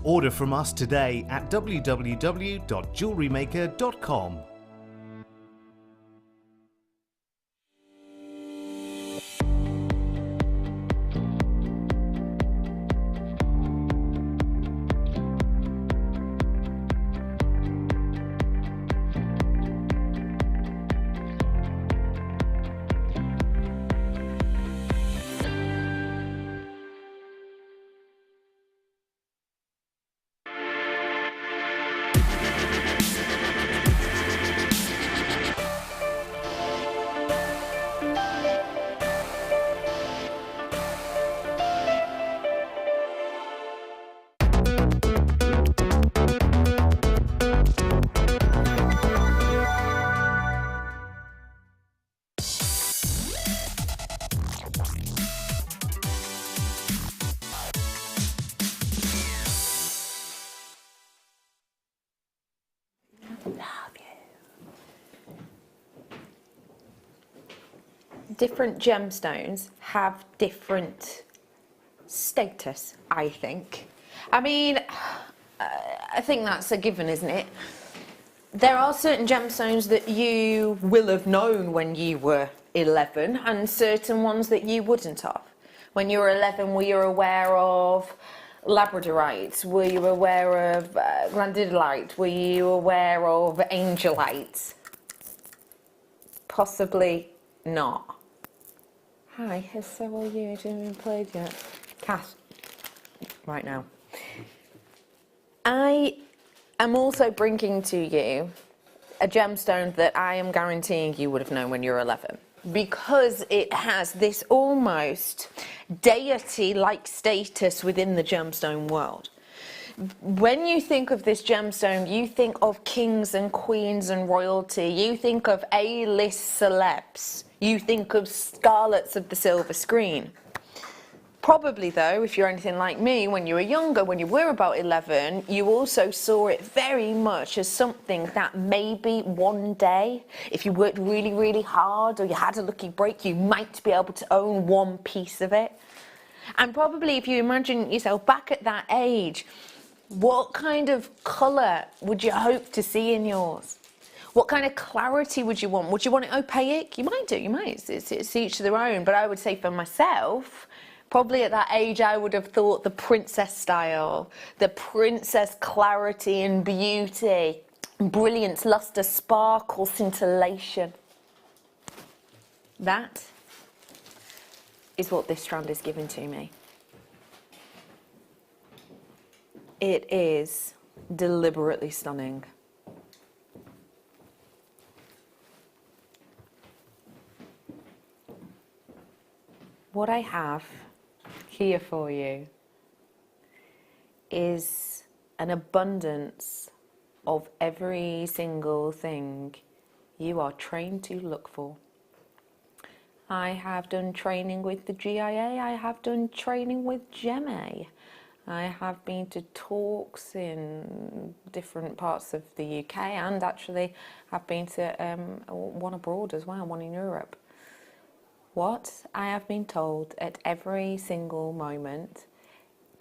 Order from us today at www.jewellerymaker.com. Different gemstones have different status, I think. I mean, I think that's a given, isn't it? There are certain gemstones that you will have known when you were 11 and certain ones that you wouldn't have. When you were 11, were you aware of labradorite? Were you aware of glandidolite? Were you aware of angelite? Possibly not. Hi, so are you? I haven't even played yet. Cass, right now. I am also bringing to you a gemstone that I am guaranteeing you would have known when you were 11, because it has this almost deity-like status within the gemstone world. When you think of this gemstone, you think of kings and queens and royalty. You think of A-list celebs. You think of scarlets of the silver screen. Probably though, if you're anything like me, when you were younger, when you were about 11, you also saw it very much as something that maybe one day, if you worked really, really hard or you had a lucky break, you might be able to own one piece of it. And probably if you imagine yourself back at that age, what kind of colour would you hope to see in yours? What kind of clarity would you want? Would you want it opaque? You might do, you might. It's each to their own. But I would say for myself, probably at that age, I would have thought the princess style, the princess clarity and beauty, brilliance, luster, sparkle, scintillation. That is what this strand is giving to me. It is deliberately stunning. What I have here for you is an abundance of every single thing you are trained to look for. I have done training with the GIA, I have done training with GEMA, I have been to talks in different parts of the UK, and actually have been to one abroad as well, one in Europe. What I have been told at every single moment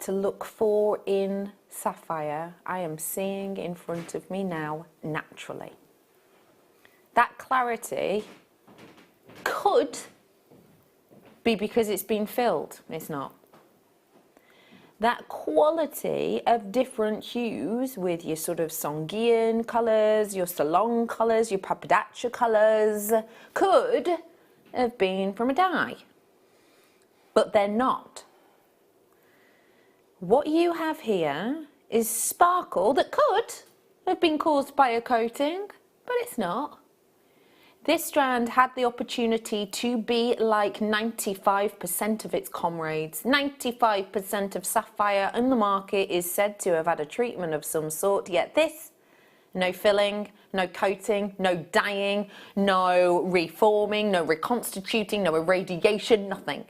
to look for in sapphire, I am seeing in front of me now naturally. That clarity could be because it's been filled. It's not. That quality of different hues with your sort of Songyeon colours, your Salon colours, your Papadaccia colours could have been from a dye, but they're not. What you have here is sparkle that could have been caused by a coating, but it's not. This strand had the opportunity to be like 95% of its comrades. 95% of sapphire in the market is said to have had a treatment of some sort, yet this, no filling, no coating, no dyeing, no reforming, no reconstituting, no irradiation, nothing.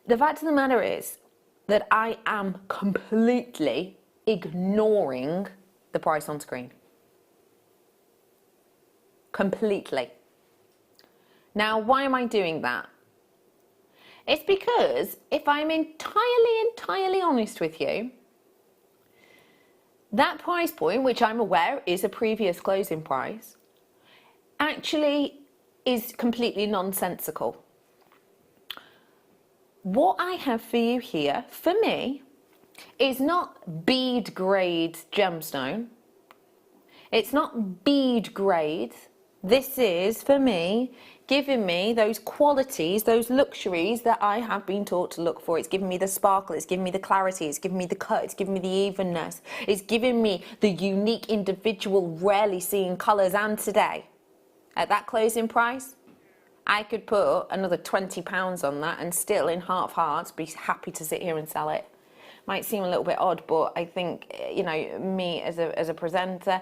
The fact of the matter is that I am completely ignoring the price on screen. Completely. Now, why am I doing that? It's because if I'm entirely honest with you, that price point, which I'm aware is a previous closing price, actually is completely nonsensical. What I have for you here, for me, is not bead grade gemstone. It's not bead grade. This is, for me, giving me those qualities, those luxuries that I have been taught to look for. It's giving me the sparkle, it's giving me the clarity, it's giving me the cut, it's giving me the evenness. It's giving me the unique, individual, rarely seen colours. And today, at that closing price, I could put another £20 on that and still, in half hearts, be happy to sit here and sell it. Might seem a little bit odd, but I think, you know, me as a presenter,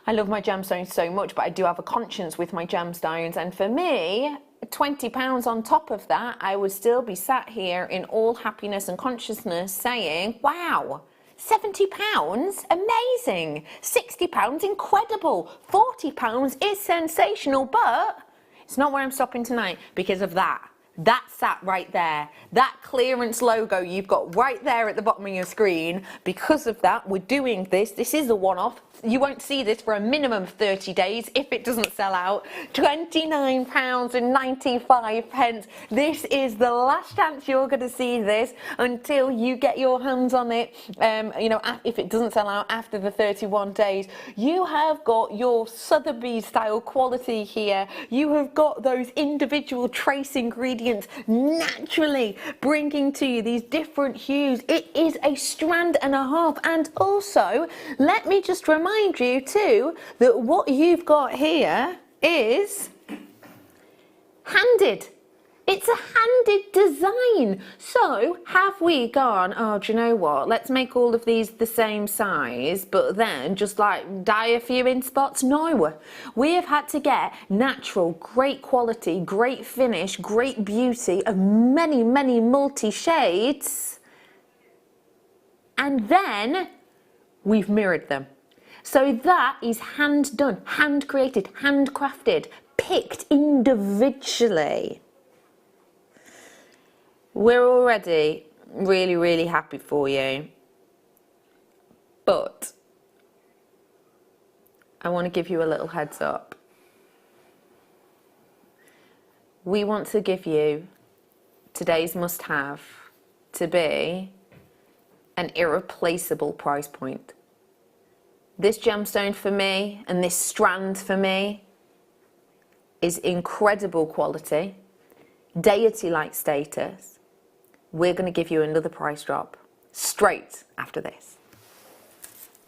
I love my gemstones so much, but I do have a conscience with my gemstones. And for me, £20 on top of that, I would still be sat here in all happiness and consciousness saying, wow, £70, amazing. £60, incredible. £40 is sensational, but it's not where I'm stopping tonight because of that. That sat right there. That clearance logo you've got right there at the bottom of your screen. Because of that, we're doing this. This is a one-off. You won't see this for a minimum of 30 days if it doesn't sell out. £29.95. This is the last chance you're going to see this until you get your hands on it. You know, if it doesn't sell out after the 31 days, you have got your Sotheby's style quality here. You have got those individual trace ingredients naturally bringing to you these different hues. It is a strand and a half. And also, let me just remind you too that what you've got here is handed. It's a handed design. So have we gone, oh, do you know what? Let's make all of these the same size, but then just like dye a few in spots? No. We have had to get natural, great quality, great finish, great beauty of many, many multi-shades. And then we've mirrored them. So that is hand done, hand created, handcrafted, picked individually. We're already really, really happy for you, but I want to give you a little heads up. We want to give you today's must-have to be an irreplaceable price point. This gemstone for me and this strand for me is incredible quality, deity-like status. We're going to give you another price drop straight after this.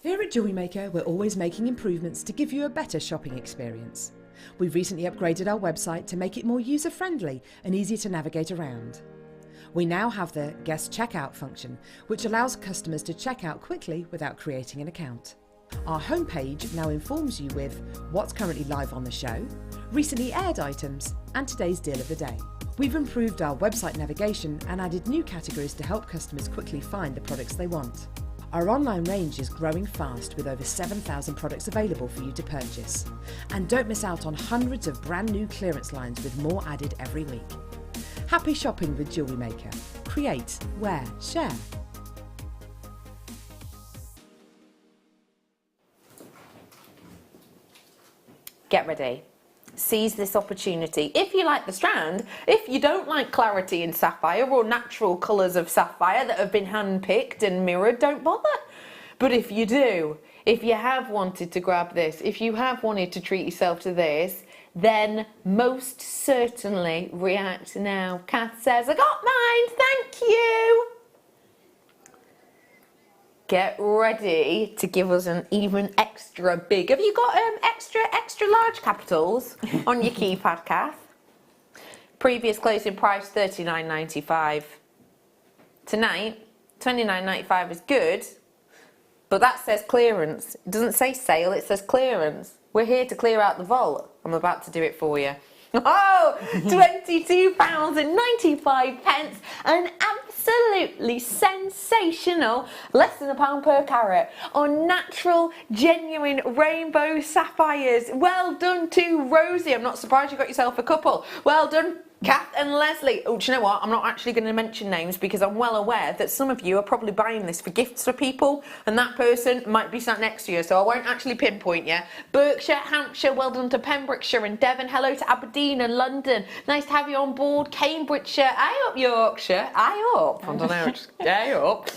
Here at JewelleryMaker, we're always making improvements to give you a better shopping experience. We've recently upgraded our website to make it more user-friendly and easier to navigate around. We now have the guest checkout function, which allows customers to check out quickly without creating an account. Our homepage now informs you with what's currently live on the show, recently aired items, and today's deal of the day. We've improved our website navigation and added new categories to help customers quickly find the products they want. Our online range is growing fast with over 7,000 products available for you to purchase. And don't miss out on hundreds of brand new clearance lines with more added every week. Happy shopping with JewelleryMaker. Create, wear, share. Get ready. Seize this opportunity. If you like the strand, if you don't like clarity in sapphire or natural colours of sapphire that have been hand-picked and mirrored, don't bother. But if you do, if you have wanted to grab this, if you have wanted to treat yourself to this, then most certainly react now. Kath says, I got mine, thank you. Get ready to give us an even extra big. Have you got extra large capitals on your keypad, Kath? Previous closing price $39.95. Tonight, $29.95 is good, but that says clearance. It doesn't say sale, it says clearance. We're here to clear out the vault. I'm about to do it for you. Oh, £22.95, an absolutely sensational, less than £1 per carat, on natural, genuine rainbow sapphires. Well done to Rosie. I'm not surprised you got yourself a couple. Well done, Kath and Leslie. Oh, do you know what? I'm not actually going to mention names because I'm well aware that some of you are probably buying this for gifts for people, and that person might be sat next to you, so I won't actually pinpoint you. Berkshire, Hampshire, well done to Pembrokeshire and Devon. Hello to Aberdeen and London. Nice to have you on board. Cambridgeshire. Aye up, Yorkshire. Aye up. I don't know. Just aye up.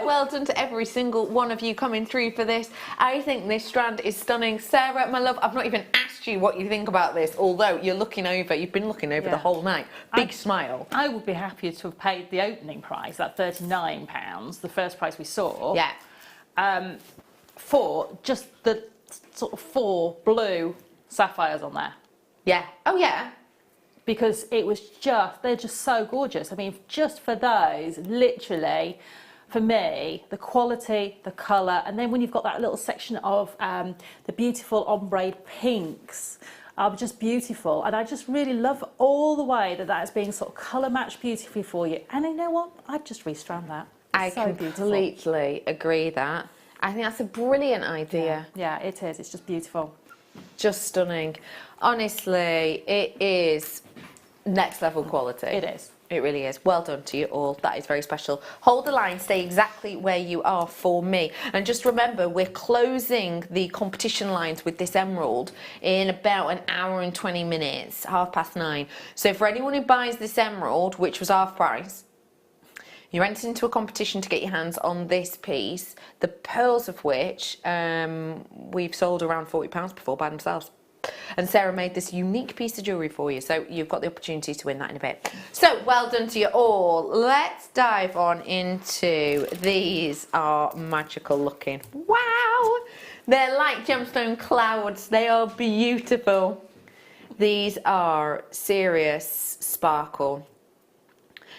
Well done to every single one of you coming through for this. I think this strand is stunning. Sarah, my love, I've not even asked you what you think about this, although you've been looking over the whole night. Big smile. I would be happy to have paid the opening price, that £39, the first price we saw. Yeah. For just the sort of 4 blue sapphires on there. Yeah. Oh yeah. Because it was they're just so gorgeous. I mean, just for those, literally, for me, the quality, the colour, and then when you've got that little section of the beautiful ombre pinks, are just beautiful, and I just really love all the way that is being sort of colour matched beautifully for you. And you know what? I'd just restrand that. I completely agree that. I think that's a brilliant idea. Yeah, it is. It's just beautiful. Just stunning. Honestly, it is next level quality. It is. It really is. Well done to you all. That is very special. Hold the line, stay exactly where you are for me. And just remember, we're closing the competition lines with this emerald in about an hour and 20 minutes, 9:30. So for anyone who buys this emerald, which was half price, you're entered into a competition to get your hands on this piece, the pearls of which we've sold around £40 before by themselves. And Sarah made this unique piece of jewellery for you, so you've got the opportunity to win that in a bit. So well done to you all. Let's dive on into these. Are magical looking. Wow, they're like gemstone clouds. They are beautiful. These are serious sparkle.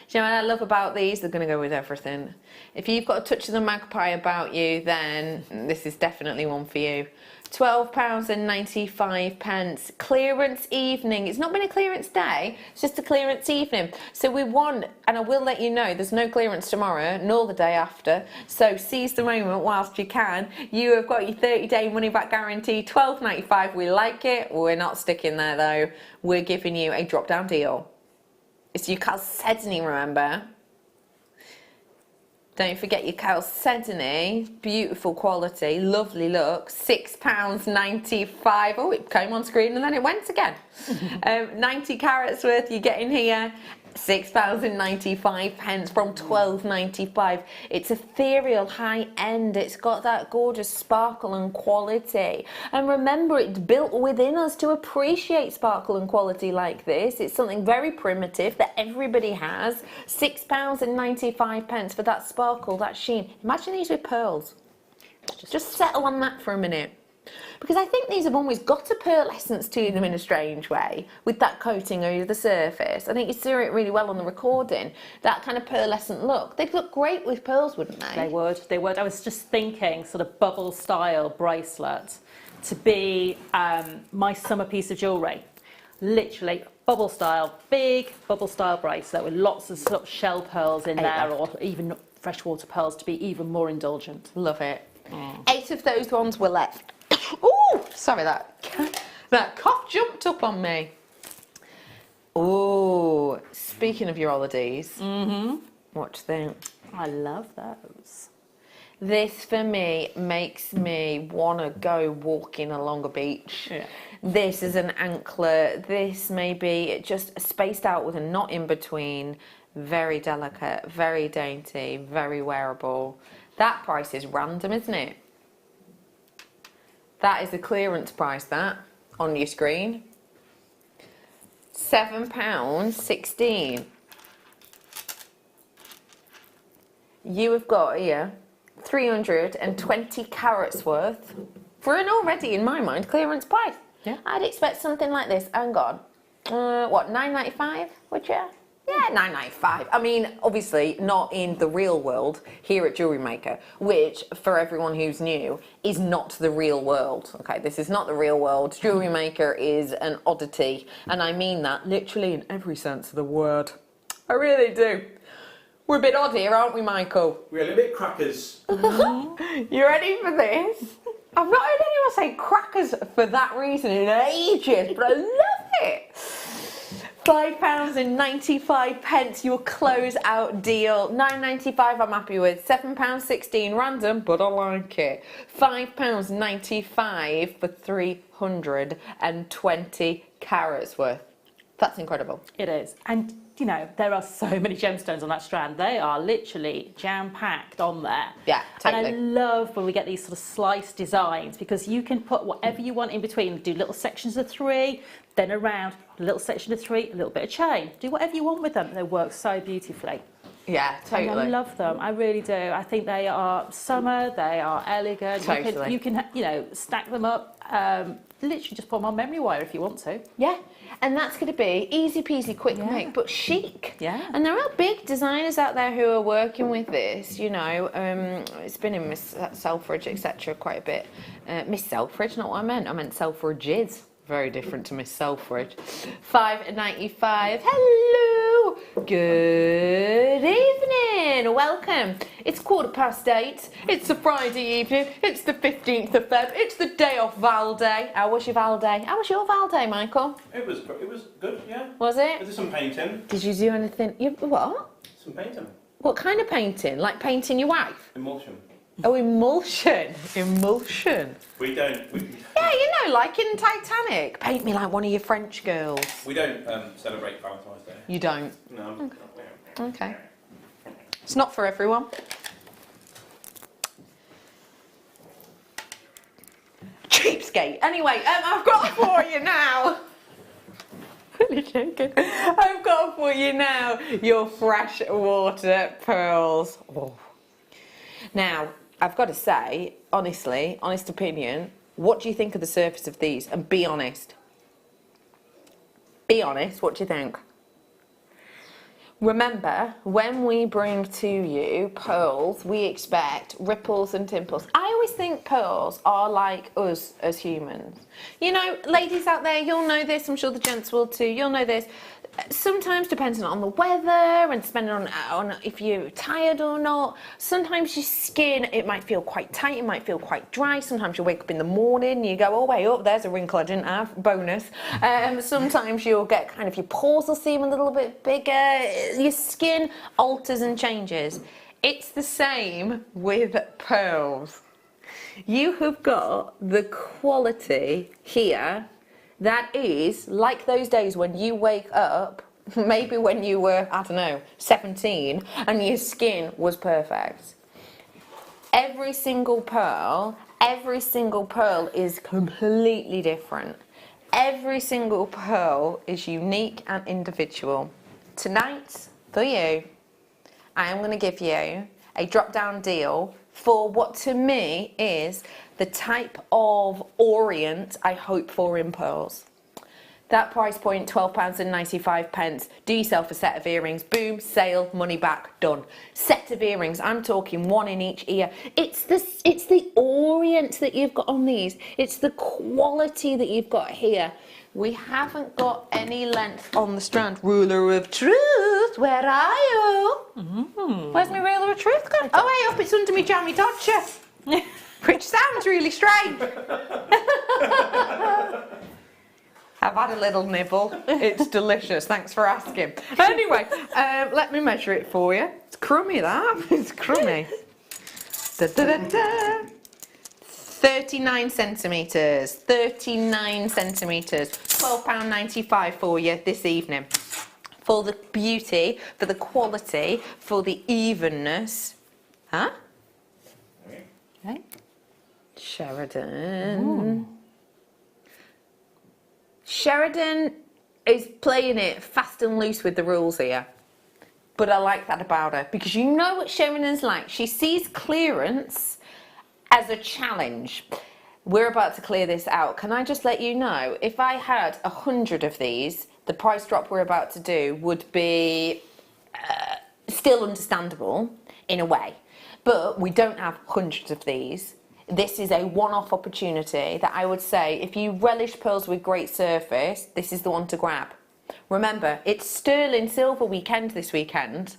Do you know what I love about these? They're going to go with everything. If you've got a touch of the magpie about you, then this is definitely one for you. £12.95. Clearance evening. It's not been a clearance day, it's just a clearance evening. So we want, and I will let you know, there's no clearance tomorrow, nor the day after. So seize the moment whilst you can. You have got your 30-day money-back guarantee, £12.95. We like it. We're not sticking there, though. We're giving you a drop-down deal. It's your chalcedony, remember? Don't forget your chalcedony. Beautiful quality, lovely look. £6.95. Oh, it came on screen and then it went again. 90 carats worth you're getting here. £6.95 from £12.95. It's ethereal, high end. It's got that gorgeous sparkle and quality. And remember, it's built within us to appreciate sparkle and quality like this. It's something very primitive that everybody has. £6.95 for that sparkle, that sheen. Imagine these with pearls. Just settle on that for a minute. Because I think these have always got a pearlescence to them in a strange way, with that coating over the surface. I think you saw it really well on the recording, that kind of pearlescent look. They'd look great with pearls, wouldn't they? They would, they would. I was just thinking sort of bubble style bracelet to be my summer piece of jewellery. Literally bubble style, big bubble style bracelet with lots of sort of shell pearls in there, or even freshwater pearls to be even more indulgent. Love it. 8 of those ones were left. Oh, sorry, that cough jumped up on me. Oh, speaking of your holidays, what do you think? I love those. This for me makes me want to go walking along a beach. Yeah. This is an anklet. This may be just spaced out with a knot in between. Very delicate, very dainty, very wearable. That price is random, isn't it? That is the clearance price, that, on your screen. £7.16. You have got here 320 carats worth for an already, in my mind, clearance price. Yeah. I'd expect something like this. Hang on. What, £9.95, would you? Yeah, £9.95. I mean, obviously not in the real world here at JewelleryMaker, which, for everyone who's new, is not the real world. Okay, this is not the real world. JewelleryMaker is an oddity, and I mean that literally in every sense of the word. I really do. We're a bit odd here, aren't we, Michael? We're a little bit crackers. You ready for this? I've not heard anyone say crackers for that reason in ages, but I love it. £5.95, your close-out deal. £9.95 I'm happy with. £7.16 random, but I like it. £5.95 for 320 carats worth. That's incredible. It is. And, you know, there are so many gemstones on that strand. They are literally jam-packed on there. Yeah, totally. And I love when we get these sort of sliced designs, because you can put whatever you want in between. Do little sections of 3, then around, a little section of 3, a little bit of chain. Do whatever you want with them. They work so beautifully. Yeah, totally. And I love them. I really do. I think they are summer. They are elegant. Totally. You can, you know, stack them up. Literally just put them on memory wire if you want to. Yeah, and that's going to be easy peasy, quick make, but chic. Yeah. And there are big designers out there who are working with this, you know. It's been in Miss Selfridge, etc. quite a bit. Miss Selfridge, not what I meant. I meant Selfridges. Very different to Miss Selfridge. £5.95. Hello. Good evening. Welcome. It's 8:15. It's a Friday evening. It's the 15th of Feb. It's the day off Val Day. How was your Val Day? How was your Val Day, Michael? It was good, yeah. Was I it? did some painting. Did you do anything? What? Some painting. What kind of painting? Like painting your wife? Emulsion. Oh, emulsion. Emulsion. We don't. Yeah, you know, like in Titanic. Paint me like one of your French girls. We don't celebrate Valentine's Day. You don't? No. Okay. It's not for everyone. Cheapskate. Anyway, I've got for you now. Really joking. I've got for you now your freshwater pearls. Oh. Now, I've got to say, honestly, honest opinion, what do you think of the surface of these? And be honest. Be honest, what do you think? Remember, when we bring to you pearls, we expect ripples and dimples. I always think pearls are like us as humans. You know, ladies out there, you'll know this, I'm sure the gents will too, you'll know this. Sometimes, depending on the weather and depending on if you're tired or not, sometimes your skin, it might feel quite tight, it might feel quite dry. Sometimes you wake up in the morning, you go, oh wait up, there's a wrinkle I didn't have, bonus. Sometimes you'll get kind of, your pores will seem a little bit bigger, your skin alters and changes. It's the same with pearls. You have got the quality here that is like those days when you wake up, maybe when you were, I don't know, 17, and your skin was perfect. Every single pearl is completely different. Every single pearl is unique and individual. Tonight, for you, I am going to give you a drop-down deal for what to me is the type of orient I hope for in pearls. That price point, £12.95. Do yourself a set of earrings, boom, sale, money back, done. Set of earrings, I'm talking one in each ear. It's the orient that you've got on these. It's the quality that you've got here. We haven't got any length on the strand. Ruler of truth, where are you? Where's my ruler of truth gone? Oh, hey, up, it's under me jammy dodger. Which sounds really strange. I've had a little nibble. It's delicious. Thanks for asking. Anyway, let me measure it for you. It's crummy, that. It's crummy. 39 centimetres. 39 centimetres. £12.95 for you this evening. For the beauty, for the quality, for the evenness. Huh? Okay. Sheridan. Ooh. Sheridan is playing it fast and loose with the rules here. But I like that about her, because you know what Sheridan's like. She sees clearance as a challenge. We're about to clear this out. Can I just let you know, if I had 100 of these, the price drop we're about to do would be still understandable in a way. But we don't have hundreds of these. This is a one-off opportunity that I would say, if you relish pearls with great surface, this is the one to grab. Remember, it's sterling silver weekend this weekend.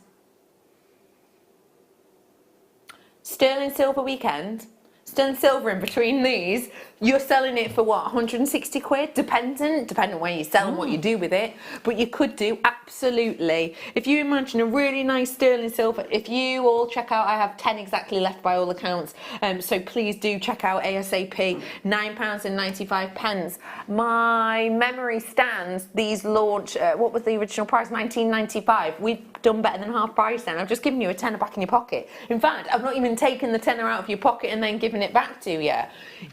Sterling silver weekend. Sterling silver in between these. You're selling it for what, 160 quid? Depending where you sell and what you do with it. But you could do, absolutely. If you imagine a really nice sterling silver, if you all check out, I have 10 exactly left by all accounts. So please do check out ASAP. £9.95. My memory stands, these launch, what was the original price? £19.95. We've done better than half price then. I've just given you a tenner back in your pocket. In fact, I've not even taken the tenner out of your pocket and then given it back to you.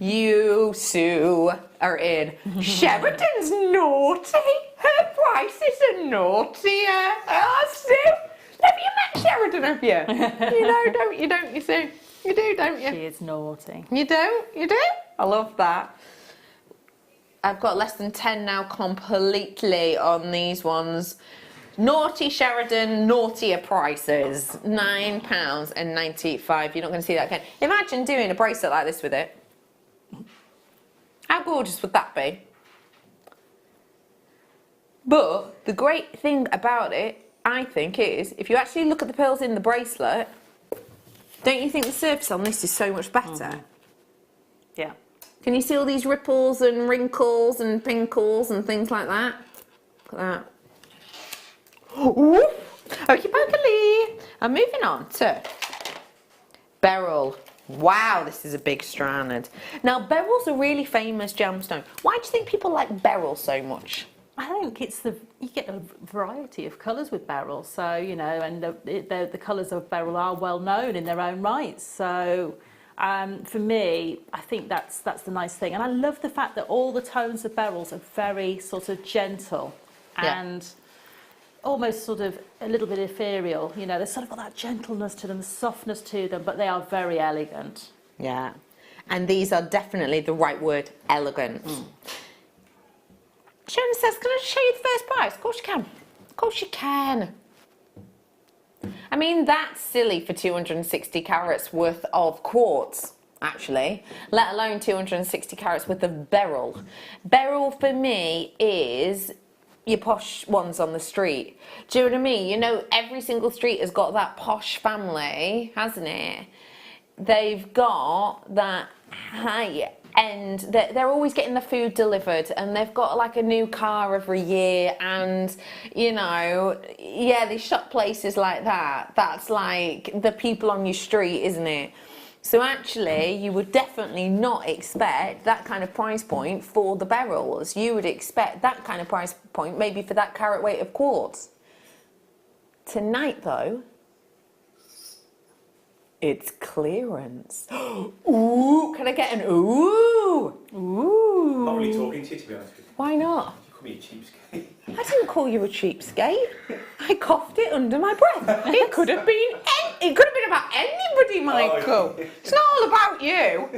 You, Sue, are in. Sheridan's naughty. Her prices are naughtier. Oh, Sue, have you met Sheridan, have you? You know, don't you, Sue? You do, don't you? She is naughty. You do? You do? I love that. I've got less than 10 now completely on these ones. Naughty Sheridan, naughtier prices. £9.95. You're not going to see that again. Imagine doing a bracelet like this with it. How gorgeous would that be? But the great thing about it, I think, is if you actually look at the pearls in the bracelet, don't you think the surface on this is so much better? Yeah. Can you see all these ripples and wrinkles and pinkles and things like that? Look at that. Ooh, okie pokey. I'm moving on to beryl. Wow, this is a big strand. Now, beryl's a really famous gemstone. Why do you think people like beryl so much? I think it's you get a variety of colours with beryl, so you know, and the colours of beryl are well known in their own right. So for me, I think that's the nice thing, and I love the fact that all the tones of beryls are very sort of gentle and almost sort of a little bit ethereal. You know, they've sort of got that gentleness to them, softness to them, but they are very elegant. Yeah, and these are definitely the right word, elegant. Sharon says, can I show you the first price? Of course you can. Of course you can. I mean, that's silly for 260 carats worth of quartz, actually, let alone 260 carats worth of beryl. Beryl for me is your posh ones on the street. Do you know what I mean? You know, every single street has got that posh family, hasn't it? They've got that high end, they're always getting the food delivered, and they've got like a new car every year, and you know, yeah, they shop places like that. That's like the people on your street, isn't it? So actually, you would definitely not expect that kind of price point for the beryls. You would expect that kind of price point maybe for that carat weight of quartz. Tonight though, it's clearance. Ooh, can I get an ooh? Ooh. I'm not really talking to you, to be honest with you. Why not? You call me a cheapskate. I didn't call you a cheapskate. I coughed it under my breath. It could have been about anybody, Michael. Oh, yeah. It's not all about you.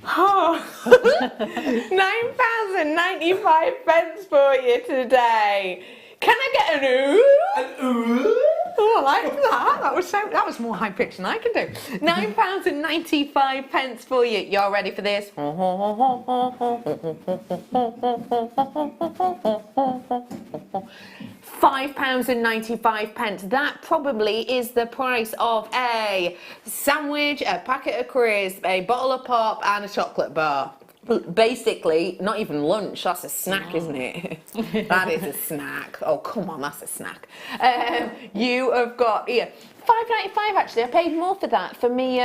Oh. £9.95 for you today. Can I get an ooh? An ooh? Oh, I like that. That was more high pitched than I can do. £9.95 for you. Y'all ready for this? £5.95. That probably is the price of a sandwich, a packet of crisps, a bottle of pop, and a chocolate bar. Basically, not even lunch, that's a snack, isn't it? That is a snack. Oh, come on, that's a snack. You have got, here, £5.95 actually. I paid more for that, for me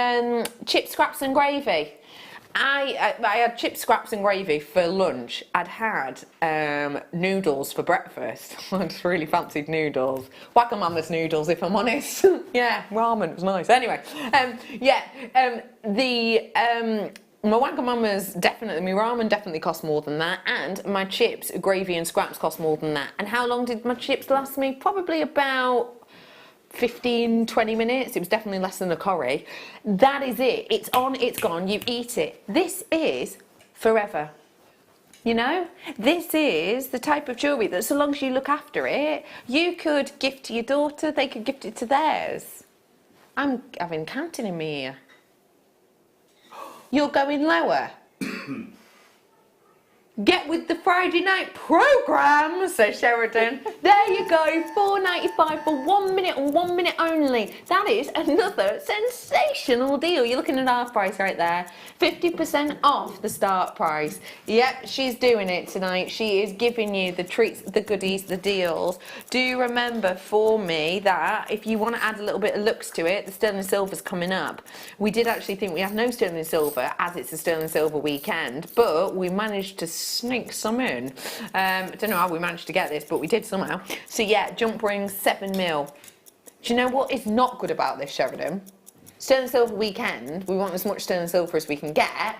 chips, scraps and gravy. I had chips, scraps and gravy for lunch. I'd had noodles for breakfast. I just really fancied noodles. Wagamama's noodles, if I'm honest. Yeah, ramen was nice. Anyway, my Wagamama's definitely, my ramen definitely cost more than that, and my chips, gravy and scraps cost more than that. And how long did my chips last me? Probably about 15, 20 minutes. It was definitely less than a curry. That is it. It's on, it's gone, you eat it. This is forever. You know, this is the type of jewellery that, so long as you look after it, you could gift to your daughter, they could gift it to theirs. I'm having counting in my ear. You're going lower. Get with the Friday night programme, says Sheridan. There you go, £4.95 for 1 minute and 1 minute only. That is another sensational deal. You're looking at half price right there. 50% off the start price. Yep, she's doing it tonight. She is giving you the treats, the goodies, the deals. Do remember for me that if you want to add a little bit of looks to it, the sterling silver's coming up. We did actually think we have no sterling silver as it's a sterling silver weekend, but we managed to sneak some in. I don't know how we managed to get this, but we did somehow. So yeah, jump rings, 7 mil. Do you know what is not good about this, Sheridan? Sterling silver weekend, we want as much sterling silver as we can get.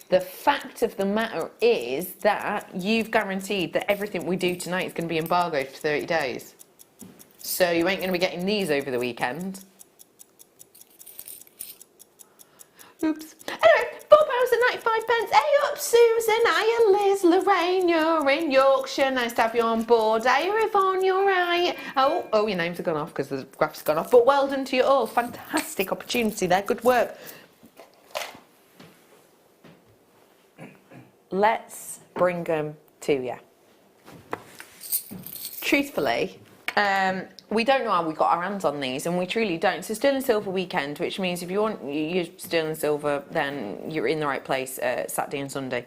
The fact of the matter is that you've guaranteed that everything we do tonight is going to be embargoed for 30 days. So you ain't going to be getting these over the weekend. Oops. Anyway, £4.95. Hey up, Susan. Hiya, Liz, Lorraine. You're in Yorkshire. Nice to have you on board. Hiya, Yvonne. You're right. Oh, your names have gone off because the graph's gone off. But well done to you all. Fantastic opportunity there. Good work. Let's bring them to you. Truthfully, we don't know how we got our hands on these, and we truly don't. So sterling silver weekend, which means if you want your sterling silver, then you're in the right place Saturday and Sunday.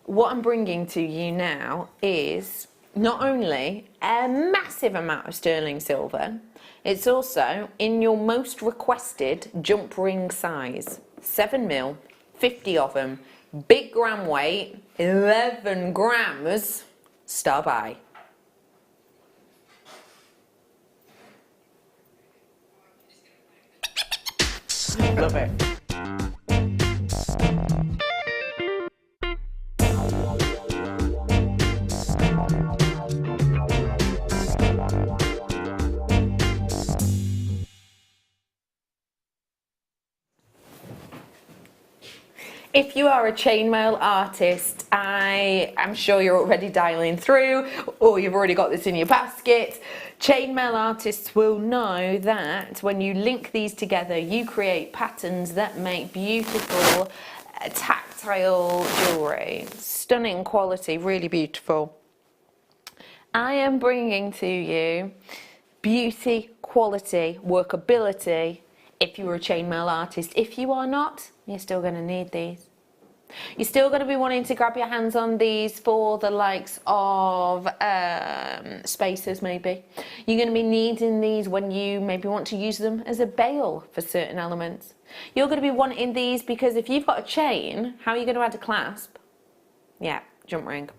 What I'm bringing to you now is not only a massive amount of sterling silver, it's also in your most requested jump ring size. 7 mil, 50 of them, big gram weight, 11 grams, star by. Love it. If you are a chainmail artist, I am sure you're already dialing through, or you've already got this in your basket. Chainmail artists will know that when you link these together, you create patterns that make beautiful tactile jewellery. Stunning quality, really beautiful. I am bringing to you beauty, quality, workability if you're a chainmail artist. If you are not, you're still going to need these. You're still going to be wanting to grab your hands on these for the likes of spacers maybe. You're going to be needing these when you maybe want to use them as a bail for certain elements. You're going to be wanting these because if you've got a chain, how are you going to add a clasp? Yeah, jump ring.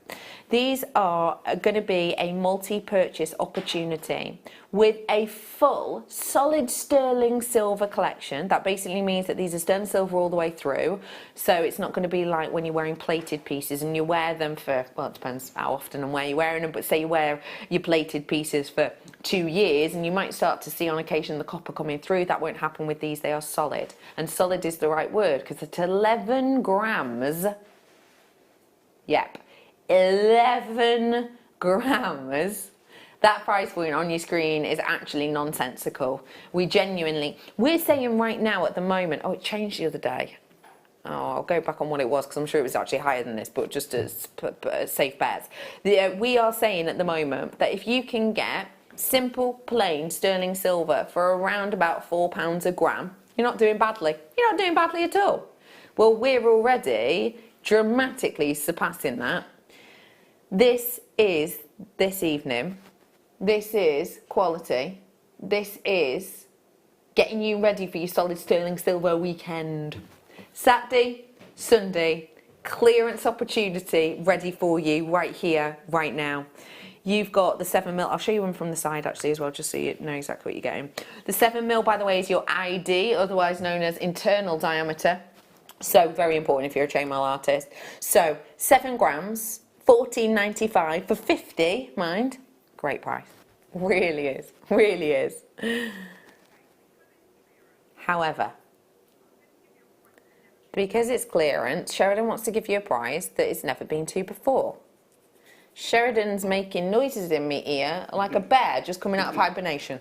These are going to be a multi-purchase opportunity with a full solid sterling silver collection. That basically means that these are sterling silver all the way through, so it's not going to be like when you're wearing plated pieces and you wear them for, well, it depends how often and where you're wearing them, but say you wear your plated pieces for 2 years and you might start to see on occasion the copper coming through. That won't happen with these. They are solid, and solid is the right word because at 11 grams, yep, 11 grams. That price point on your screen is actually nonsensical. We're saying right now at the moment, oh, it changed the other day. Oh, I'll go back on what it was because I'm sure it was actually higher than this, but just as safe bets. We are saying at the moment that if you can get simple, plain sterling silver for around about £4 a gram, you're not doing badly. You're not doing badly at all. Well, we're already dramatically surpassing that. This is this evening. This is quality. This is getting you ready for your solid sterling silver weekend. Saturday, Sunday, clearance opportunity ready for you right here, right now. You've got the 7mm. I'll show you one from the side actually as well, just so you know exactly what you're getting. The 7mm, by the way, is your ID, otherwise known as internal diameter. So very important if you're a chainmail artist. So 7 grams, $14.95 for 50, mind. Great price. Really is. Really is. However, because it's clearance, Sheridan wants to give you a price that it's never been to before. Sheridan's making noises in my ear like a bear just coming out of hibernation.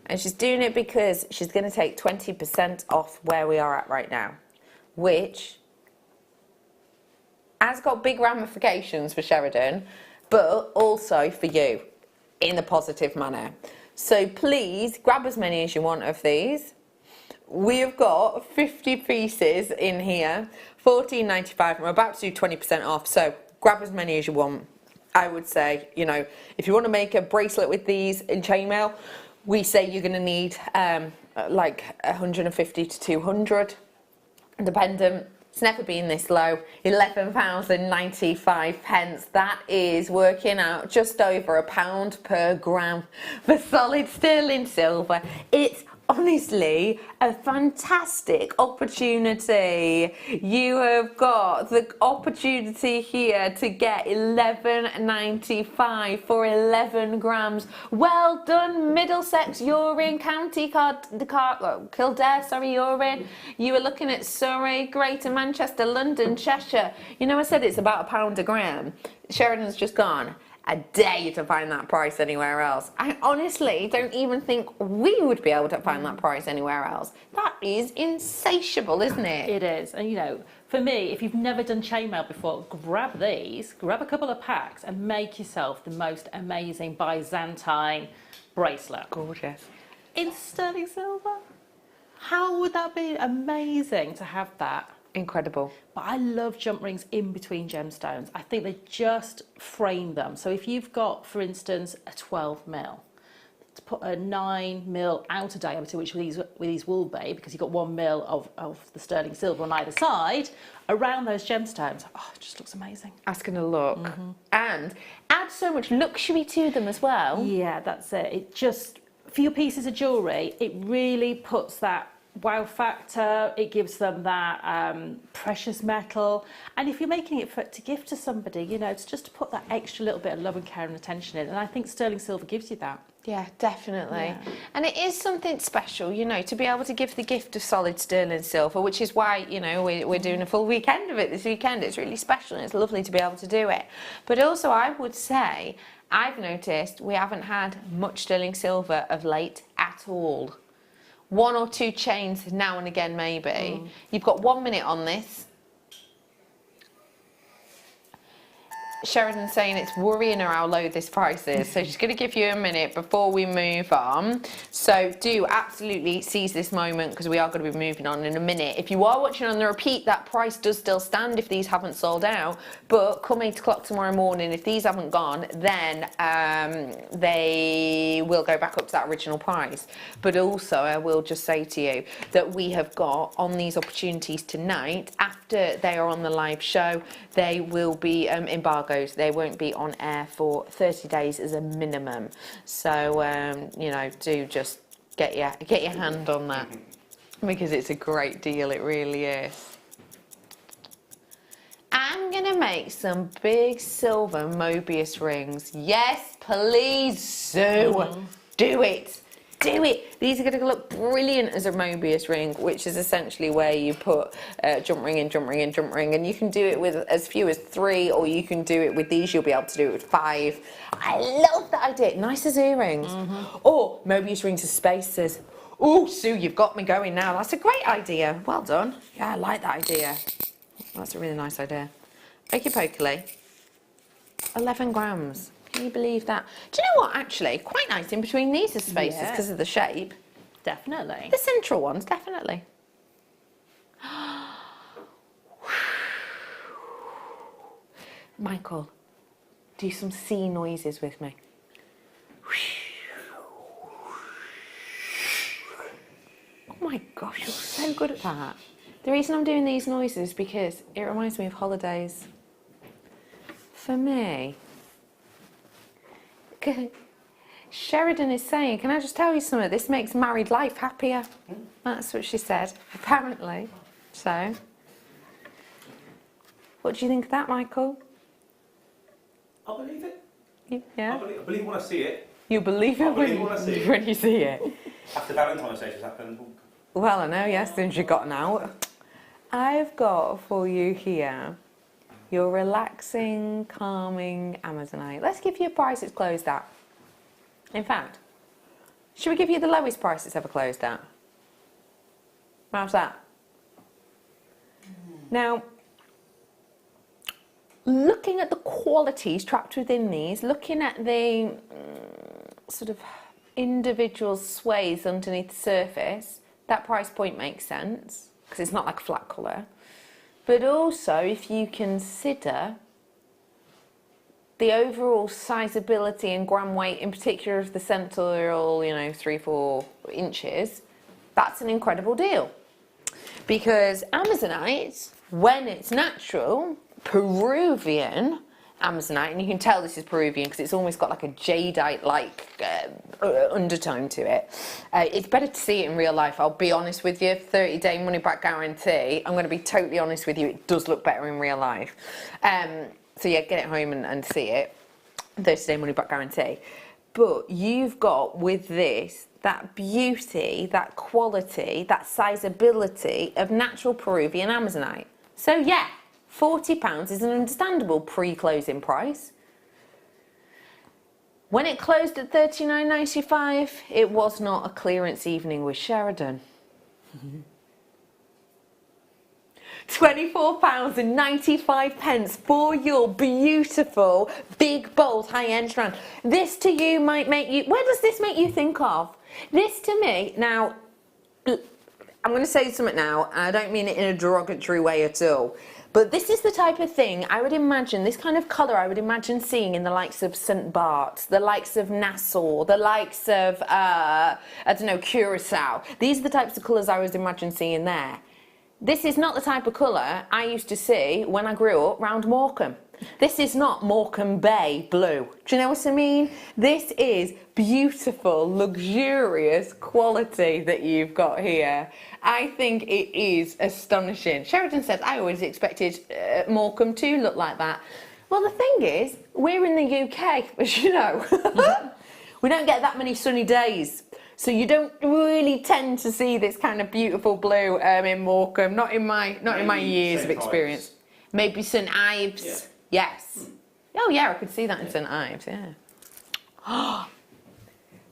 And she's doing it because she's going to take 20% off where we are at right now, which has got big ramifications for Sheridan, but also for you in a positive manner. So please grab as many as you want of these. We have got 50 pieces in here, $14.95, and we're about to do 20% off, so grab as many as you want. I would say, you know, if you want to make a bracelet with these in chainmail, we say you're going to need like 150 to 200, dependent. It's never been this low. £11.95. That is working out just over £1 per gram for solid sterling silver. It's honestly a fantastic opportunity. You have got the opportunity here to get £11.95 for 11 grams. Well done, Middlesex. You're in Kildare, sorry, you're in. You were looking at Surrey, Greater Manchester, London, Cheshire. You know, I said it's about £1 a gram. Sheridan's just gone. I dare you to find that price anywhere else. I honestly don't even think we would be able to find that price anywhere else. That is insatiable, isn't it? It is. And you know, for me, if you've never done chainmail before, grab these, grab a couple of packs and make yourself the most amazing Byzantine bracelet. Gorgeous. In sterling silver. How would that be amazing to have that? Incredible. But I love jump rings in between gemstones. I think they just frame them. So if you've got, for instance, a 12mm, to put a 9mm outer diameter, which these will be, because you've got 1mm of the sterling silver on either side, around those gemstones, oh, it just looks amazing. That's going to look. And add so much luxury to them as well. Yeah, that's it. It just, for your pieces of jewellery, it really puts that wow factor. It gives them that precious metal, and if you're making it to gift to somebody, you know, it's just to put that extra little bit of love and care and attention in, and I think sterling silver gives you that. Yeah, definitely. Yeah. And it is something special, you know, to be able to give the gift of solid sterling silver, which is why, you know, we're doing a full weekend of it this weekend. It's really special and it's lovely to be able to do it. But also I would say, I've noticed we haven't had much sterling silver of late at all. 1 or 2 chains now and again maybe. You've got 1 minute on this. Sheridan's saying it's worrying her how low this price is, so she's going to give you a minute before we move on. So do absolutely seize this moment because we are going to be moving on in a minute. If you are watching on the repeat, that price does still stand if these haven't sold out, but come 8 o'clock tomorrow morning, if these haven't gone, then they will go back up to that original price. But also I will just say to you that we have got on these opportunities tonight, after they are on the live show, they will be embargoed. They won't be on air for 30 days as a minimum. So, you know, do just get your hand on that because it's a great deal. It really is. I'm going to make some big silver Mobius rings. Yes, please do. Do it. Do it. These are going to look brilliant as a Mobius ring, which is essentially where you put jump ring and jump ring and jump ring, and you can do it with as few as 3, or you can do it with these. You'll be able to do it with 5. I love that idea. Nice as earrings. Or Mobius rings as spacers. Oh, Sue, you've got me going now. That's a great idea. Well done. Yeah, I like that idea. That's a really nice idea. Okey pokey. 11 grams. Can you believe that? Do you know what, actually? Quite nice in between these as spaces because of the shape. Definitely. The central ones, definitely. Michael, do some sea noises with me. Oh my gosh, you're so good at that. The reason I'm doing these noises is because it reminds me of holidays. For me. Sheridan is saying, can I just tell you something? This makes married life happier. That's what she said, apparently. So, what do you think of that, Michael? I believe it. Yeah? I believe when I see it. You believe it I believe when I see it. when you see it? After Valentine's Day just happened. Well, I know, yes, since you've gotten out. I've got for you here your relaxing, calming Amazonite. Let's give you a price it's closed at. In fact, should we give you the lowest price it's ever closed at? How's that? Now, looking at the qualities trapped within these, looking at the sort of individual sways underneath the surface, that price point makes sense because it's not like a flat colour. But also, if you consider the overall sizeability and gram weight, in particular of the central, 3-4 inches, that's an incredible deal. Because Amazonite, when it's natural, Peruvian Amazonite, and you can tell this is Peruvian because it's almost got like a jadeite-like undertone to it. It's better to see it in real life, I'll be honest with you. 30-day money-back guarantee. I'm going to be totally honest with you, it does look better in real life. So yeah, get it home and see it. 30-day money-back guarantee. But you've got with this that beauty, that quality, that sizeability of natural Peruvian Amazonite. So yeah, £40 is an understandable pre-closing price. When it closed at $39.95, it was not a clearance evening with Sheridan. £24.95 for your beautiful, big, bold, high-end strand. This to you might make you... Where does this make you think of? This to me... Now, I'm going to say something now, and I don't mean it in a derogatory way at all. But this is the type of thing I would imagine, this kind of colour I would imagine seeing in the likes of St. Bart's, the likes of Nassau, the likes of, I don't know, Curacao. These are the types of colours I would imagine seeing there. This is not the type of colour I used to see when I grew up round Morecambe. This is not Morecambe Bay blue. Do you know what I mean? This is beautiful, luxurious quality that you've got here. I think it is astonishing. Sheridan says, I always expected Morecambe to look like that. Well, the thing is, we're in the UK, as you know. We don't get that many sunny days. So you don't really tend to see this kind of beautiful blue in Morecambe, not in my years of St. experience. Ives. Maybe St Ives. Yeah. Yes. Oh yeah, I could see that in St Ives, yeah.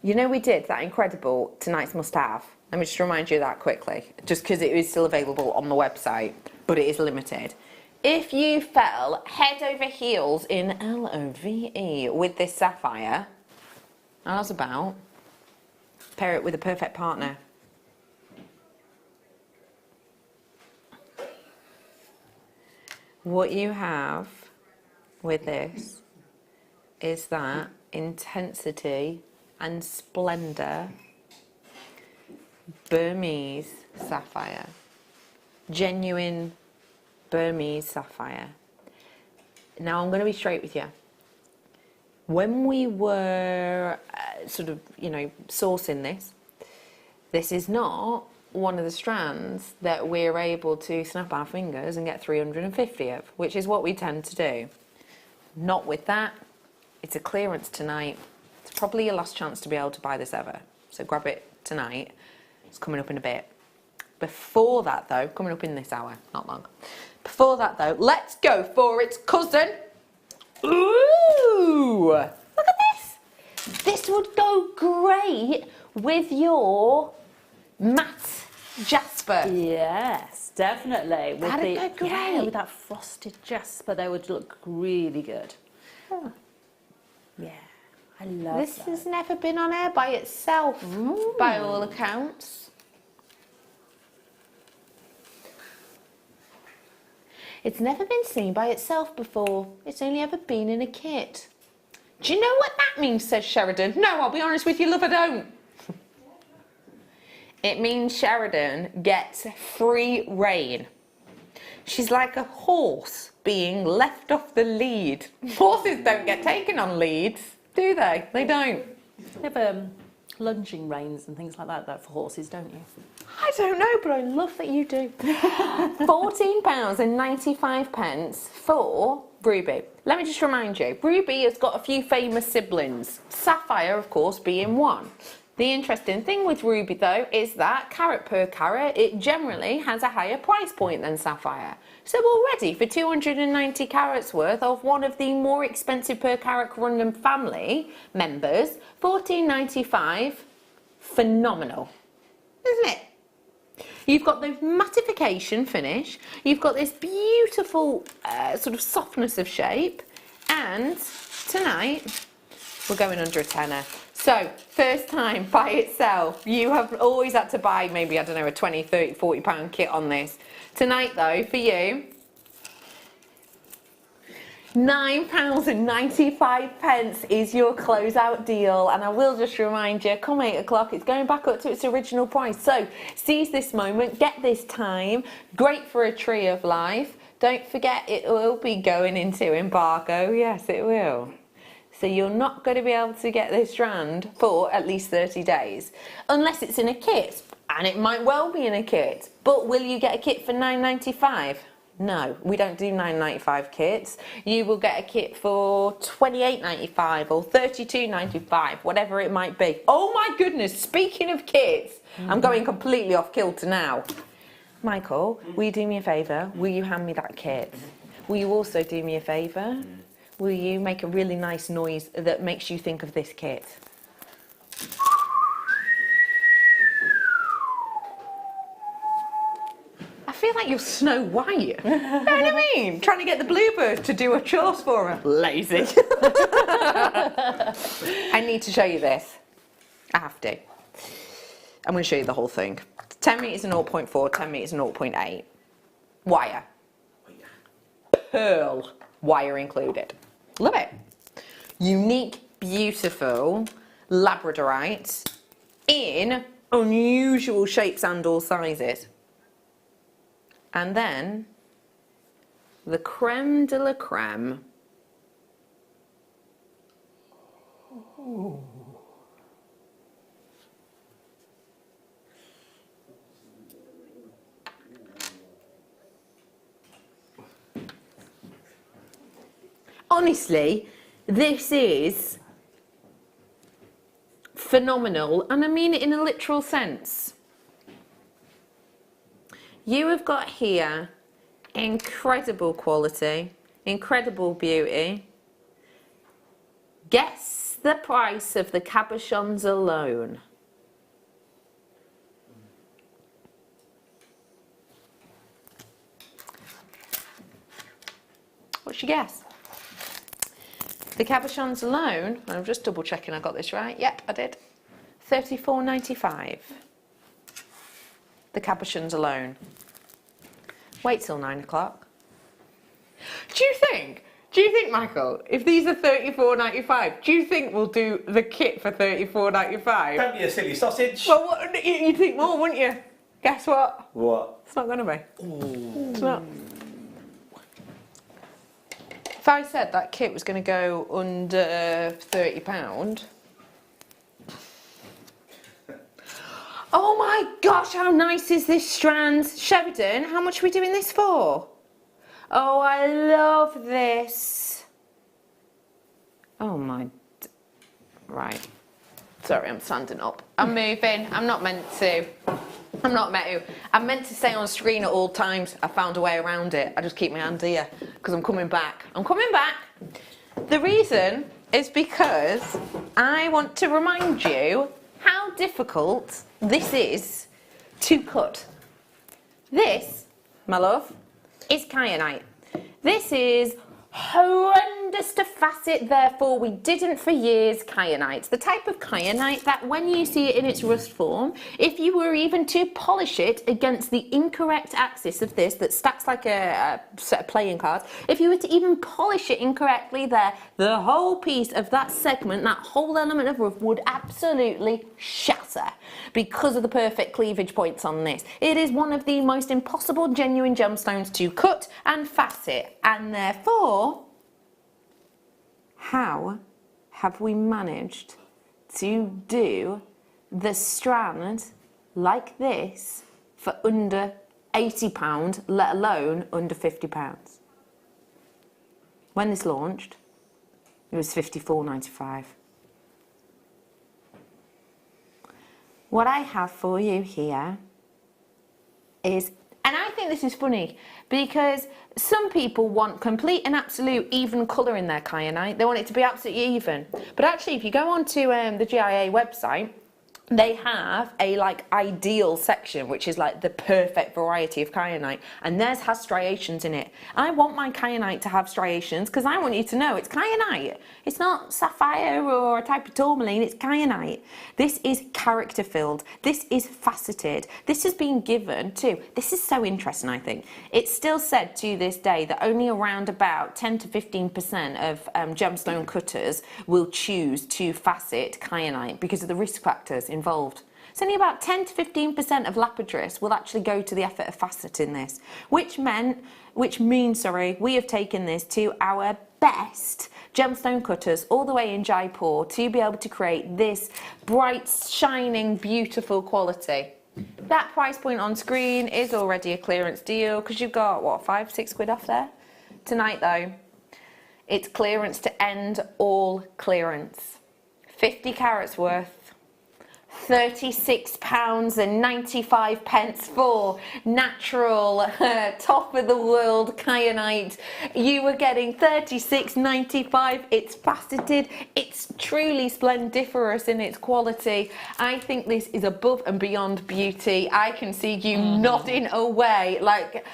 You know, we did that incredible Tonight's Must Have. Let me just remind you of that quickly, just because it is still available on the website, but it is limited. If you fell head over heels in LOVE with this sapphire, how's about pair it with a perfect partner? What you have with this is that intensity and splendour Burmese sapphire, genuine Burmese sapphire. Now I'm going to be straight with you. When we were sort of, you know, sourcing this is not one of the strands that we're able to snap our fingers and get 350 of, which is what we tend to do. Not with that. It's a clearance tonight. It's probably your last chance to be able to buy this ever. So grab it tonight. It's coming up in a bit. Before that though, coming up in this hour, not long. Before that though, let's go for its cousin. Ooh! Look at this! This would go great with your matte jasper. Yes, definitely. With That'd go great. Yeah, with that frosted jasper, they would look really good. Oh. Yeah, I love This that. has never been on air by itself, by all accounts. It's never been seen by itself before. It's only ever been in a kit. Do you know what that means, says Sheridan? No, I'll be honest with you, love, I don't. It means Sheridan gets free rein. She's like a horse being left off the lead. Horses don't get taken on leads, do they? They don't. You have lunging reins and things like that for horses, don't you? I don't know, but I love that you do. £14.95 for Ruby. Let me just remind you, Ruby has got a few famous siblings. Sapphire, of course, being one. The interesting thing with Ruby, though, is that carat per carat, it generally has a higher price point than Sapphire. So already, for 290 carats worth of one of the more expensive per carat Corundum family members, £14.95, phenomenal, isn't it? You've got the mattification finish, you've got this beautiful sort of softness of shape, and tonight we're going under a tenner. So, first time by itself, you have always had to buy maybe, I don't know, a 20, 30, 40 pound kit on this. Tonight though, for you, £9.95 is your closeout deal, and I will just remind you, come 8 o'clock, it's going back up to its original price. So seize this moment, get this time, great for a tree of life. Don't forget it will be going into embargo, yes it will. So you're not going to be able to get this strand for at least 30 days, unless it's in a kit, and it might well be in a kit, but will you get a kit for £9.95? No, we don't do £9.95 kits. You will get a kit for £28.95 or £32.95, whatever it might be. Oh my goodness, speaking of kits, I'm going completely off kilter now. Michael, will you do me a favour? Will you hand me that kit? Will you also do me a favour? Will you make a really nice noise that makes you think of this kit? I feel like you're Snow White. You know what I mean? Trying to get the bluebird to do her chores for her. Lazy. I need to show you this. I have to. I'm going to show you the whole thing. 10 metres and 0.4, 10 metres and 0.8. Wire. Pearl wire included. Love it. Unique, beautiful labradorite in unusual shapes and all sizes. And then the creme de la creme. Ooh. Honestly, this is phenomenal, and I mean it in a literal sense. You have got here incredible quality, incredible beauty. Guess the price of the cabochons alone. What's your guess? The cabochons alone, I'm just double checking I got this right. Yep, I did. $34.95. The cabochons alone. Wait till 9 o'clock. Do you think, Michael, if these are $34.95, do you think we'll do the kit for $34.95? Don't be a silly sausage. Well, what, you'd think more, wouldn't you? Guess what? What? It's not going to be. Ooh. It's not. If I said that kit was going to go under £30, oh my gosh, how nice is this strand? Sheridan, how much are we doing this for? Oh, I love this. Oh my, right. Sorry, I'm standing up. I'm moving, I'm not meant to. I'm meant to stay on screen at all times. I found a way around it. I just keep my hand here because I'm coming back. I'm coming back. The reason is because I want to remind you how difficult this is to cut. This, my love, is kyanite. This is horrendous to facet, therefore we didn't for years kyanite. The type of kyanite that when you see it in its rust form, if you were even to polish it against the incorrect axis of this that stacks like a set of playing cards, if you were to even polish it incorrectly there, the whole piece of that segment, that whole element of roof would absolutely shatter because of the perfect cleavage points on this. It is one of the most impossible genuine gemstones to cut and facet, and therefore how have we managed to do the strand like this for under £80, let alone under £50? When this launched, it was $54.95. What I have for you here is, and I think this is funny because some people want complete and absolute even colour in their kyanite. They want it to be absolutely even. But actually, if you go onto the GIA website, they have a like ideal section which is like the perfect variety of kyanite, and theirs has striations in it. I want my kyanite to have striations because I want you to know it's kyanite. It's not sapphire or a type of tourmaline, it's kyanite. This is character filled, this is faceted, this has been given to, this is so interesting. I think it's still said to this day that only around about 10 to 15% of gemstone cutters will choose to facet kyanite because of the risk factors involved. It's only about 10 to 15% of lapidarists will actually go to the effort of faceting this, which means we have taken this to our best gemstone cutters all the way in Jaipur to be able to create this bright, shining, beautiful quality. That price point on screen is already a clearance deal because you've got, what, 5-6 quid off there? Tonight though, it's clearance to end all clearance. 50 carats worth. £36.95 for natural, top of the world kyanite. You were getting $36.95. It's faceted. It's truly splendiferous in its quality. I think this is above and beyond beauty. I can see you nodding away like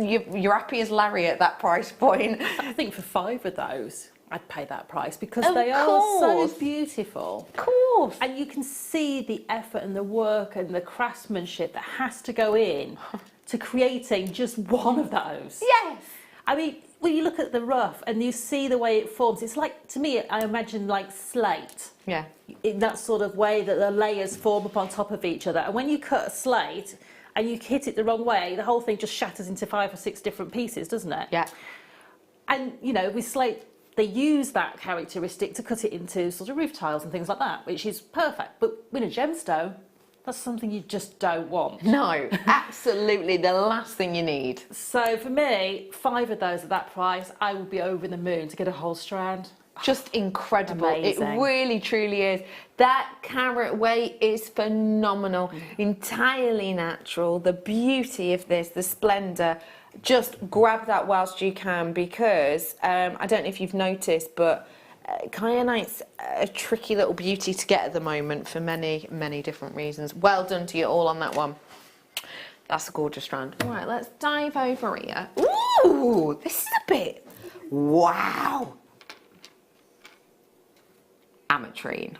you're happy as Larry at that price point. I think for 5 of those, I'd pay that price because they are so beautiful. Of course. And you can see the effort and the work and the craftsmanship that has to go in to creating just one of those. Yes. I mean, when you look at the rough and you see the way it forms, it's like, to me, I imagine like slate. Yeah. In that sort of way that the layers form upon top of each other. And when you cut a slate and you hit it the wrong way, the whole thing just shatters into 5 or 6 different pieces, doesn't it? Yeah. And, you know, with slate, they use that characteristic to cut it into sort of roof tiles and things like that, which is perfect. But with a gemstone, that's something you just don't want. No, absolutely the last thing you need. So for me, 5 of those at that price, I would be over the moon to get a whole strand. Just incredible. Amazing. It really, truly is. That carat weight is phenomenal. Entirely natural. The beauty of this, the splendour. Just grab that whilst you can, because I don't know if you've noticed, but kyanite's a tricky little beauty to get at the moment for many, many different reasons. Well done to you all on that one. That's a gorgeous strand. All right, let's dive over here. Ooh, this is a bit... Wow. Ametrine.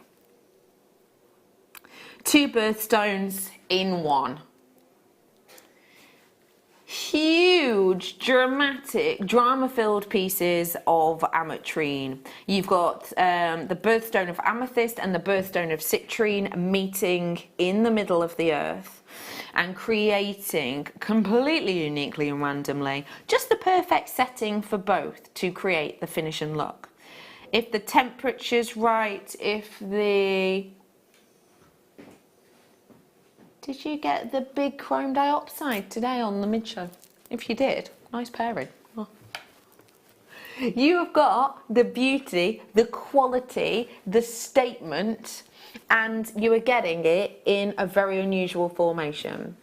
2 birthstones in one. Huge, dramatic, drama-filled pieces of ametrine. You've got the birthstone of amethyst and the birthstone of citrine meeting in the middle of the earth and creating completely uniquely and randomly just the perfect setting for both to create the finish and look. If the temperature's right, if the... Did you get the big chrome dioxide today on the mid-show? If you did, nice pairing. Oh. You have got the beauty, the quality, the statement, and you are getting it in a very unusual formation.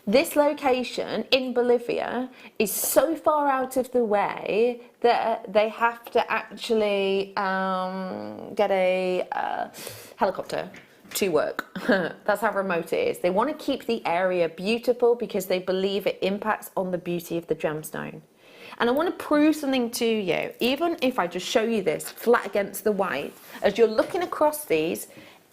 This location in Bolivia is so far out of the way that they have to actually get a helicopter to work. That's how remote it is. They want to keep the area beautiful because they believe it impacts on the beauty of the gemstone. And I want to prove something to you, even if I just show you this flat against the white, as you're looking across these,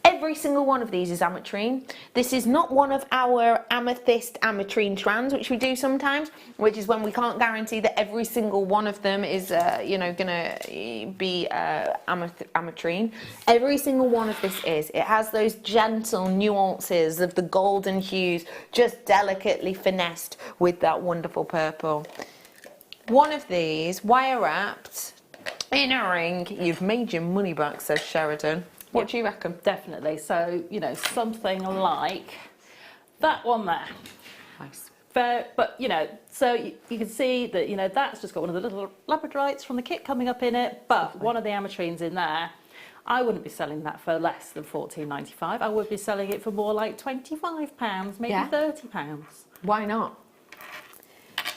every single one of these is ametrine. This is not one of our amethyst ametrine strands, which we do sometimes, which is when we can't guarantee that every single one of them is, you know, gonna be ametrine. Every single one of this is. It has those gentle nuances of the golden hues, just delicately finessed with that wonderful purple. One of these, wire wrapped, in a ring. You've made your money back, says Sheridan. What do you reckon? Definitely. So, you know, something like that one there. Nice. But you know, so you can see that, you know, that's just got one of the little labradorites from the kit coming up in it, but one of the ametrines in there, I wouldn't be selling that for less than £14.95. I would be selling it for more like £25, maybe £30. Why not?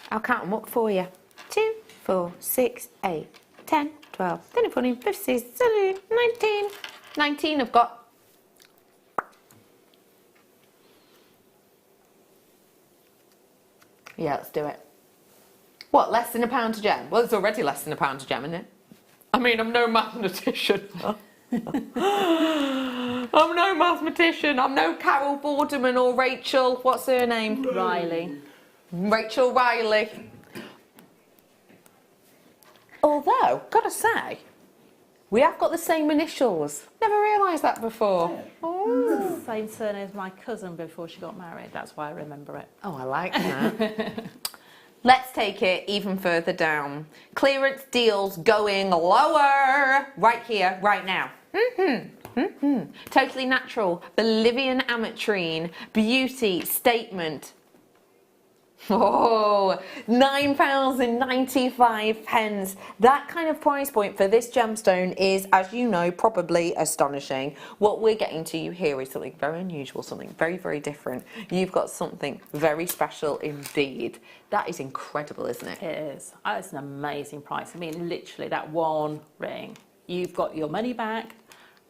I'll count them up for you. 2, 4, 6, 8, 10, 12, 13, 14, 15, 16, 19. 19 I've got. Yeah, let's do it. What, less than £1 a gem? Well, it's already less than £1 a gem, isn't it? I mean, I'm no mathematician. I'm no mathematician. I'm no Carol Vorderman or Rachel, what's her name? Riley. Rachel Riley. Although, gotta say, we have got the same initials. Never realised that before. Oh. Same surname as my cousin before she got married. That's why I remember it. Oh, I like that. Let's take it even further down. Clearance deals going lower. Right here, right now. Totally natural. Bolivian ametrine. Beauty. Statement. Oh, £9.95. That kind of price point for this gemstone is, as you know, probably astonishing. What we're getting to you here is something very unusual, something very, very different. You've got something very special indeed. That is incredible, isn't it? It is. It's an amazing price. I mean, literally, that one ring, you've got your money back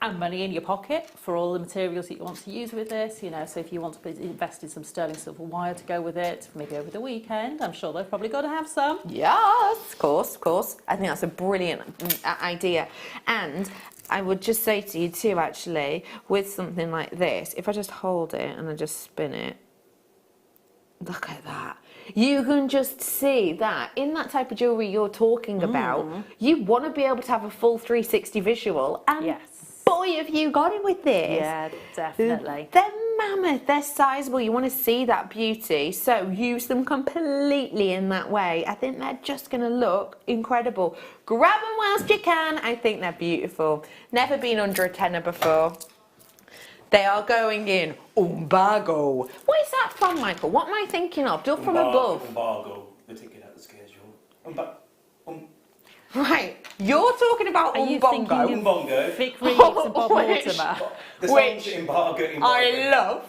and money in your pocket for all the materials that you want to use with this, you know. So if you want to invest in some sterling silver wire to go with it, maybe over the weekend, I'm sure they've probably got to have some. Yes, of course, of course. I think that's a brilliant idea. And I would just say to you too, actually, with something like this, if I just hold it and I just spin it, look at that. You can just see that in that type of jewellery you're talking about, you want to be able to have a full 360 visual. And yes. Boy, have you got it with this. Yeah, definitely. They're mammoth, they're sizable, you want to see that beauty, so use them completely in that way. I think they're just going to look incredible. Grab them whilst you can, I think they're beautiful. Never been under a tenner before. They are going in Umbago. What is that from, Michael? What am I thinking of? From above. Umbago, the ticket at the schedule. Right, You're talking about Are you thinking Umbongo. of Bongo. Vic Reeves and Bob Which- Mortimer? The Which songs embargo. I love.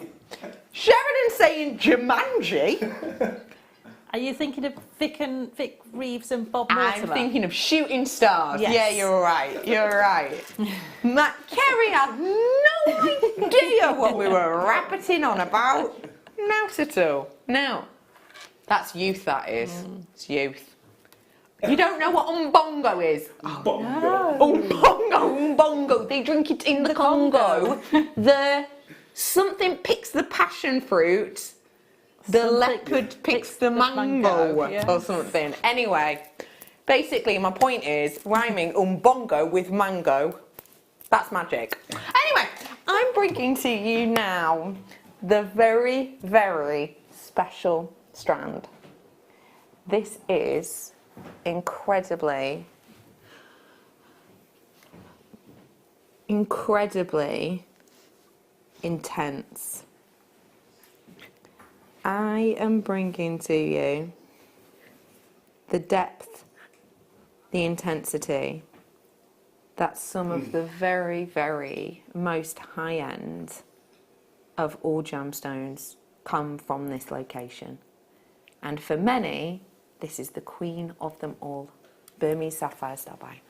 Sheridan saying Jumanji. Are you thinking of Vic Reeves and Bob I'm Mortimer? thinking of Shooting Stars. Yes. Yeah, you're right. You're right. Matt Kerry had no idea what we were rappeting on about. Not at all. No. That's youth, that is. It's youth. You don't know what Umbongo is? Bongo. Umbongo. They drink it in the Congo. Something picks the passion fruit. The Something leopard picks the mango, yeah. or something. Anyway, basically my point is rhyming Umbongo with mango. That's magic. Anyway, I'm bringing to you now the very, very special strand. This is incredibly intense. I am bringing to you the depth, the intensity that some of the very, very most high-end of all gemstones come from this location. And for many, this is the queen of them all. Burmese sapphire star by.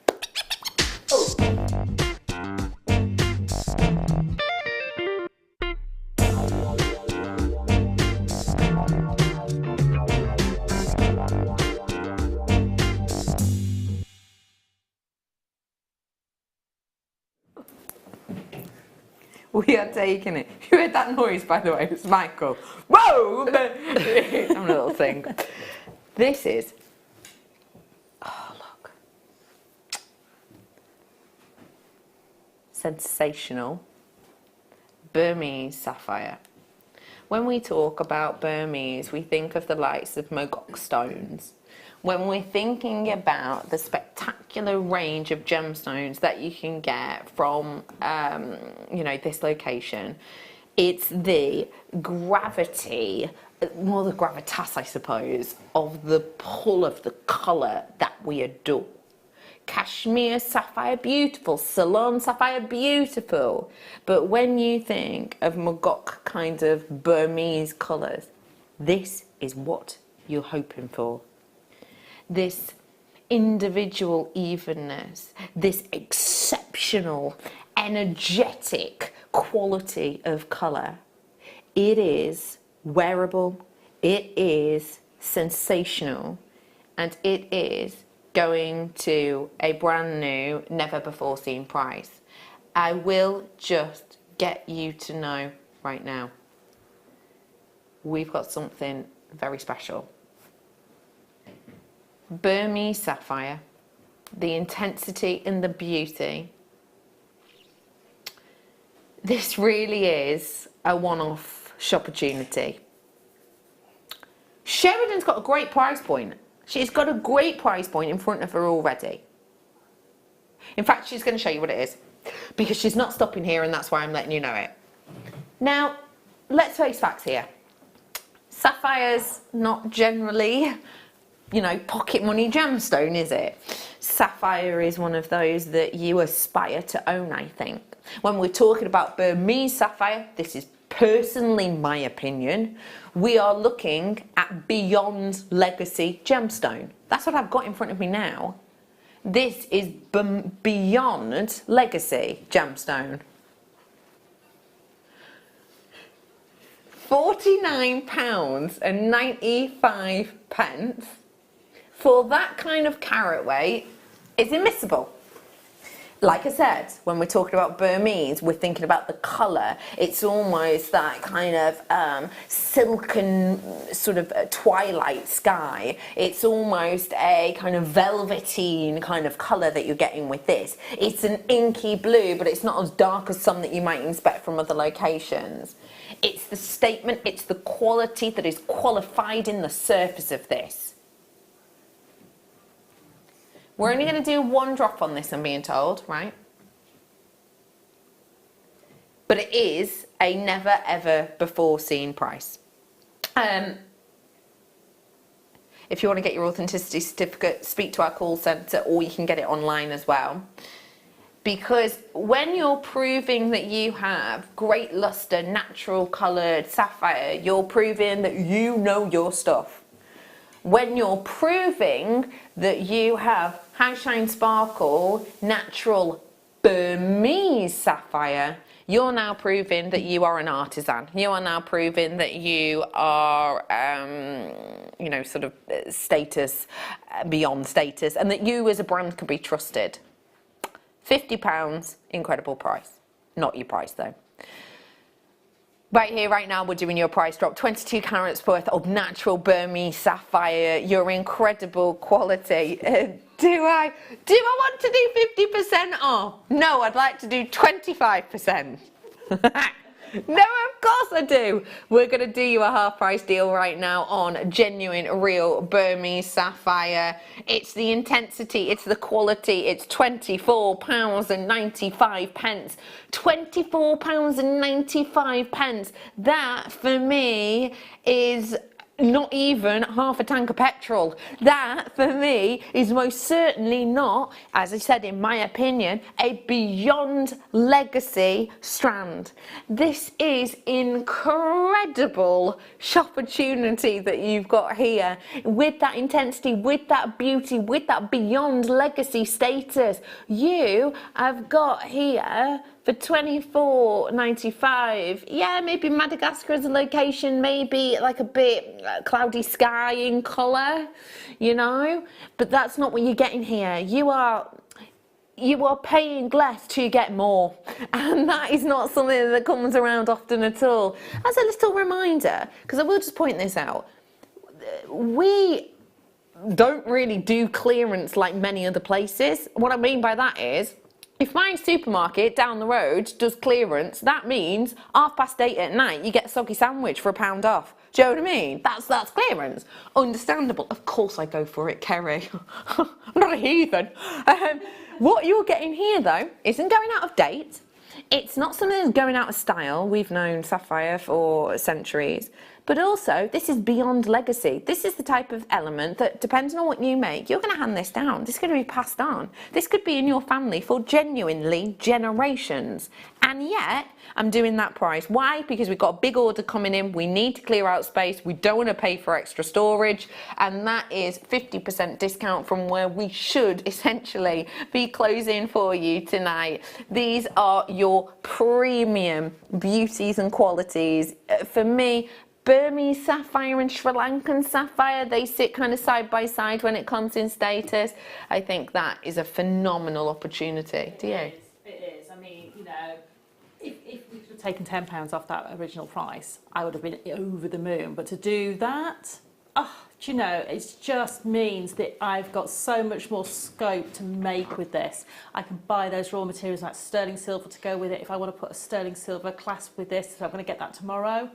We are taking it. You heard that noise, by the way? It was Michael. Whoa! Having a little thing. This is. Oh, look. Sensational. Burmese sapphire. When we talk about Burmese, we think of the likes of Mogok stones. When we're thinking about the spectacular range of gemstones that you can get from, this location, it's the gravity, more the gravitas, I suppose, of the pull of the colour that we adore. Kashmir sapphire, beautiful. Ceylon sapphire, beautiful. But when you think of Mogok kind of Burmese colours, this is what you're hoping for. This individual evenness, this exceptional, energetic quality of colour. It is wearable, it is sensational, and it is going to a brand new, never before seen price. I will just get you to know right now, we've got something very special. Burmese sapphire, the intensity and the beauty. This really is a one-off opportunity. Sheridan's got a great price point. She's got a great price point in front of her already. In fact, she's going to show you what it is, because she's not stopping here, and that's why I'm letting you know it. Now, let's face facts here. Sapphire's not generally, pocket money gemstone, is it? Sapphire is one of those that you aspire to own, I think. When we're talking about Burmese sapphire, this is personally my opinion, we are looking at beyond legacy gemstone. That's what I've got in front of me now. This is beyond legacy gemstone. £49.95 for that kind of carat weight is immiscible. Like I said, when we're talking about Burmese, we're thinking about the colour. It's almost that kind of silken sort of twilight sky. It's almost a kind of velveteen kind of colour that you're getting with this. It's an inky blue, but it's not as dark as some that you might expect from other locations. It's the statement, it's the quality that is qualified in the surface of this. We're only going to do one drop on this, I'm being told, right? But it is a never ever before seen price. If you want to get your authenticity certificate, speak to our call centre, or you can get it online as well. Because when you're proving that you have great luster, natural coloured sapphire, you're proving that you know your stuff. When you're proving that you have high shine sparkle, natural Burmese sapphire, you're now proving that you are an artisan. You are now proving that you are, you know, sort of status, beyond status, and that you as a brand can be trusted. £50, incredible price. Not your price though. Right here, right now, we're doing your price drop. 22 carats worth of natural Burmese sapphire. Your incredible quality. Do I want to do 50% off? No, I'd like to do 25%. No, of course I do. We're going to do you a half price deal right now on genuine, real Burmese sapphire. It's the intensity, it's the quality. It's £24.95. £24.95. That, for me, is not even half a tank of petrol. That, for me, is most certainly not, as I said, in my opinion, a beyond legacy strand. This is incredible shopportunity that you've got here, with that intensity, with that beauty, with that beyond legacy status. You have got here for £24.95, yeah, maybe Madagascar as a location, maybe like a bit cloudy sky in colour, you know, but that's not what you're getting here. You are paying less to get more, and that is not something that comes around often at all. As a little reminder, because I will just point this out, we don't really do clearance like many other places. What I mean by that is, if my supermarket down the road does clearance, that means 8:30 at night you get a soggy sandwich for £1 off. Do you know what I mean? That's clearance. Understandable. Of course I go for it, Kerry. I'm not a heathen. What you're getting here, though, isn't going out of date. It's not something that's going out of style. We've known sapphire for centuries. But also, this is beyond legacy. This is the type of element that, depending on what you make, you're going to hand this down. This is going to be passed on. This could be in your family for genuinely generations. And yet, I'm doing that price. Why? Because we've got a big order coming in. We need to clear out space. We don't want to pay for extra storage. And that is 50% discount from where we should essentially be closing for you tonight. These are your premium beauties and qualities. For me, Burmese sapphire and Sri Lankan sapphire, they sit kind of side by side when it comes in status. I think that is a phenomenal opportunity. Do you? It is. I mean, you know, if we could have taken £10 off that original price, I would have been over the moon. But to do that, oh, do you know, it just means that I've got so much more scope to make with this. I can buy those raw materials like sterling silver to go with it. If I want to put a sterling silver clasp with this, so I'm going to get that tomorrow,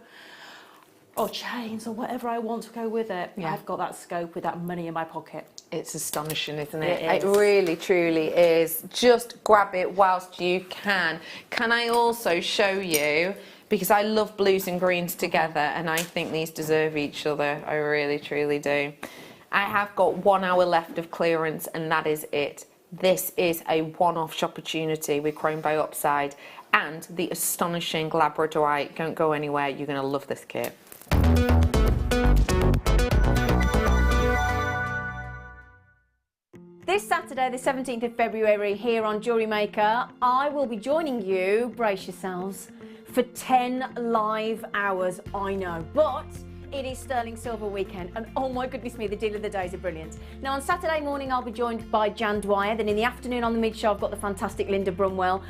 or chains or whatever I want to go with it. Yeah. I've got that scope with that money in my pocket. It's astonishing, isn't it? It really, truly is. Just grab it whilst you can. Can I also show you, because I love blues and greens together, and I think these deserve each other. I really, truly do. I have got 1 hour left of clearance, and that is it. This is a one-off opportunity with Chrome Biopside and the astonishing Labradorite. Don't go anywhere. You're going to love this kit. This Saturday, the 17th of February, here on JewelleryMaker, I will be joining you, brace yourselves, for 10 live hours, I know, but it is Sterling Silver weekend, and oh my goodness me, the deal of the days are brilliant. Now on Saturday morning I'll be joined by Jan Dwyer, then in the afternoon on the mid-show I've got the fantastic Linda Brumwell.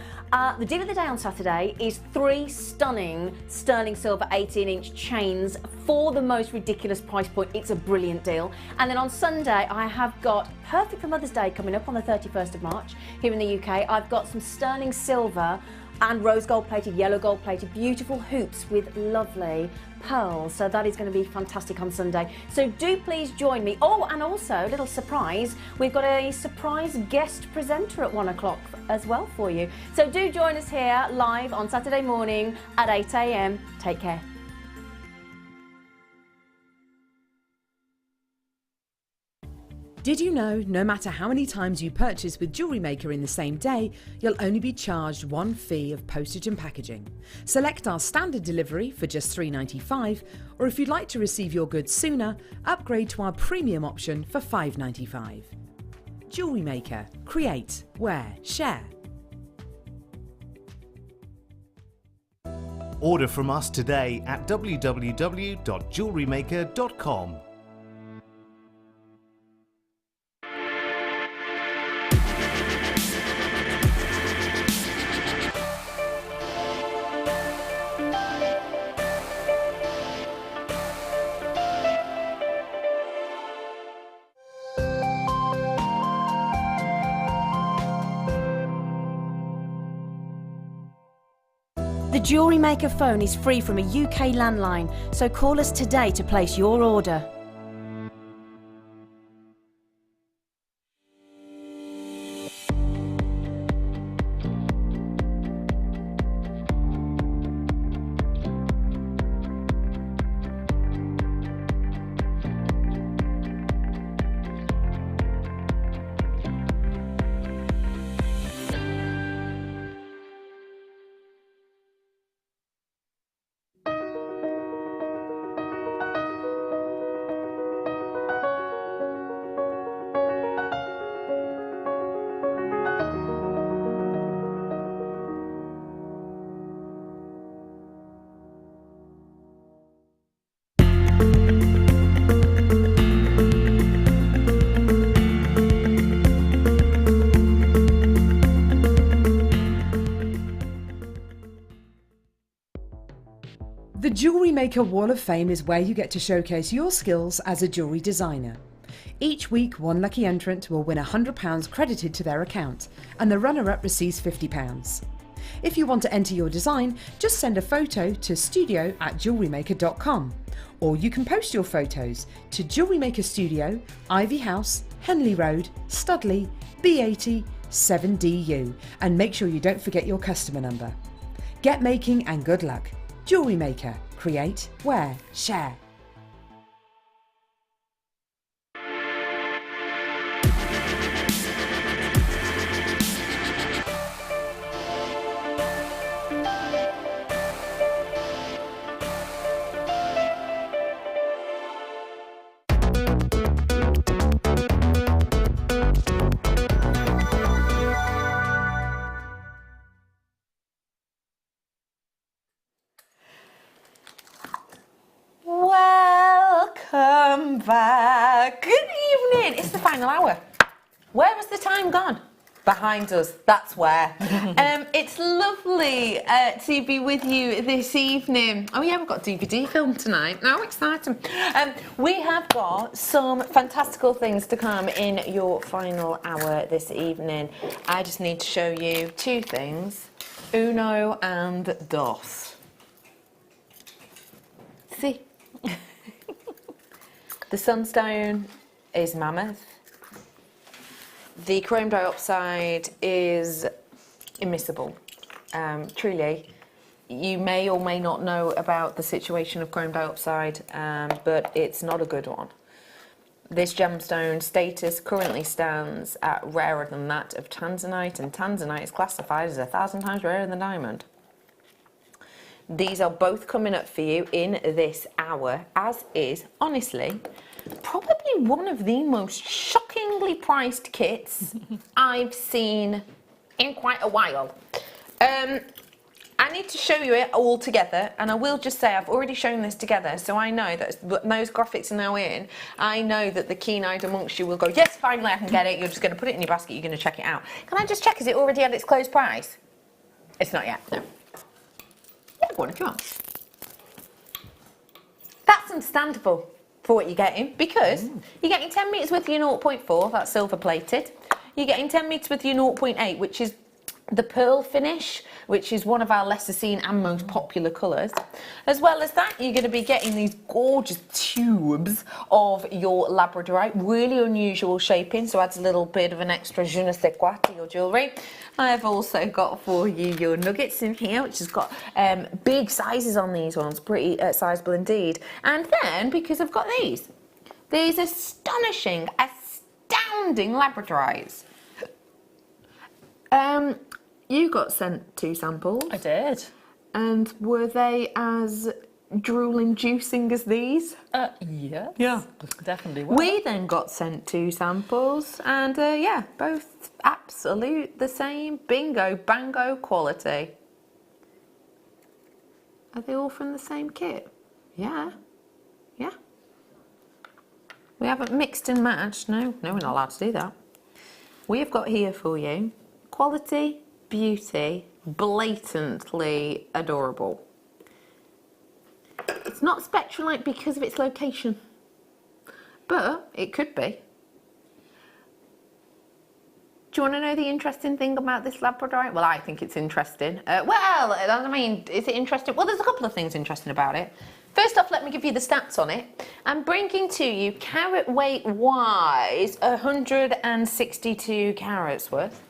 The deal of the day on Saturday is 3 stunning Sterling Silver 18-inch chains for the most ridiculous price point. It's a brilliant deal. And then on Sunday I have got, perfect for Mother's Day coming up on the 31st of March here in the UK, I've got some Sterling Silver and rose gold plated, yellow gold plated, beautiful hoops with lovely pearls. So that is going to be fantastic on Sunday. So do please join me. Oh, and also, a little surprise, we've got a surprise guest presenter at 1 o'clock as well for you. So do join us here live on Saturday morning at 8 AM. Take care. Did you know no matter how many times you purchase with JewelleryMaker in the same day, you'll only be charged one fee of postage and packaging? Select our standard delivery for just $3.95, or if you'd like to receive your goods sooner, upgrade to our premium option for $5.95. JewelleryMaker. Create, wear, share. Order from us today at www.jewellerymaker.com. The JewelleryMaker phone is free from a UK landline, so call us today to place your order. The JewelleryMaker Wall of Fame is where you get to showcase your skills as a jewellery designer. Each week, one lucky entrant will win £100 credited to their account, and the runner-up receives £50. If you want to enter your design, just send a photo to studio@jewellerymaker.com, or you can post your photos to JewelleryMaker Studio, Ivy House, Henley Road, Studley, B80 7DU, and make sure you don't forget your customer number. Get making and good luck. JewelleryMaker. Create, wear, share. Welcome back. Good evening. It's the final hour. Where has the time gone? Behind us. That's where. It's lovely to be with you this evening. Oh yeah, we've got DVD film tonight. How exciting. We have got some fantastical things to come in your final hour this evening. I just need to show you two things. Uno and dos. See? The sunstone is mammoth. The chrome dioxide is immiscible. Truly, you may or may not know about the situation of chrome dioxide, but it's not a good one. This gemstone status currently stands at rarer than that of tanzanite, and tanzanite is classified as 1,000 times rarer than diamond. These are both coming up for you in this hour, as is, honestly, probably one of the most shockingly priced kits I've seen in quite a while. I need to show you it all together, and I will just say I've already shown this together, so I know that those graphics are now in. I know that the keen-eyed amongst you will go, yes, finally I can get it. You're just going to put it in your basket, you're going to check it out. Can I just check, is it already at its closed price? It's not yet, no. Yeah, go on if you want. That's understandable for what you're getting, because you're getting 10 metres with your 0.4, that's silver plated. You're getting 10 metres with your 0.8, which is the pearl finish, which is one of our lesser seen and most popular colours. As well as that, you're going to be getting these gorgeous tubes of your labradorite, really unusual shaping, so adds a little bit of an extra je ne sais quoi to your jewellery. I've also got for you your nuggets in here, which has got big sizes on these ones, pretty sizable indeed. And then, because I've got these astonishing, astounding outstanding Labradorites. You got sent 2 samples. I did. And were they as drool-inducing as these? Yes. Yeah. Definitely were. We then got sent 2 samples, and yeah, both absolute the same bingo bango quality. Are they all from the same kit? Yeah. Yeah. We haven't mixed and matched. No, we're not allowed to do that. We have got here for you quality, beauty, blatantly adorable. It's not Spectralite because of its location, but it could be. Do you want to know the interesting thing about this Labradorite? Well, I think it's interesting. Well, I mean, is it interesting? Well, there's a couple of things interesting about it. First off, let me give you the stats on it. I'm bringing to you carat weight wise 162 carats worth.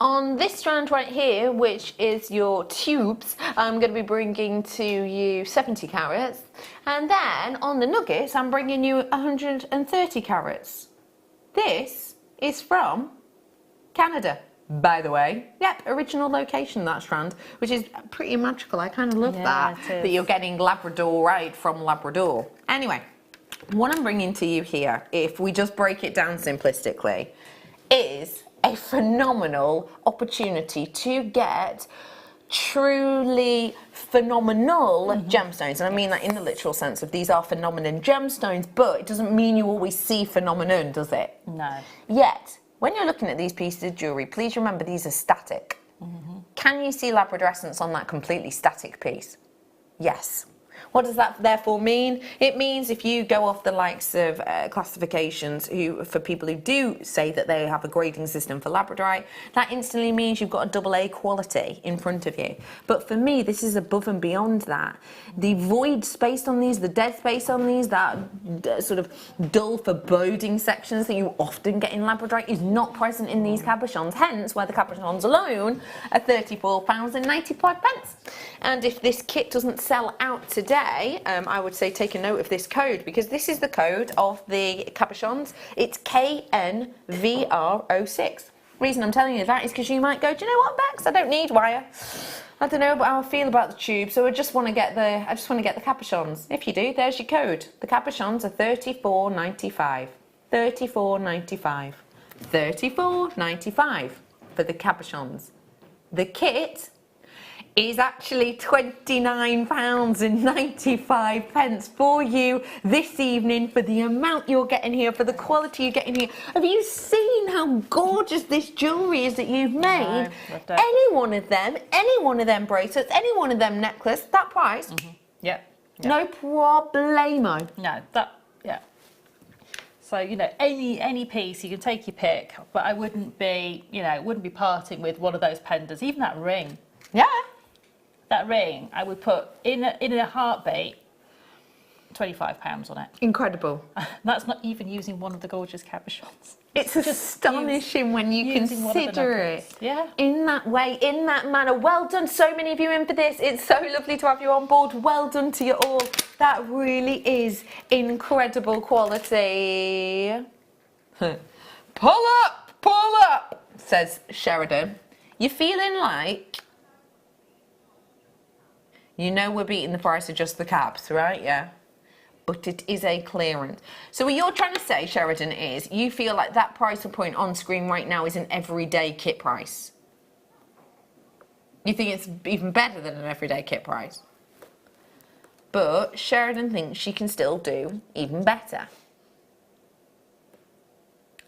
On this strand right here, which is your tubes, I'm going to be bringing to you 70 carats. And then on the nuggets, I'm bringing you 130 carats. This is from Canada, by the way. Yep, original location, that strand, which is pretty magical. I kind of love that you're getting Labradorite from Labrador. Anyway, what I'm bringing to you here, if we just break it down simplistically, is a phenomenal opportunity to get truly phenomenal gemstones. And I mean that in the literal sense of these are phenomenon gemstones, but it doesn't mean you always see phenomenon, does it? No. Yet, when you're looking at these pieces of jewellery, please remember these are static. Can you see labradorescence on that completely static piece? Yes. What does that therefore mean? It means if you go off the likes of classifications for people who do say that they have a grading system for labradorite, that instantly means you've got a AA quality in front of you. But for me, this is above and beyond that. The void space on these, the dead space on these, that sort of dull foreboding sections that you often get in labradorite is not present in these cabochons, hence why the cabochons alone are £34.95. And if this kit doesn't sell out today, I would say take a note of this code, because this is the code of the cabochons. It's KNVR06. Reason I'm telling you that is because you might go, do you know what, Bex? I don't need wire. I don't know how I feel about the tube, so I just want to get the cabochons. If you do, there's your code. The cabochons are £34.95. £34.95. £34.95 for the cabochons. The kit is actually £29.95 for you this evening, for the amount you're getting here, for the quality you're getting here. Have you seen how gorgeous this jewellery is that you've made? No, any one of them bracelets, any one of them necklace, that price? Yep. No problemo. No, yeah. So, you know, any piece, you can take your pick, but I wouldn't be parting with one of those pendants, even that ring. Yeah. That ring, I would put in a heartbeat, £25 on it. Incredible. That's not even using one of the gorgeous cabochons. It's astonishing when you consider it in that way, in that manner. Well done, so many of you in for this. It's so lovely to have you on board. Well done to you all. That really is incredible quality. Pull up, says Sheridan. You're feeling like, you know, we're beating the price of just the cabs, right? Yeah. But it is a clearance. So what you're trying to say, Sheridan, is you feel like that price point on screen right now is an everyday kit price. You think it's even better than an everyday kit price. But Sheridan thinks she can still do even better.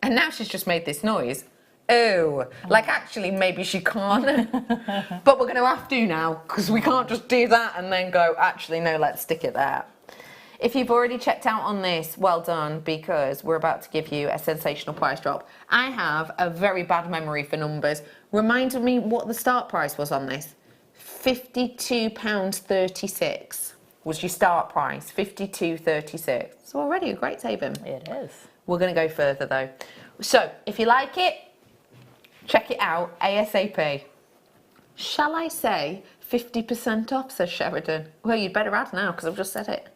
And now she's just made this noise. Oh, like actually maybe she can't. But we're going to have to now, because we can't just do that and then go, actually, no, let's stick it there. If you've already checked out on this, well done, because we're about to give you a sensational price drop. I have a very bad memory for numbers. Remind me what the start price was on this. £52.36 was your start price, £52.36. So already a great saving. It is. We're going to go further though. So if you like it, check it out ASAP. Shall I say 50% off, says Sheridan? Well, you'd better add now, because I've just said it.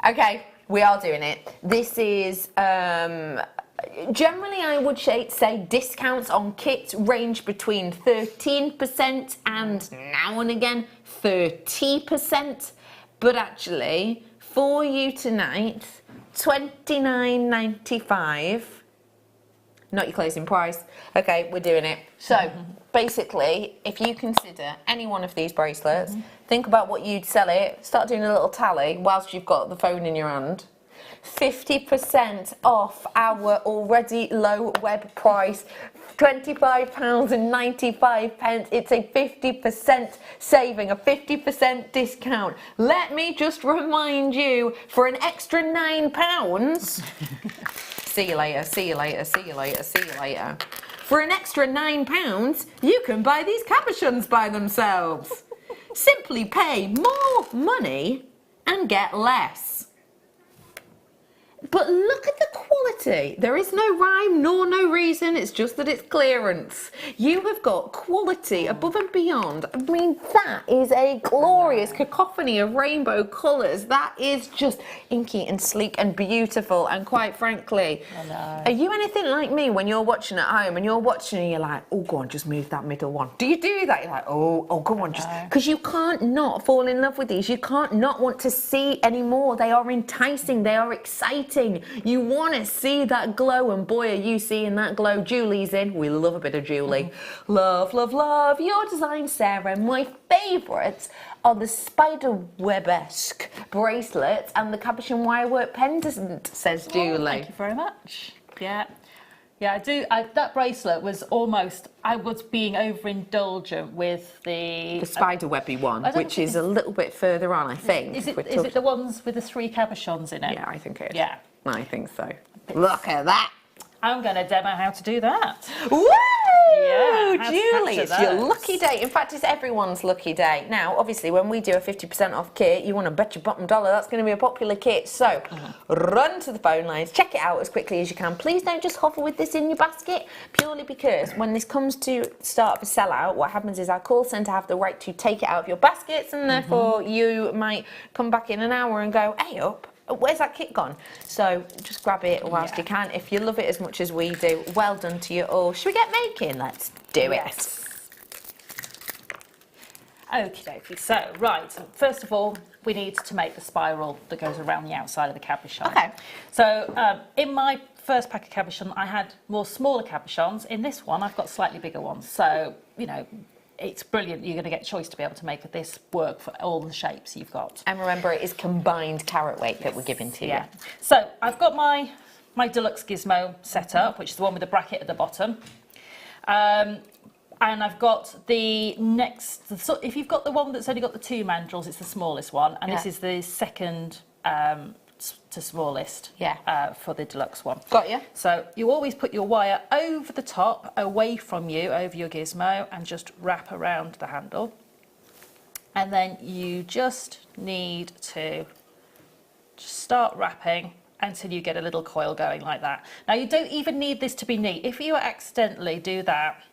Okay, we are doing it. This is, generally I would say discounts on kits range between 13% and now and again 30%. But actually, for you tonight, $29.95. Not your closing price. Okay, we're doing it. So, basically, if you consider any one of these bracelets, think about what you'd sell it, start doing a little tally whilst you've got the phone in your hand. 50% off our already low web price, £25.95. It's a 50% saving, a 50% discount. Let me just remind you, for an extra £9, see you later, see you later, see you later, see you later. For an extra £9, you can buy these cabochons by themselves. Simply pay more money and get less. But look at the quality. There is no rhyme nor no reason. It's just that it's clearance. You have got quality above and beyond. I mean, that is a glorious cacophony of rainbow colours. That is just inky and sleek and beautiful. And quite frankly, are you anything like me when you're watching at home and you're watching and you're like, oh, go on, just move that middle one. Do you do that? You're like, oh, go on, just... Because you can't not fall in love with these. You can't not want to see any more. They are enticing. They are exciting. You want to see that glow, and boy, are you seeing that glow. Julie's in. We love a bit of Julie. Love, love, love your design, Sarah. My favourites are the spiderweb-esque bracelets and the cabochon wirework pendant, says Julie. Thank you very much. Yeah. Yeah, I do. That bracelet was almost, I was being overindulgent with the spiderwebby one, which is a little bit further on, I think. Is it the ones with the 3 cabochons in it? Yeah, I think it is. Yeah. I think so. Look at that. I'm going to demo how to do that. Woo! Yeah, Julie, it's your lucky day. In fact, it's everyone's lucky day. Now, obviously, when we do a 50% off kit, you want to bet your bottom dollar that's going to be a popular kit. So, run to the phone lines, check it out as quickly as you can. Please don't just hover with this in your basket, purely because when this comes to start of a sellout, what happens is our call centre have the right to take it out of your baskets, and therefore you might come back in an hour and go, hey up, where's that kit gone? So just grab it whilst you can. If you love it as much as we do, well done to you all. Should we get making? Let's do it. Okie dokie. So, right, first of all, we need to make the spiral that goes around the outside of the cabochon. Okay. So, in my first pack of cabochon, I had more smaller cabochons. In this one, I've got slightly bigger ones. So, you know, it's brilliant. You're going to get choice to be able to make this work for all the shapes you've got. And remember, it is combined carat weight that we're giving to you. So I've got my deluxe gizmo set up, which is the one with the bracket at the bottom. And I've got the next, so if you've got the one that's only got the 2 mandrels, it's the smallest one. And this is the second to smallest for the deluxe one. Got you. So you always put your wire over the top, away from you, over your gizmo, and just wrap around the handle. And then you just need to just start wrapping until you get a little coil going like that. Now you don't even need this to be neat. If you accidentally do that,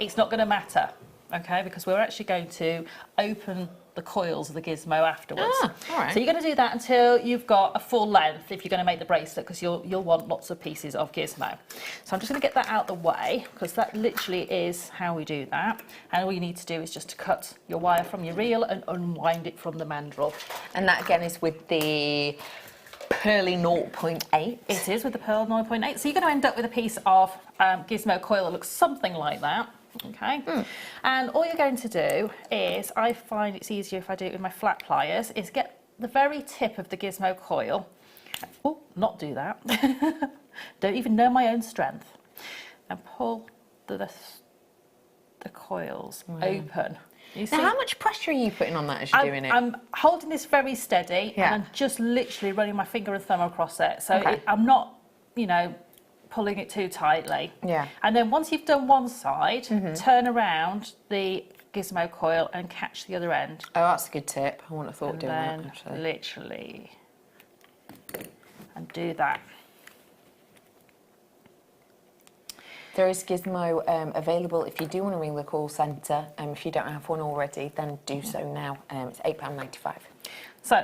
it's not going to matter, okay? Because we're actually going to open the coils of the gizmo afterwards. All right. So you're going to do that until you've got a full length if you're going to make the bracelet, because you'll want lots of pieces of gizmo. So I'm just going to get that out the way, because that literally is how we do that. And all you need to do is just to cut your wire from your reel and unwind it from the mandrel. And that again is with the pearly 0.8. It is with the pearl 0.8. So you're going to end up with a piece of gizmo coil that looks something like that. Okay, and all you're going to do is, I find it's easier if I do it with my flat pliers, is get the very tip of the gizmo coil. Oh, not do that. Don't even know my own strength. And pull the coils open. You see? Now, how much pressure are you putting on that as you're doing it? I'm holding this very steady, and I'm just literally running my finger and thumb across it. So I'm not, you know, pulling it too tightly. Yeah. And then once you've done one side, turn around the gizmo coil and catch the other end. Oh, that's a good tip. I wouldn't have thought doing that, actually. Literally, and do that. There is gizmo available if you do want to ring the call centre. If you don't have one already, then do so now. It's £8.95. So,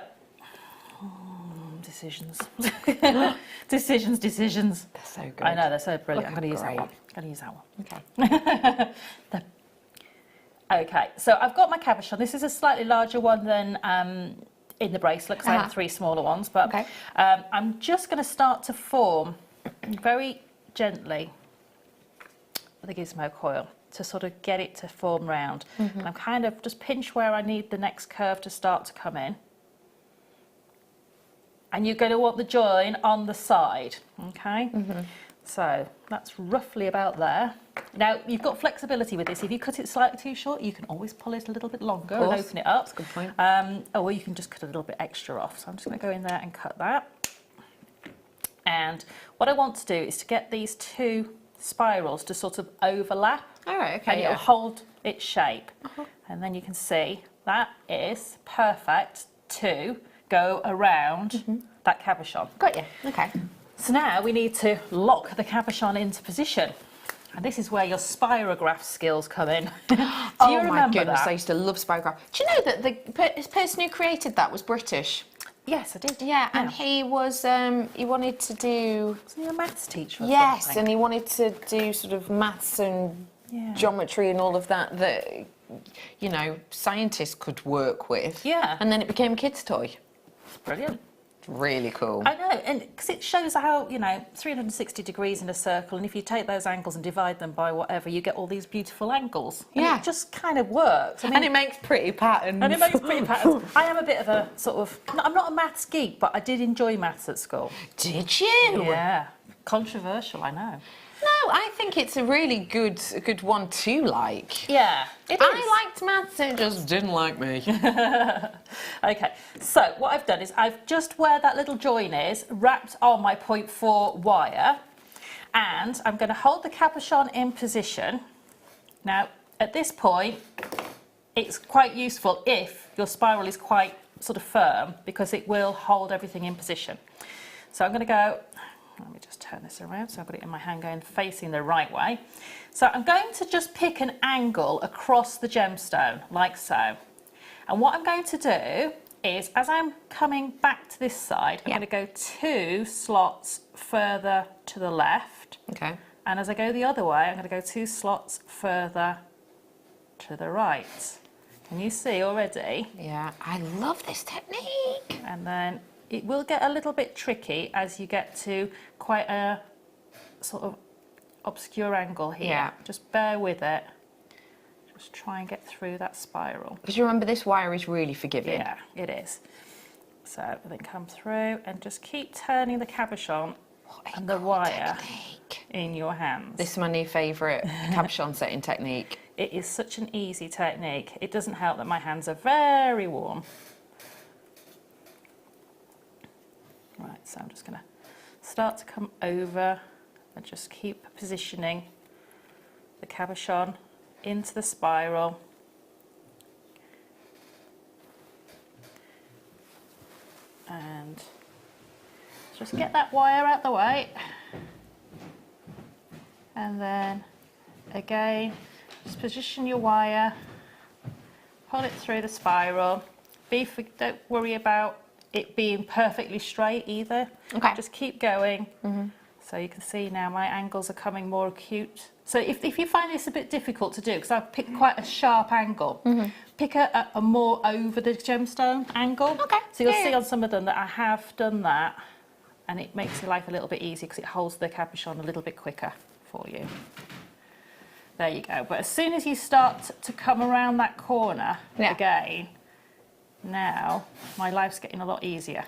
this decisions. Decisions. They're so good. I know, they're so brilliant. I'm going to use that Great. one. I'm going to use that one. Okay. Okay, so I've got my cabochon. This is a slightly larger one than in the bracelet because I have 3 smaller ones. But I'm just going to start to form very gently with the gizmo coil to sort of get it to form round. And I'm kind of just pinch where I need the next curve to start to come in. And you're going to want the join on the side, okay? So that's roughly about there. Now, you've got flexibility with this. If you cut it slightly too short, you can always pull it a little bit longer and open it up. That's a good point. Or you can just cut a little bit extra off. So I'm just going to go in there and cut that. And what I want to do is to get these 2 spirals to sort of overlap. All right, okay, And it'll hold its shape. And then you can see that is perfect to go around that cabochon. Got you. Okay. So now we need to lock the cabochon into position. And this is where your spirograph skills come in. Do you Oh my remember goodness, that? I used to love spirograph. Do you know that the person who created that was British? Yes, I did. Yeah, and he was, he wanted to do... Wasn't he a maths teacher or Yes, something? and he wanted to do sort of maths and geometry and all of that, you know, scientists could work with. Yeah. And then it became a kid's toy. Brilliant. Really cool. I know, and because it shows how, you know, 360 degrees in a circle, and if you take those angles and divide them by whatever, you get all these beautiful angles. And Yeah. it just kind of works. I mean, And it makes pretty patterns. and it makes pretty patterns. I am a bit of a sort of, I'm not a maths geek, but I did enjoy maths at school. Did you? Yeah, controversial, I know. No, I think it's a really good one to like. Yeah, it is. I liked maths, it just didn't like me. Okay, so what I've done is I've just where that little join is wrapped on my 0.4 wire, and I'm going to hold the cabochon in position. Now, at this point, it's quite useful if your spiral is quite sort of firm because it will hold everything in position. So I'm going to go, let me just turn this around so I've got it in my hand going facing the right way. So I'm going to just pick an angle across the gemstone like so. And what I'm going to do is, as I'm coming back to this side, I'm going to go 2 slots further to the left. Okay. And as I go the other way, I'm going to go 2 slots further to the right. Can you see already? Yeah, I love this technique. And then it will get a little bit tricky as you get to quite a sort of obscure angle here. Yeah. Just bear with it. Just try and get through that spiral. Because you remember, this wire is really forgiving. Yeah, it is. So then come through and just keep turning the cabochon and the wire in your hands. This is my new favourite cabochon setting technique. It is such an easy technique. It doesn't help that my hands are very warm. Right, so I'm just going to start to come over and just keep positioning the cabochon into the spiral. And just get that wire out the way. And then again, just position your wire, pull it through the spiral. Don't worry about it being perfectly straight either. Okay. Just keep going. So you can see now my angles are coming more acute. So if you find this a bit difficult to do, because I've picked quite a sharp angle, pick a more over the gemstone angle. Okay. So you'll see on some of them that I have done that, and it makes your life a little bit easier because it holds the cabochon a little bit quicker for you. There you go. But as soon as you start to come around that corner again, now my life's getting a lot easier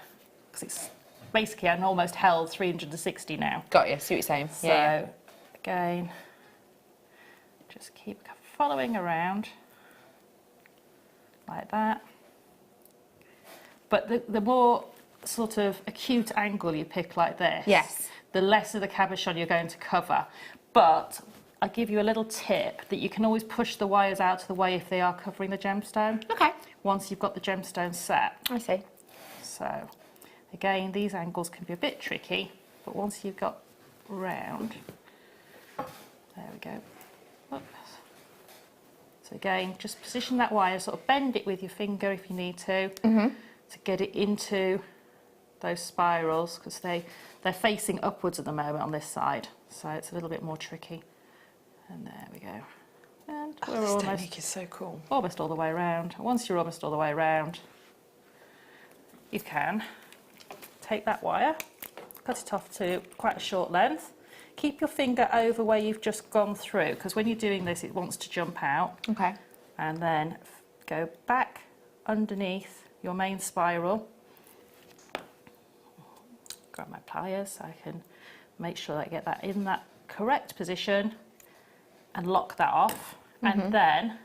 because it's basically I'm almost held 360 now. Got you, see what you're saying. So again, just keep following around like that. But the more sort of acute angle you pick like this, the less of the cabochon you're going to cover. But I'll give you a little tip that you can always push the wires out of the way if they are covering the gemstone. Okay. Once you've got the gemstone set. I see. So again, these angles can be a bit tricky, but once you've got round, there we go. Oops. So again, just position that wire, sort of bend it with your finger if you need to get it into those spirals, because they're facing upwards at the moment on this side, so it's a little bit more tricky. And there we go. And we're This almost, technique is so cool. almost all the way around. Once you're almost all the way around, you can take that wire, cut it off to quite a short length. Keep your finger over where you've just gone through, because when you're doing this, it wants to jump out. Okay. And then go back underneath your main spiral. Grab my pliers so I can make sure that I get that in that correct position and lock that off. And then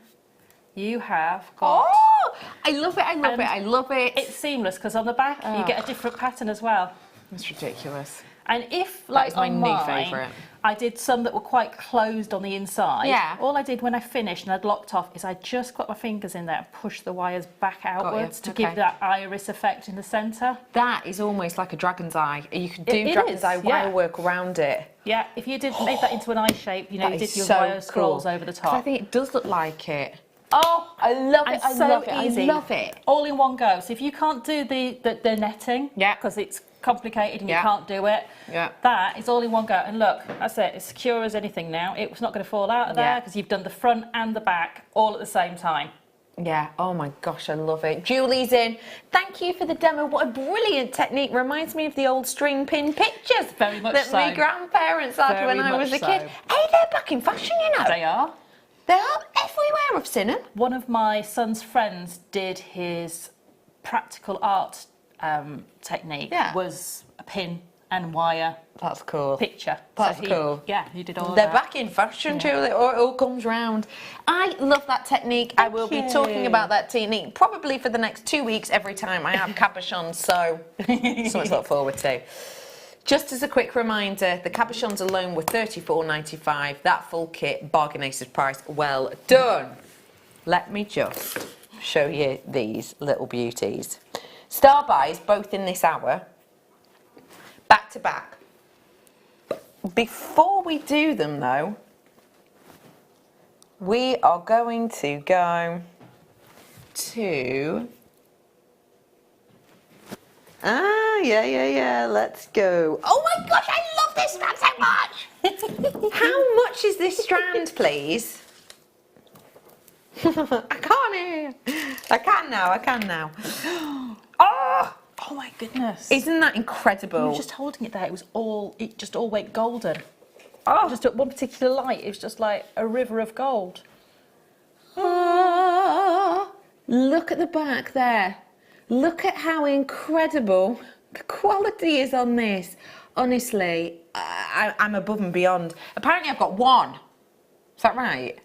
you have got... Oh, I love it, I love it, I love it. It's seamless, because on the back you get a different pattern as well. It's ridiculous. And if, like is my on new mine, favourite. I did some that were quite closed on the inside. Yeah. All I did when I finished and I'd locked off is I just got my fingers in there and pushed the wires back outwards to give that iris effect in the centre. That is almost like a dragon's eye. You could do It dragon's is, eye yeah. wire work around it. Yeah, if you did make that into an eye shape, you know, you That did is your so wire scrolls cool. over the 'Cause top. I think it does look like it. Oh, I love it, and I so love it, easy. I love it. All in one go. So if you can't do the netting, because it's complicated and you can't do it, that is all in one go. And look, that's it. It's secure as anything now. It's not going to fall out of there because you've done the front and the back all at the same time. Yeah, oh my gosh, I love it. Julie's in. Thank you for the demo. What a brilliant technique. Reminds me of the old string pin pictures Very much that so. my grandparents had when I was a kid. Hey, they're back in fashion, you know. They are. They are everywhere, I've seen them. One of my son's friends did his practical art technique was a pin and wire. That's cool. Picture. That's cool. Yeah, he did all They're that. back in fashion, Julie. It all comes round. I love that technique. I will be talking about that technique probably for the next 2 weeks every time I have cabochons, so something to look forward to. Just as a quick reminder, the cabochons alone were $34.95. That full kit, bargain aces price, well done. Let me just show you these little beauties. Star buys, both in this hour, back to back. Before we do them though, we are going to go to... yeah, let's go. Oh my gosh, I love this strand so much! How much is this strand, please? I can't hear. I can now. Oh my goodness. Isn't that incredible? You were just holding it there, it just all went golden. Oh. Just at one particular light, it was just like a river of gold. Look at the back there. Look at how incredible the quality is on this. Honestly, I'm above and beyond. Apparently I've got one. Is that right?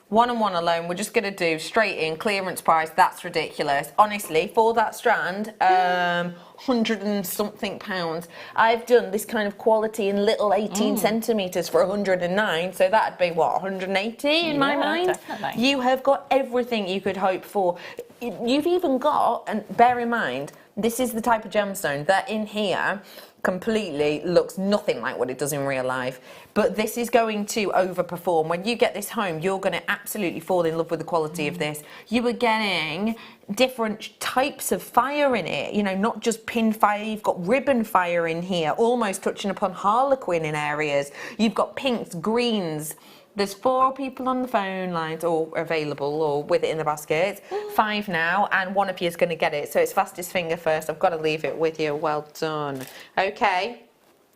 One and one alone. We're just going to do straight in clearance price. That's ridiculous. Honestly, for that strand, 100 and something pounds. I've done this kind of quality in little 18 centimetres for 109. So that'd be what, 180 in my mind? Definitely. You have got everything you could hope for. You've even got, and bear in mind, this is the type of gemstone that in here completely looks nothing like what it does in real life, but this is going to overperform. When you get this home, you're going to absolutely fall in love with the quality of this. You are getting different types of fire in it, you know, not just pin fire. You've got ribbon fire in here, almost touching upon harlequin in areas. You've got pinks, greens. There's 4 people on the phone lines or available or with it in the basket. 5 now, and one of you is going to get it. So it's fastest finger first. I've got to leave it with you. Well done. Okay.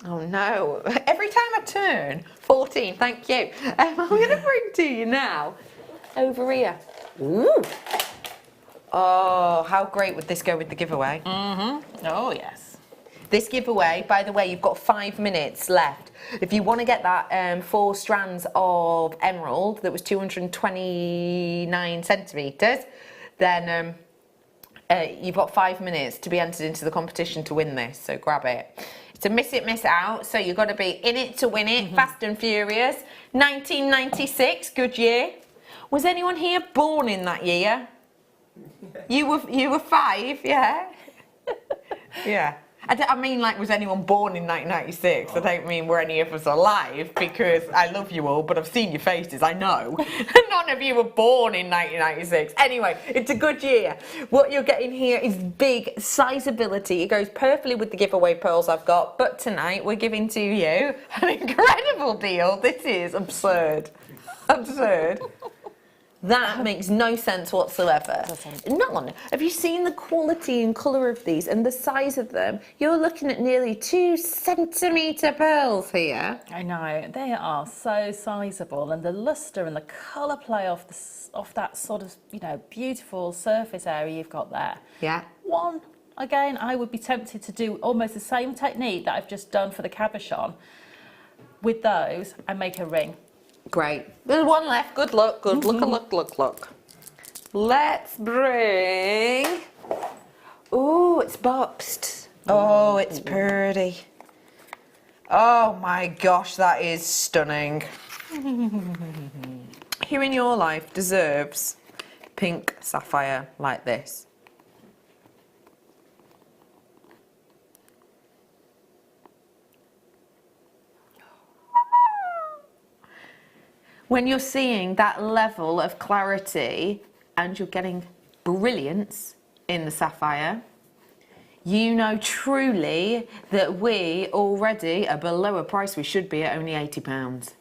Oh no. Every time I turn, 14. Thank you. I'm going to bring to you now. Over here. Ooh. Oh, how great would this go with the giveaway? Oh yes. This giveaway, by the way, you've got 5 minutes left. If you want to get that 4 strands of emerald that was 229 centimetres, then you've got 5 minutes to be entered into the competition to win this, so grab it. It's a miss it, miss out, so you've got to be in it to win it, fast and furious. 1996, good year. Was anyone here born in that year? You were 5, yeah? Yeah. I mean, like, was anyone born in 1996? I don't mean were any of us alive, because I love you all, but I've seen your faces, I know. None of you were born in 1996. Anyway, it's a good year. What you're getting here is big sizeability. It goes perfectly with the giveaway pearls I've got, but tonight we're giving to you an incredible deal. This is absurd. Absurd. That makes no sense whatsoever. None. Have you seen the quality and colour of these and the size of them? You're looking at nearly 2 centimetre pearls here. I know, they are so sizeable, and the lustre and the colour play off that sort of, you know, beautiful surface area you've got there. Yeah. One, again, I would be tempted to do almost the same technique that I've just done for the cabochon with those and make a ring. Great. There's one left. Good luck. Good luck. Look. Let's bring... Oh, it's boxed. Oh, it's pretty. Oh my gosh, that is stunning. Who in your life deserves pink sapphire like this? When you're seeing that level of clarity and you're getting brilliance in the sapphire, you know truly that we already are below a price we should be at, only £80.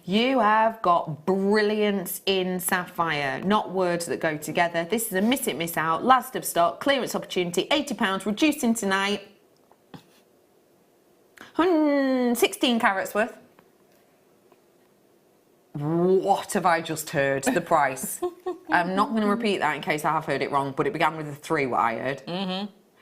You have got brilliance in sapphire, not words that go together. This is a miss it, miss out, last of stock, clearance opportunity, £80, reducing tonight. 16 carats worth. What have I just heard? The price. I'm not going to repeat that in case I have heard it wrong, but it began with a 3, what I heard.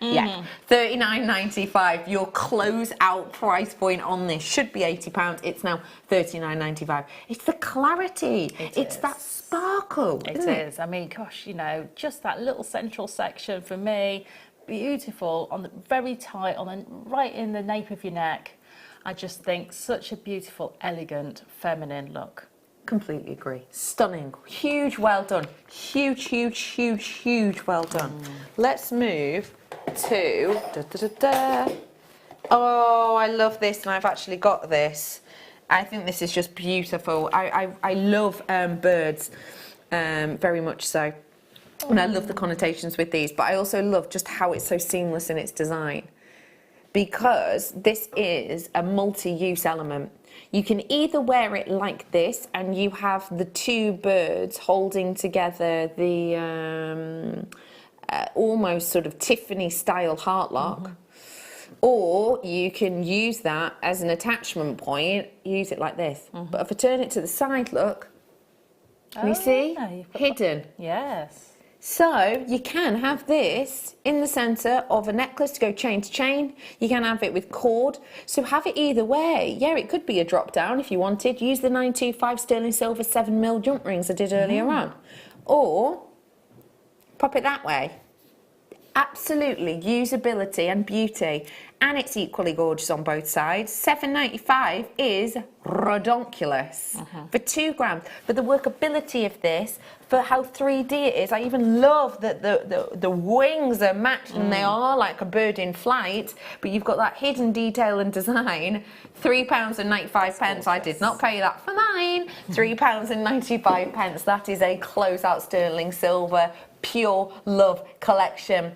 Yeah, $39.95. Your close-out price point on this should be £80. It's now $39.95. It's the clarity. It's that sparkle. It is. I mean, gosh, you know, just that little central section for me, beautiful, on the very tight, right in the nape of your neck. I just think such a beautiful, elegant, feminine look. Completely agree. Stunning. Huge, well done. Huge well done. Let's move to... Oh, I love this, and I've actually got this. I think this is just beautiful. I love birds, very much so. And I love the connotations with these, but I also love just how it's so seamless in its design. Because this is a multi-use element. You can either wear it like this and you have the 2 birds holding together the almost sort of Tiffany style heart lock, or you can use that as an attachment point, use it like this. But if I turn it to the side, look, can you see? Yeah, hidden. Yes. So you can have this in the centre of a necklace to go chain to chain. You can have it with cord. So have it either way. Yeah, it could be a drop down if you wanted. Use the 925 sterling silver 7mm jump rings I did earlier on. Or pop it that way. Absolutely usability and beauty. And it's equally gorgeous on both sides. $7.95 is redonkulous for 2 grams. But the workability of this, for how 3D it is, I even love that the wings are matched and they are like a bird in flight, but you've got that hidden detail and design. £3.95. I did not pay that for mine. £3.95. That is a closeout sterling silver pure love collection.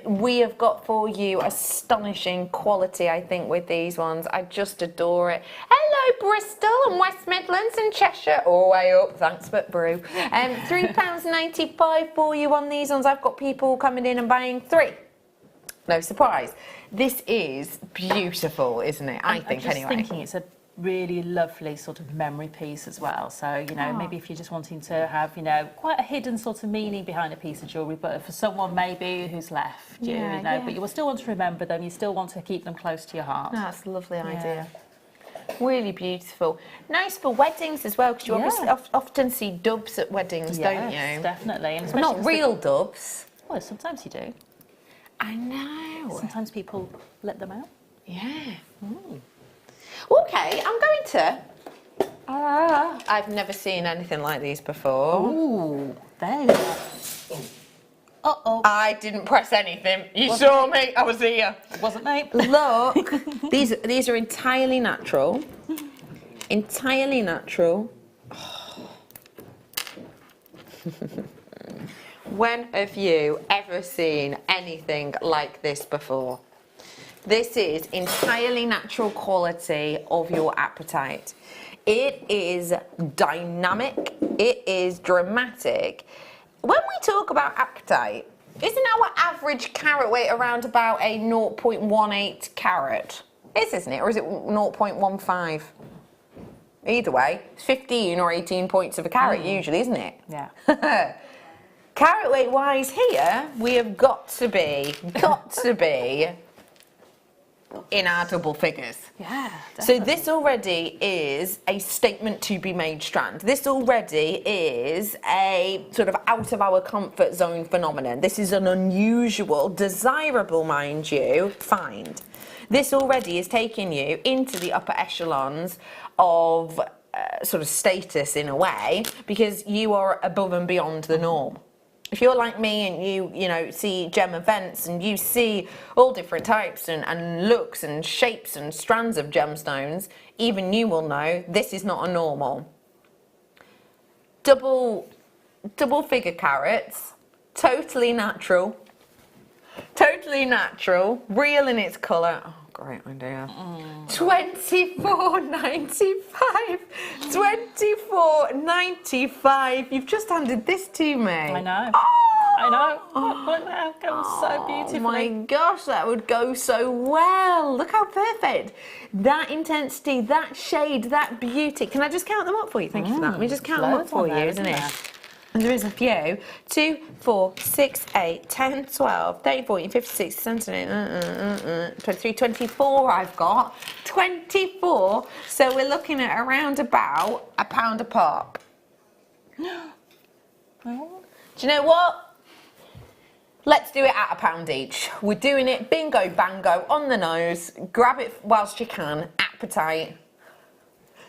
We have got for you astonishing quality, I think, with these ones. I just adore it. Hello Bristol and West Midlands and Cheshire, all the way up, thanks but brew. £3.95 for you on these ones. I've got people coming in and buying 3. No surprise. This is beautiful, isn't it? I think, anyway. I'm just thinking it's a really lovely sort of memory piece as well. So, you know, maybe if you're just wanting to have, you know, quite a hidden sort of meaning behind a piece of jewellery, but for someone maybe who's left you, but you will still want to remember them, you still want to keep them close to your heart. That's a lovely idea. Really beautiful. Nice for weddings as well, because you obviously often see doves at weddings, don't you? Yes, definitely. And not real doves. Well, sometimes you do. I know. Sometimes people let them out. Yeah. Okay, I'm going to... I've never seen anything like these before. Ooh, there you go. Uh-oh. I didn't press anything. You saw me. I was here. Wasn't me. Look, these are entirely natural. Entirely natural. When have you ever seen anything like this before? This is entirely natural quality of your apatite. It is dynamic. It is dramatic. When we talk about apatite, isn't our average carat weight around about a 0.18 carat? Isn't it? Or is it 0.15? Either way, it's 15 or 18 points of a carat usually, isn't it? Yeah. Carat weight wise here, we have got to be in our double figures. Yeah. So this already is a statement to be made strand. This already is a sort of out of our comfort zone phenomenon. This is an unusual, desirable, mind you, find. This already is taking you into the upper echelons of sort of status in a way, because you are above and beyond the norm. If you're like me and you know, see gem events and you see all different types and looks and shapes and strands of gemstones, even you will know this is not a normal. Double figure carats, totally natural, real in its colour. Oh, great idea. £24.95. £24.95. You've just handed this to me. I know. Oh, I know. Look now, goes so beautifully. Oh my gosh, that would go so well. Look how perfect. That intensity, that shade, that beauty. Can I just count them up for you? Thank you for that. Let me just count them up for you, isn't it? And there is a few. 2, 4, 6, 8, 10, 12, 13, 14, 15, 16, 17, 23, 24 I've got. 24. So we're looking at around about £1 a pop. Do you know what? Let's do it at £1 each. We're doing it bingo bango on the nose. Grab it whilst you can. Apatite.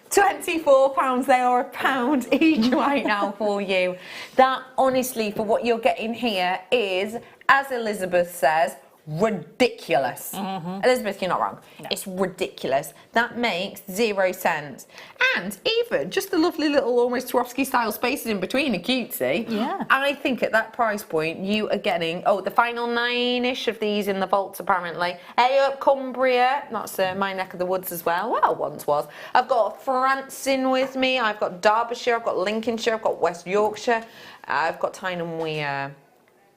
£24, they are £1 each right now for you. That, honestly, for what you're getting here is, as Elizabeth says, ridiculous. Elizabeth, you're not wrong. No. It's ridiculous. That makes 0 sense. And even just the lovely little almost Swarovski style spaces in between are cutesy. Yeah. I think at that price point you are getting, the final 9-ish of these in the vaults apparently. Up Cumbria, that's my neck of the woods as well. Well, once was. I've got Francing with me, I've got Derbyshire, I've got Lincolnshire, I've got West Yorkshire, I've got Tyne Wear.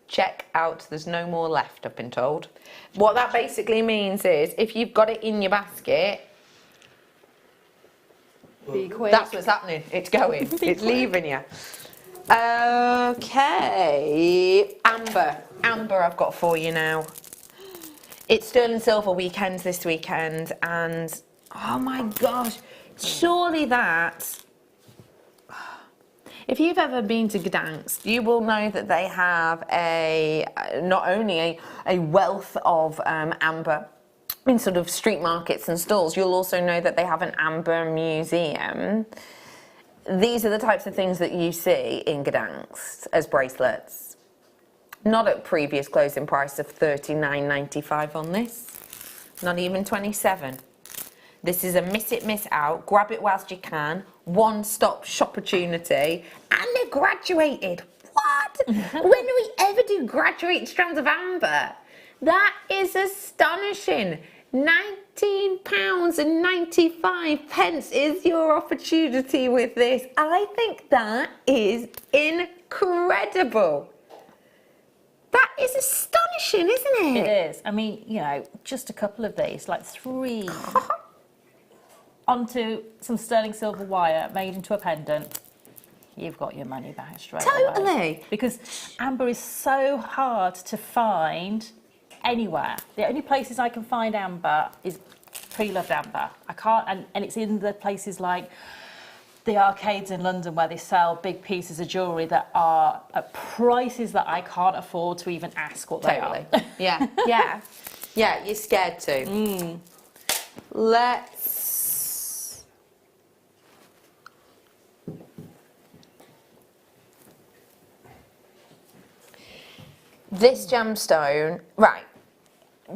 Check out, there's no more left, I've been told. What that basically means is, if you've got it in your basket, be quick. That's what's happening. It's going. It's leaving you. Okay. Amber. Amber I've got for you now. It's Sterling Silver weekend this weekend, and oh my gosh, surely that... If you've ever been to Gdansk, you will know that they have not only a wealth of amber in sort of street markets and stalls, you'll also know that they have an amber museum. These are the types of things that you see in Gdansk as bracelets. Not at previous closing price of £39.95 on this, not even 27. This is a miss it, miss out, grab it whilst you can, one-stop shop opportunity, and they're graduated. What? When do we ever do graduated strands of amber? That is astonishing. £19.95 is your opportunity with this. I think that is incredible. That is astonishing, isn't it? It is. I mean, you know, just a couple of these, like 3... onto some sterling silver wire made into a pendant, you've got your money back straight away. Totally. Because amber is so hard to find anywhere. The only places I can find amber is pre-loved amber. I can't, and it's in the places like the arcades in London where they sell big pieces of jewellery that are at prices that I can't afford to even ask what they are. Yeah, yeah. Yeah, you're scared to. Let's... This gemstone, right,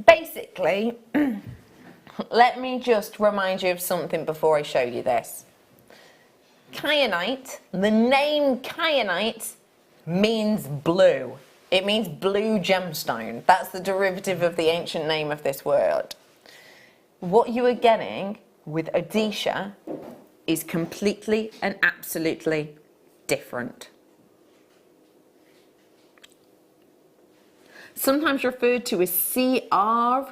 basically, let me just remind you of something before I show you this. Kyanite, the name kyanite means blue. It means blue gemstone. That's the derivative of the ancient name of this word. What you are getting with Odisha is completely and absolutely different. Sometimes referred to as CR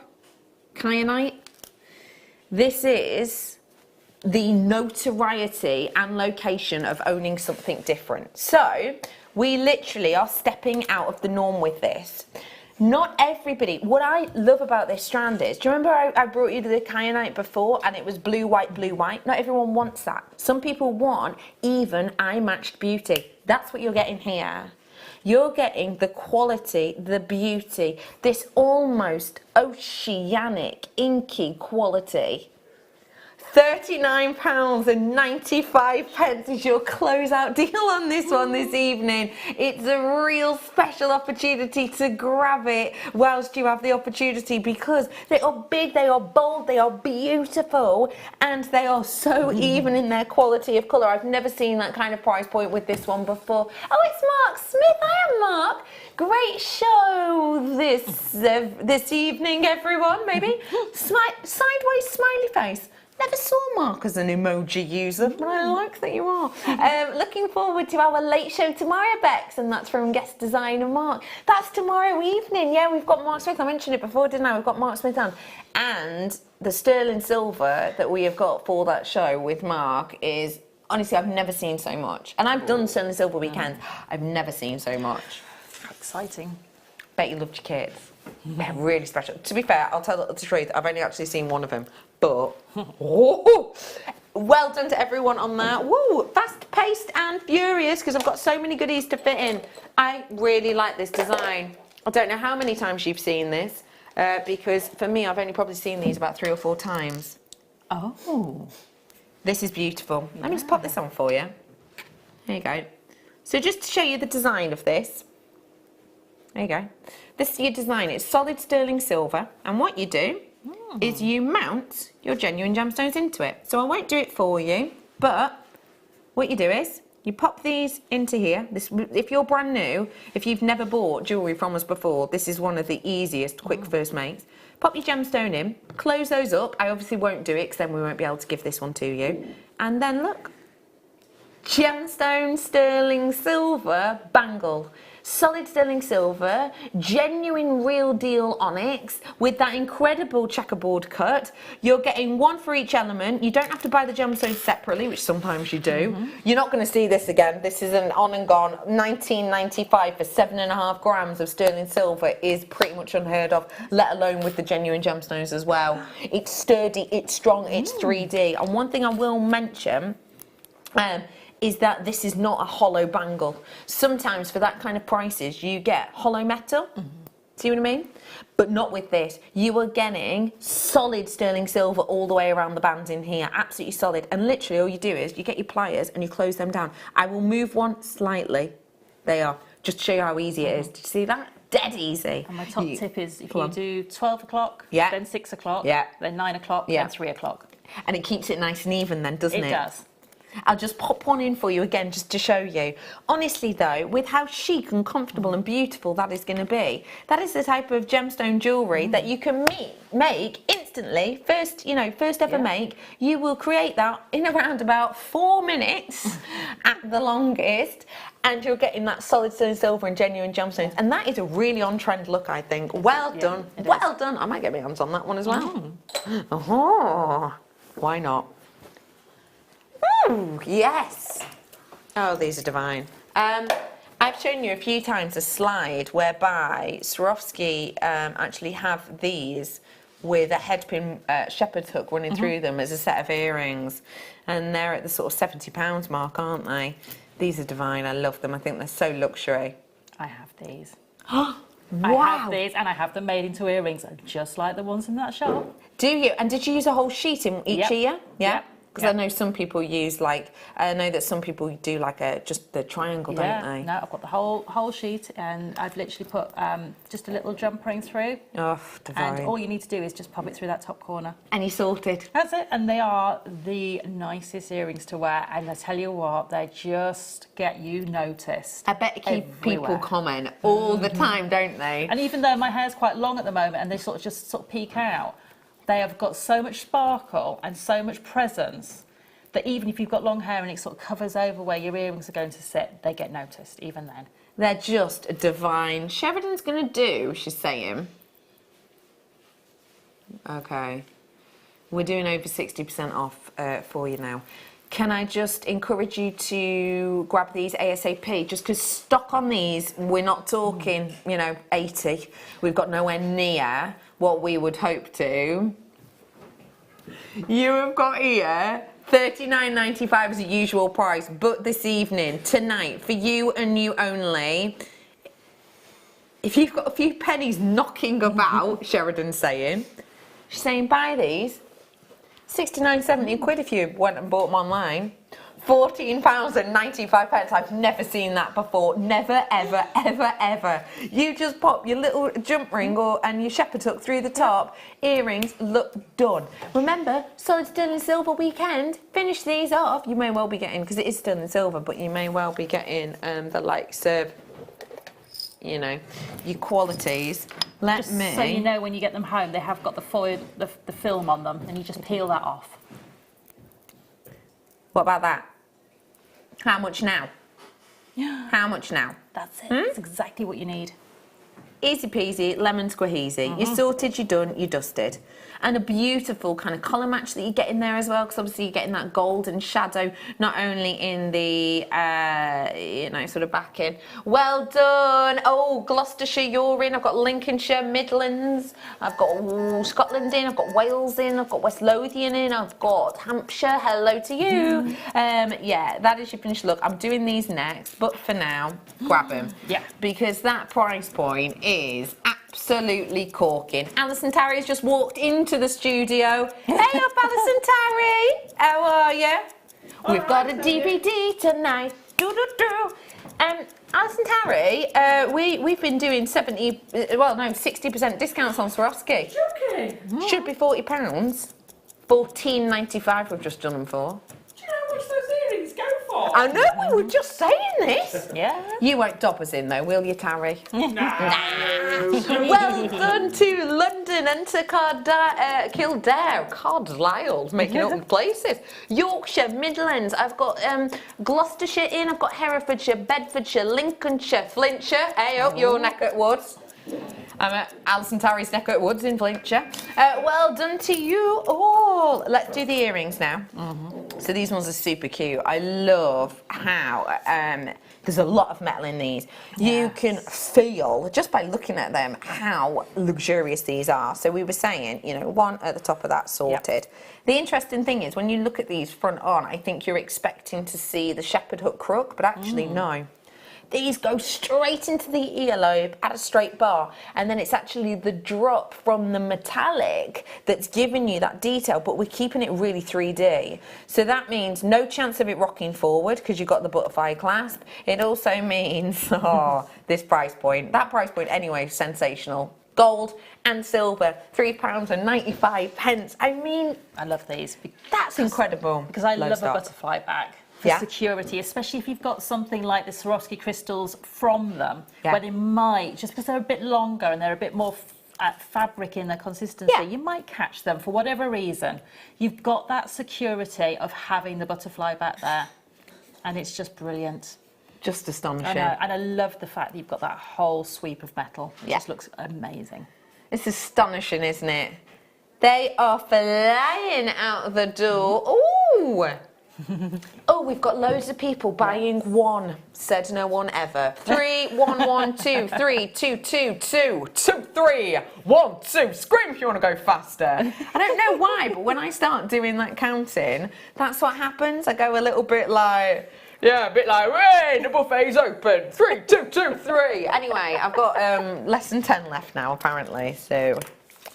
kyanite. This is the notoriety and location of owning something different. So we literally are stepping out of the norm with this. Not everybody, what I love about this strand is, do you remember I brought you the kyanite before and it was blue, white, blue, white? Not everyone wants that. Some people want even eye-matched beauty. That's what you're getting here. You're getting the quality, the beauty, this almost oceanic, inky quality. £39.95 is your closeout deal on this one this evening. It's a real special opportunity to grab it whilst you have the opportunity, because they are big, they are bold, they are beautiful, and they are so even in their quality of colour. I've never seen that kind of price point with this one before. Oh, it's Mark Smith. Hi, Mark. Great show this evening, everyone. Maybe sideways smiley face. Never saw Mark as an emoji user, but I like that you are. Looking forward to our late show tomorrow, Bex, and that's from guest designer Mark. That's tomorrow evening. Yeah, we've got Mark Smith. I mentioned it before, didn't I? We've got Mark Smith on. And the sterling silver that we have got for that show with Mark is, honestly, I've never seen so much. And I've done sterling silver weekends. I've never seen so much. Exciting. Bet you loved your kids. Yeah, really special. To be fair, I'll tell the truth, I've only actually seen one of them. But, oh, well done to everyone on that. Woo, fast-paced and furious, because I've got so many goodies to fit in. I really like this design. I don't know how many times you've seen this, because for me, I've only probably seen these about 3 or 4 times. Oh. This is beautiful. Let me just pop this on for you. There you go. So just to show you the design of this. There you go. This is your design. It's solid sterling silver, and what you do is you mount your genuine gemstones into it. So I won't do it for you, but what you do is you pop these into here. This, if you're brand new, if you've never bought jewellery from us before, this is one of the easiest quick first makes. Pop your gemstone in, close those up. I obviously won't do it because then we won't be able to give this one to you. And then look, gemstone sterling silver bangle. Solid sterling silver, genuine real deal onyx with that incredible checkerboard cut. You're getting one for each element. You don't have to buy the gemstones separately, which sometimes you do. You're not going to see this again. This is an on and gone. $19.95 for 7.5 grams of sterling silver is pretty much unheard of, let alone with the genuine gemstones as well. It's sturdy, it's strong, it's 3D. And one thing I will mention, is that this is not a hollow bangle. Sometimes for that kind of prices you get hollow metal, see what I mean? But not with this. You are getting solid sterling silver all the way around the bands in here, absolutely solid. And literally all you do is you get your pliers and you close them down. I will move one slightly. They are, just to show you how easy it is. Did you see that? Dead easy. And my top tip is if you do 12 o'clock, then 6 o'clock, then 9 o'clock, then 3 o'clock. And it keeps it nice and even then, doesn't it? It does. I'll just pop one in for you again just to show you. Honestly though, with how chic and comfortable and beautiful that is going to be, that is the type of gemstone jewellery that you can make instantly. First ever make. You will create that in around about 4 minutes at the longest, and you're getting that solid sterling silver and genuine gemstones. And that is a really on-trend look, I think. Well done. Well done. I might get my hands on that one as well. Oh, why not? Ooh, yes. Oh, these are divine. I've shown you a few times a slide whereby Swarovski actually have these with a headpin shepherd's hook running through them as a set of earrings, and they're at the sort of £70 mark, aren't they? These are divine. I love them. I think they're so luxury. I have these. Wow. I have these, and I have them made into earrings, just like the ones in that shop. Do you? And did you use a whole sheet in each ear? Yeah. Because I know some people use like, I know that some people do like just the triangle, don't they? No, I've got the whole sheet, and I've literally put just a little jump ring through. Oh, divine. And all you need to do is just pop it through that top corner. And you're sorted. That's it. And they are the nicest earrings to wear. And I tell you what, they just get you noticed. I bet people comment all the time, don't they? And even though my hair's quite long at the moment, and they sort of peek out, they have got so much sparkle and so much presence that even if you've got long hair and it sort of covers over where your earrings are going to sit, they get noticed even then. They're just divine. Sheridan's going to do, she's saying. Okay. We're doing over 60% off for you now. Can I just encourage you to grab these ASAP? Just because stock on these, we're not talking, 80. We've got nowhere near what we would hope to. You have got here $39.95 is the usual price, but this evening, tonight, for you and you only, if you've got a few pennies knocking about, Sheridan's saying, she's saying buy these, 69.70 quid if you went and bought them online. £14.95. I've never seen that before. Never, ever, ever, ever. You just pop your little jump ring and your shepherd hook through the top. Earrings look done. Remember, solid sterling silver weekend. Finish these off. You may well be getting, because it is sterling silver, but you may well be getting the likes of, your qualities. Just so you know, when you get them home, they have got the foil, the film on them, and you just peel that off. What about that? How much now? Yeah. How much now? That's it. That's exactly what you need. Easy peasy, lemon squeezy. You're sorted, you're done, you're dusted. And a beautiful kind of colour match that you get in there as well, because obviously you're getting that golden shadow, not only in the, sort of backing. Well done. Oh, Gloucestershire, you're in. I've got Lincolnshire, Midlands. I've got Scotland in. I've got Wales in. I've got West Lothian in. I've got Hampshire. Hello to you. Yeah, that is your finished look. I'm doing these next, but for now, grab them. Yeah. Because that price point is absolutely corking. Alison Tarry has just walked into the studio. Hey up, Alison Tarry! How are you? We've got a DVD tonight. Alison Tarry, we've been doing 60% discounts on Swarovski. Okay. Should be £40. $14.95 we've just done them for. Do you know how much those earrings go for? I know, we were just saying this. Yeah. You won't dob us in though, will you, Tarry? No. Well done to London and to Kildare, Carlisle, making up places. Yorkshire, Midlands, I've got Gloucestershire in, I've got Herefordshire, Bedfordshire, Lincolnshire, Flintshire, hey up your neck at Woods. I'm at Alison Tarry's neck at Woods in Flintshire. Well done to you all. Let's do the earrings now. So these ones are super cute. I love how there's a lot of metal in these. Yes. You can feel, just by looking at them, how luxurious these are. So we were saying, one at the top of that sorted. Yep. The interesting thing is, when you look at these front on, I think you're expecting to see the shepherd hook crook, but actually no. These go straight into the earlobe at a straight bar, and then it's actually the drop from the metallic that's giving you that detail, but we're keeping it really 3D. So that means no chance of it rocking forward because you've got the butterfly clasp. It also means, this price point. That price point anyway is sensational. Gold and silver, £3.95. I mean, I love these. That's incredible. Because I love a butterfly bag. For security, especially if you've got something like the Swarovski crystals from them, where they might, just because they're a bit longer and they're a bit more fabric in their consistency, you might catch them for whatever reason. You've got that security of having the butterfly back there, and it's just brilliant. Just astonishing. I know, and I love the fact that you've got that whole sweep of metal. It just looks amazing. It's astonishing, isn't it? They are flying out the door. Ooh! Oh, we've got loads of people buying one. Said no one ever. 3, 1, 1, 2, 3, 2, 2, 2, 2, 3, 1, 2. Scream if you want to go faster. I don't know why, but when I start doing that counting, that's what happens. I go a little bit like, hey, the buffet's open. 3, 2, 2, 3. Anyway, I've got less than 10 left now, apparently. So,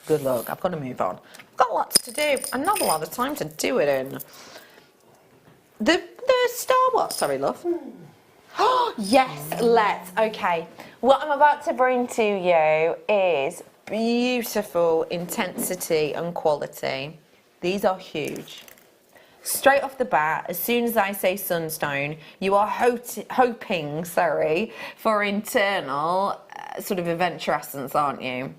good luck. I've got to move on. I've got lots to do and not a lot of time to do it in. The Star Wars, sorry, love. Oh, yes, let's. Okay. What I'm about to bring to you is beautiful intensity and quality. These are huge. Straight off the bat, as soon as I say sunstone, you are hoping, for internal sort of eventurescence, aren't you?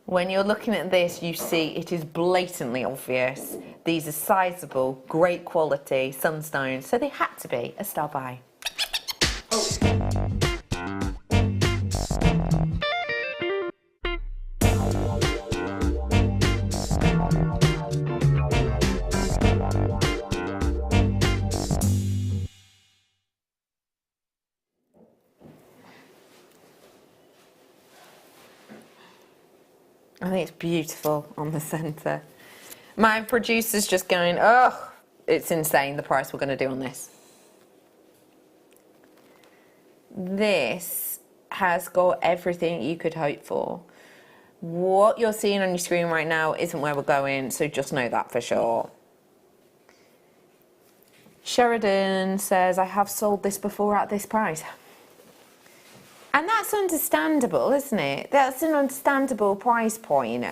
When you're looking at this, you see it is blatantly obvious. These are sizable, great quality sunstones, so they had to be a star buy. I think it's beautiful on the centre. My producer's just going, oh, it's insane the price we're going to do on this. This has got everything you could hope for. What you're seeing on your screen right now isn't where we're going, so just know that for sure. Sheridan says, I have sold this before at this price. And that's understandable, isn't it? That's an understandable price point.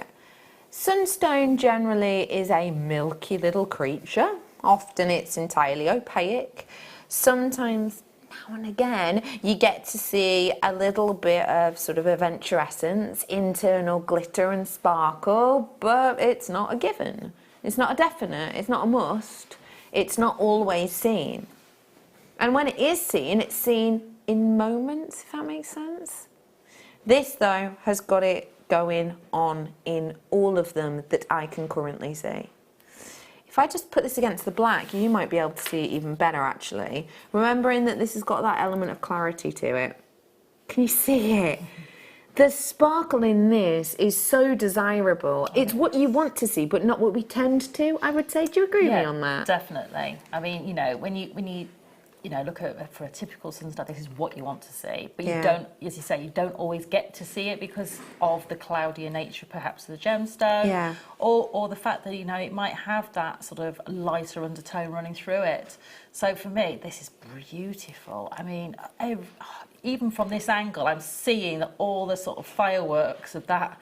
Sunstone generally is a milky little creature. Often it's entirely opaque. Sometimes, now and again, you get to see a little bit of sort of eventurescence, internal glitter and sparkle, but it's not a given. It's not a definite, it's not a must. It's not always seen. And when it is seen, it's seen in moments, if that makes sense. This, though, has got it going on in all of them that I can currently see. If I just put this against the black, you might be able to see it even better, actually. Remembering that this has got that element of clarity to it. Can you see it? The sparkle in this is so desirable. It's what you want to see, but not what we tend to, I would say. Do you agree with me on that? Definitely. I mean, you know, when you look at for a typical sunstone, this is what you want to see. But you don't, as you say, you don't always get to see it because of the cloudier nature, perhaps, of the gemstone. Yeah. Or the fact that, you know, it might have that sort of lighter undertone running through it. So for me, this is beautiful. I mean, even from this angle, I'm seeing all the sort of fireworks of that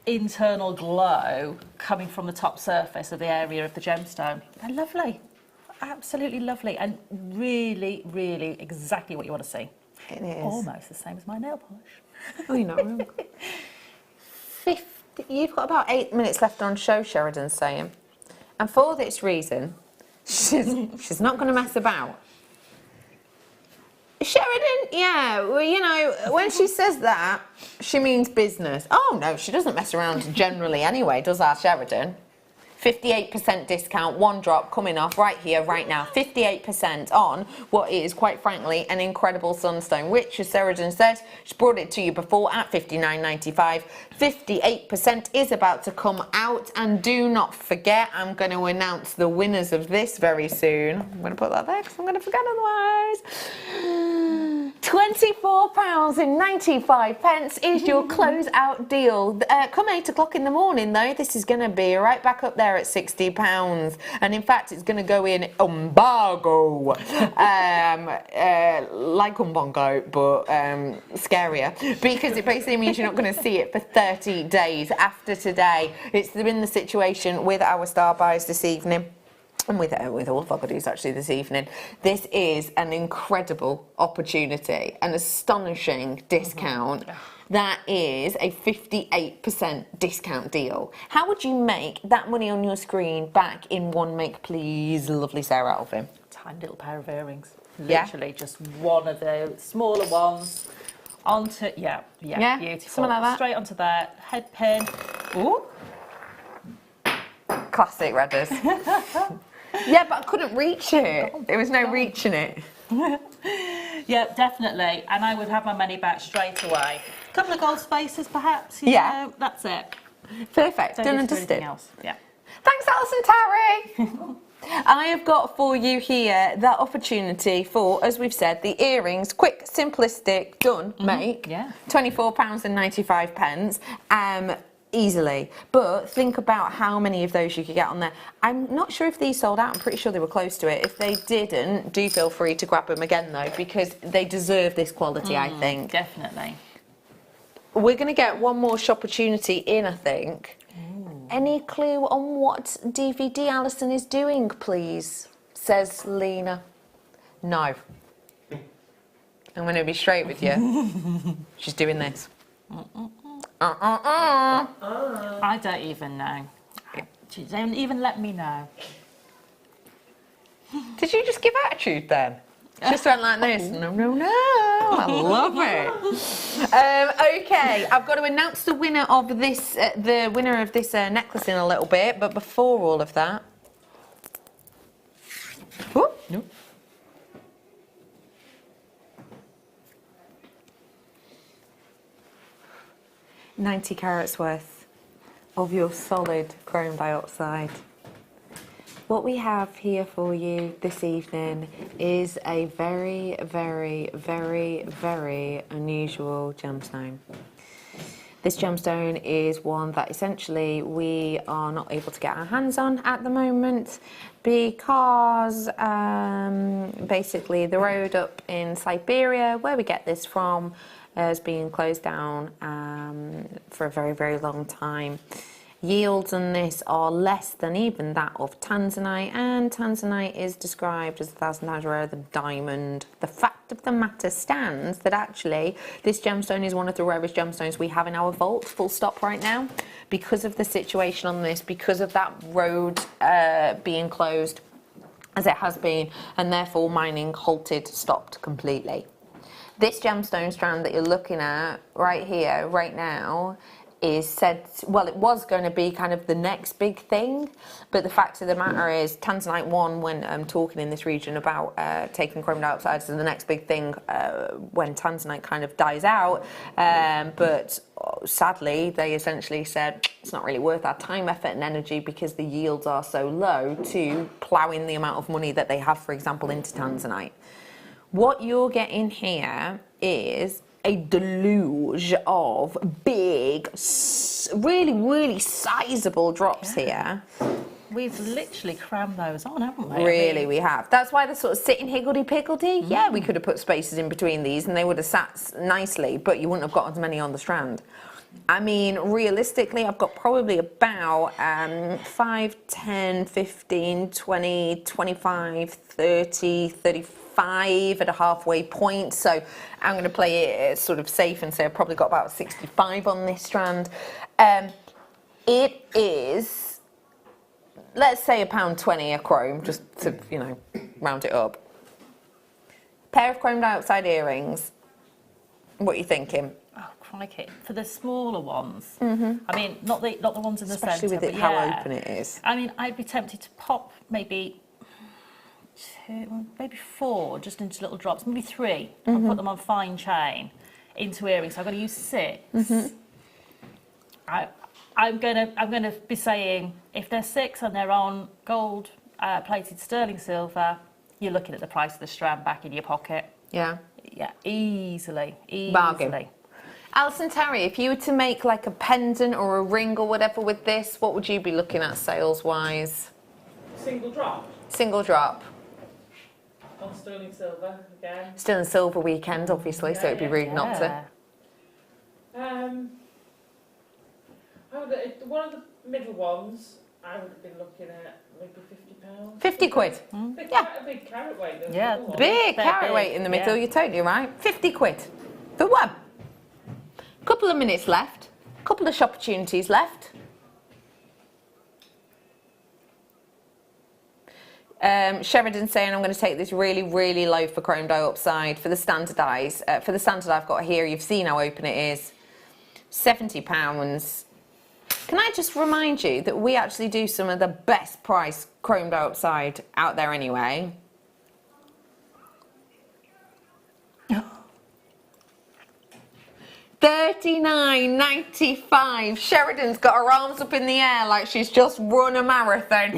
internal glow coming from the top surface of the area of the gemstone. They're lovely. Absolutely lovely and really, really exactly what you want to see. It is. Almost the same as my nail polish. Oh, you're not wrong. 50, you've got about 8 minutes left on show, Sheridan's saying. And for this reason, she's not going to mess about. Sheridan, yeah, well, you know, when she says that, she means business. Oh, no, she doesn't mess around generally anyway, does our Sheridan? 58% discount, one drop coming off right here, right now. 58% on what is, quite frankly, an incredible sunstone, which, as Sheridan said, she brought it to you before at $59.95. 58% is about to come out, and do not forget, I'm going to announce the winners of this very soon. I'm going to put that there because I'm going to forget otherwise. £24.95 is your closeout deal. Come 8 o'clock in the morning, though, this is going to be right back up there at £60. And in fact, it's going to go in embargo. Like Umbongo, but scarier. Because it basically means you're not going to see it for 30 days after today. It's been the situation with our star buys this evening. And with all of our goodies actually this evening. This is an incredible opportunity, an astonishing discount. That is a 58% discount deal. How would you make that money on your screen back in one make, please, lovely Sara Elvin? Tiny little pair of earrings. Literally just one of the smaller ones. Onto, yeah, beautiful. Something like that. Straight onto that head pin. Ooh. Classic Redders. Yeah, but I couldn't reach it. There was no reaching it. Yeah, definitely. And I would have my money back straight away. A couple of gold spaces, perhaps. You know, that's it. Perfect. Don't Done and need to do dusted. anything else. Yeah. Thanks, Alison Terry. I have got for you here that opportunity for, as we've said, the earrings, quick, simplistic, done, make. Yeah. £24.95. Easily. But think about how many of those you could get on there. I'm not sure if these sold out. I'm pretty sure they were close to it. If they didn't, do feel free to grab them again though, because they deserve this quality, I think. Definitely. We're going to get one more shopportunity in, I think. Ooh. Any clue on what DVD Alison is doing, please? Says Lena. No. I'm going to be straight with you. She's doing this. I don't even know. She don't even let me know. Did you just give attitude then? Just went like this. No, no, no. I love it. Okay, I've got to announce the winner of this, necklace in a little bit. But before all of that, oh, no. 90 carats worth of your solid chrome dioxide. What we have here for you this evening is a very, very, very, very unusual gemstone. This gemstone is one that essentially we are not able to get our hands on at the moment because basically the road up in Siberia where we get this from has been closed down for a very, very long time. Yields on this are less than even that of tanzanite, and tanzanite is described as 1,000 times rarer than diamond. The fact of the matter stands that actually this gemstone is one of the rarest gemstones we have in our vault, full stop, right now, because of the situation on this, because of that road being closed as it has been, and therefore mining halted, stopped completely. This gemstone strand that you're looking at right here, right now, is said, well, it was going to be kind of the next big thing, but the fact of the matter is Tanzanite won when talking in this region about taking chrome dioxide as the next big thing when Tanzanite kind of dies out, but sadly they essentially said it's not really worth our time, effort and energy because the yields are so low to plough in the amount of money that they have, for example, into Tanzanite. What you're getting here is a deluge of big, really, really sizable drops here. We've literally crammed those on, haven't we? Really, we have. That's why they're sort of sitting higgledy-piggledy. Yeah, we could have put spaces in between these and they would have sat nicely, but you wouldn't have got as many on the strand. I mean, realistically, I've got probably about 5, 10, 15, 20, 25, 30, 35 at a halfway point. So I'm going to play it sort of safe and say I've probably got about 65 on this strand. It is, let's say £1.20 a chrome, just to, you know, round it up. Pair of chrome dioxide earrings. What are you thinking? Oh, crikey. For the smaller ones. I mean, not the ones in the centre. Especially with it, how open it is. I mean, I'd be tempted to pop maybe 2, maybe 4, just into little drops, maybe 3. I'll put them on fine chain into earrings. So I've got to use 6. I'm gonna be saying if they're 6 and they're on gold plated sterling silver, you're looking at the price of the strand back in your pocket. Yeah. Yeah, easily. Bargain. Alison Terry, if you were to make like a pendant or a ring or whatever with this, what would you be looking at sales-wise? Single drop. Single drop. On sterling silver again. Sterling silver weekend, obviously, so it'd be rude not to. One of the middle ones, I would have been looking at maybe £50. 50 quid. Yeah. Quite a big carat weight. Yeah, Big carat weight in the middle, you're totally right. 50 quid for one. Couple of minutes left, couple of shop opportunities left. Sheridan saying I'm going to take this really, really low for chrome dioxide. For the standardise, for the standard I've got here, you've seen how open it is. £70. Can I just remind you that we actually do some of the best price chrome dioxide out there anyway. $39.95. Sheridan's got her arms up in the air like she's just run a marathon.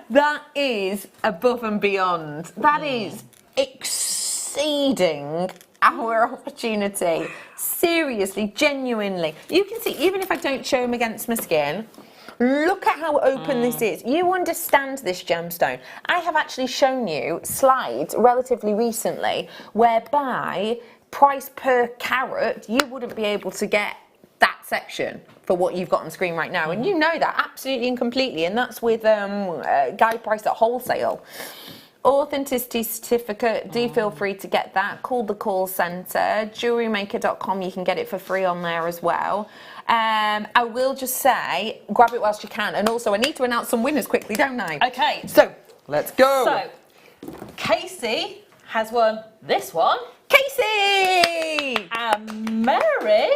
That is above and beyond. That is exceeding our opportunity. seriously, genuinely, you can see, even if I don't show them against my skin, look at how open this is. You understand this gemstone. I have actually shown you slides relatively recently whereby price per carat, you wouldn't be able to get that section for what you've got on screen right now. And you know that absolutely and completely. And that's with guide price at wholesale. Authenticity certificate, do feel free to get that. Call the call centre, JewelleryMaker.com, you can get it for free on there as well. I will just say, grab it whilst you can. And also, I need to announce some winners quickly, don't I? Okay. So, let's go. So, Casey has won this one. Casey! And Mary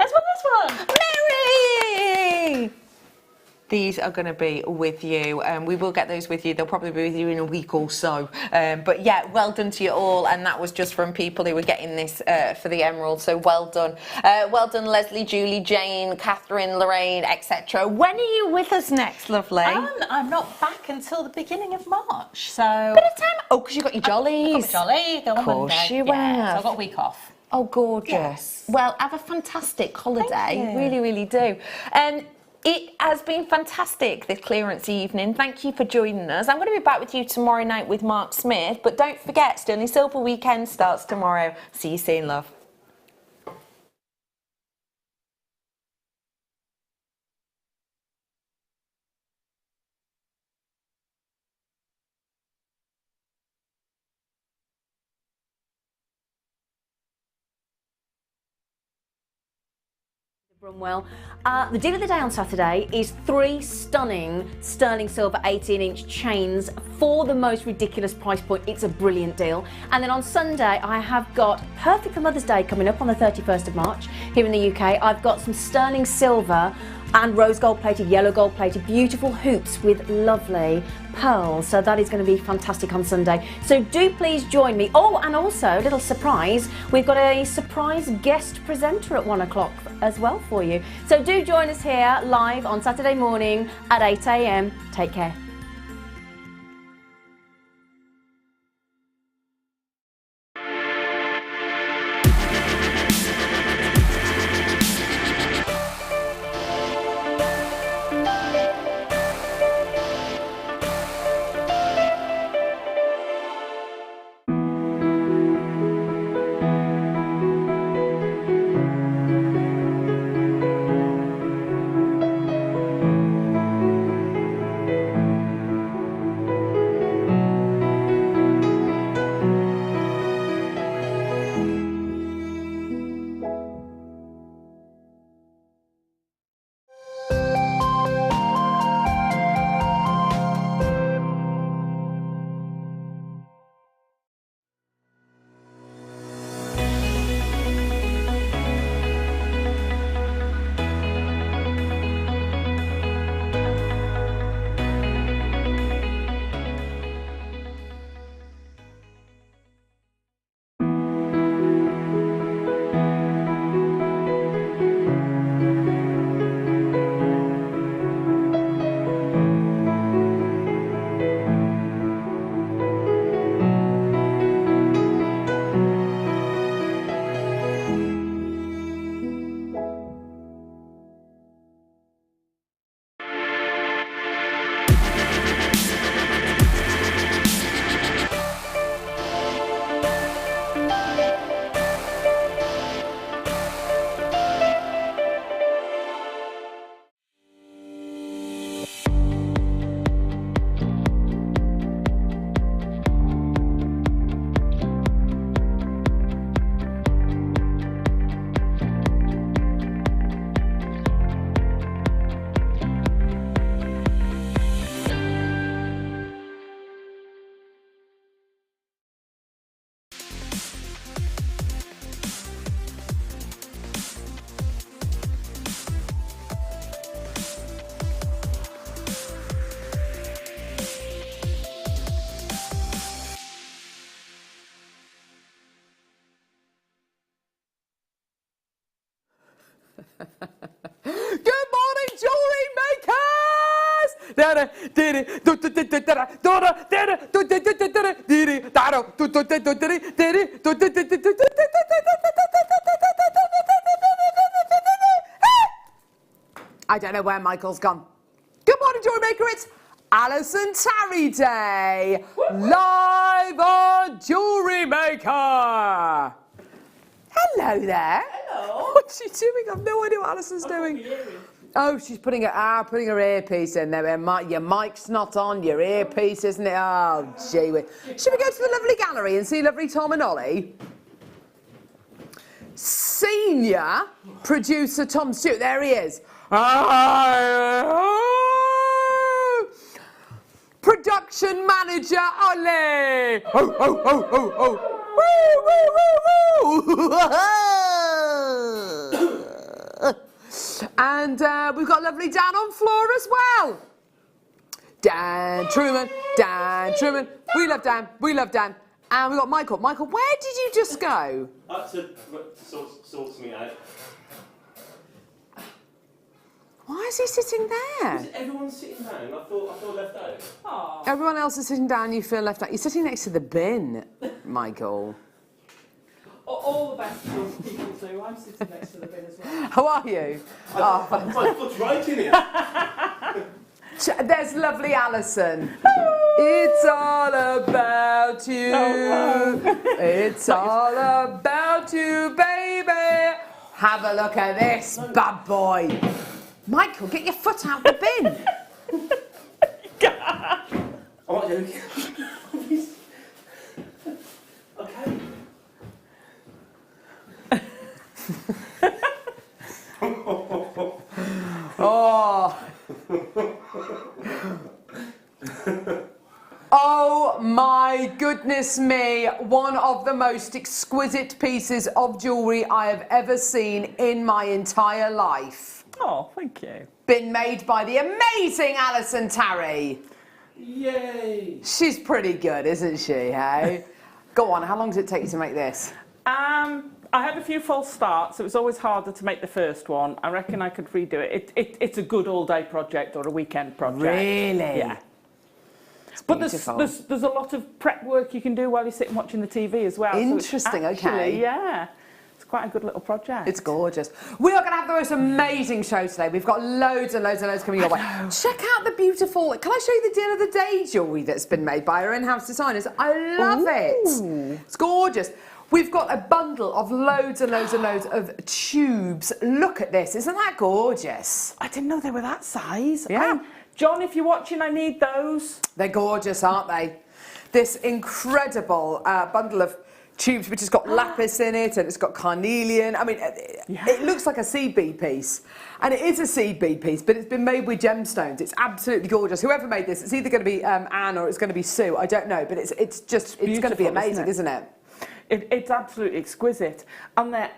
has won this one. Mary! These are going to be with you. We will get those with you. They'll probably be with you in a week or so. But yeah, well done to you all. And that was just from people who were getting this for the Emerald. So well done. Well done, Leslie, Julie, Jane, Catherine, Lorraine, etc. When are you with us next, lovely? I'm not back until the beginning of March. So. Bit of time. Oh, because you got your jollies. Got my jolly. Go on Of course Monday. you So have. I've got a week off. Oh, gorgeous. Yes. Well, have a fantastic holiday. Thank you. Really, really do. It has been fantastic, this clearance evening. Thank you for joining us. I'm going to be back with you tomorrow night with Mark Smith, but don't forget, Sterling Silver Weekend starts tomorrow. See you soon, love. Bromwell. The deal of the day on Saturday is 3 stunning sterling silver 18-inch chains for the most ridiculous price point. It's a brilliant deal. And then on Sunday, I have got, perfect for Mother's Day coming up on the 31st of March here in the UK, I've got some sterling silver and rose gold plated, yellow gold plated, beautiful hoops with lovely pearls. So that is going to be fantastic on Sunday. So do please join me. Oh, and also, a little surprise, we've got a surprise guest presenter at 1 o'clock as well for you. So do join us here live on Saturday morning at 8 AM. Take care. Good morning, jewellery makers! I don't know where Michael's gone. Good morning, Jewellery Maker. It's Alison Tarry Day, live on Jewellery Maker. Hello there. Hello. What's she doing? I've no idea what Alison's doing. Oh, she's putting her earpiece in there. Your mic's not on, your earpiece, isn't it? Oh, gee whiz. Should we go to the lovely gallery and see lovely Tom and Ollie? Senior producer Tom Stewart, there he is. Production manager Ollie. Oh, oh, oh, oh, oh. Woo, woo, woo, woo. And we've got lovely Dan on floor as well. Dan Truman. We love Dan. And we've got Michael. Michael, where did you just go? To sort something out. Why is he sitting there? Everyone's sitting down. I feel left out. Aww. Everyone else is sitting down, you feel left out. You're sitting next to the bin, Michael. All the best people do. I'm sitting next to the bin as well. How are you? My foot's right in it. There's lovely Alison. It's all about you. It's all about you, baby. Have a look at this bad boy. Michael, get your foot out the bin. I'm not joking. Okay. Oh. Oh my goodness me, one of the most exquisite pieces of jewellery I have ever seen in my entire life. Oh, thank you. Been made by the amazing Alison Tarry. Yay. She's pretty good, isn't she, hey? Go on, how long did it take you to make this? I had a few false starts. It was always harder to make the first one. I reckon I could redo it. It's a good all-day project or a weekend project. Really? Yeah. But there's a lot of prep work you can do while you're sitting watching the TV as well. Interesting, so okay. Yeah. It's quite a good little project. It's gorgeous. We are going to have the most amazing show today. We've got loads and loads and loads coming your way. Check out the beautiful, can I show you the deal of the day jewellery that's been made by our in-house designers? I love it. It's gorgeous. We've got a bundle of loads and loads and loads of tubes. Look at this. Isn't that gorgeous? I didn't know they were that size. Yeah. John, if you're watching, I need those. They're gorgeous, aren't they? This incredible bundle of tubes which has got lapis in it and it's got carnelian. I mean, it looks like a seed bead piece. And it is a seed bead piece, but it's been made with gemstones. It's absolutely gorgeous. Whoever made this, it's either going to be Anne or it's going to be Sue. I don't know, but it's going to be amazing, isn't it? It's absolutely exquisite. And they're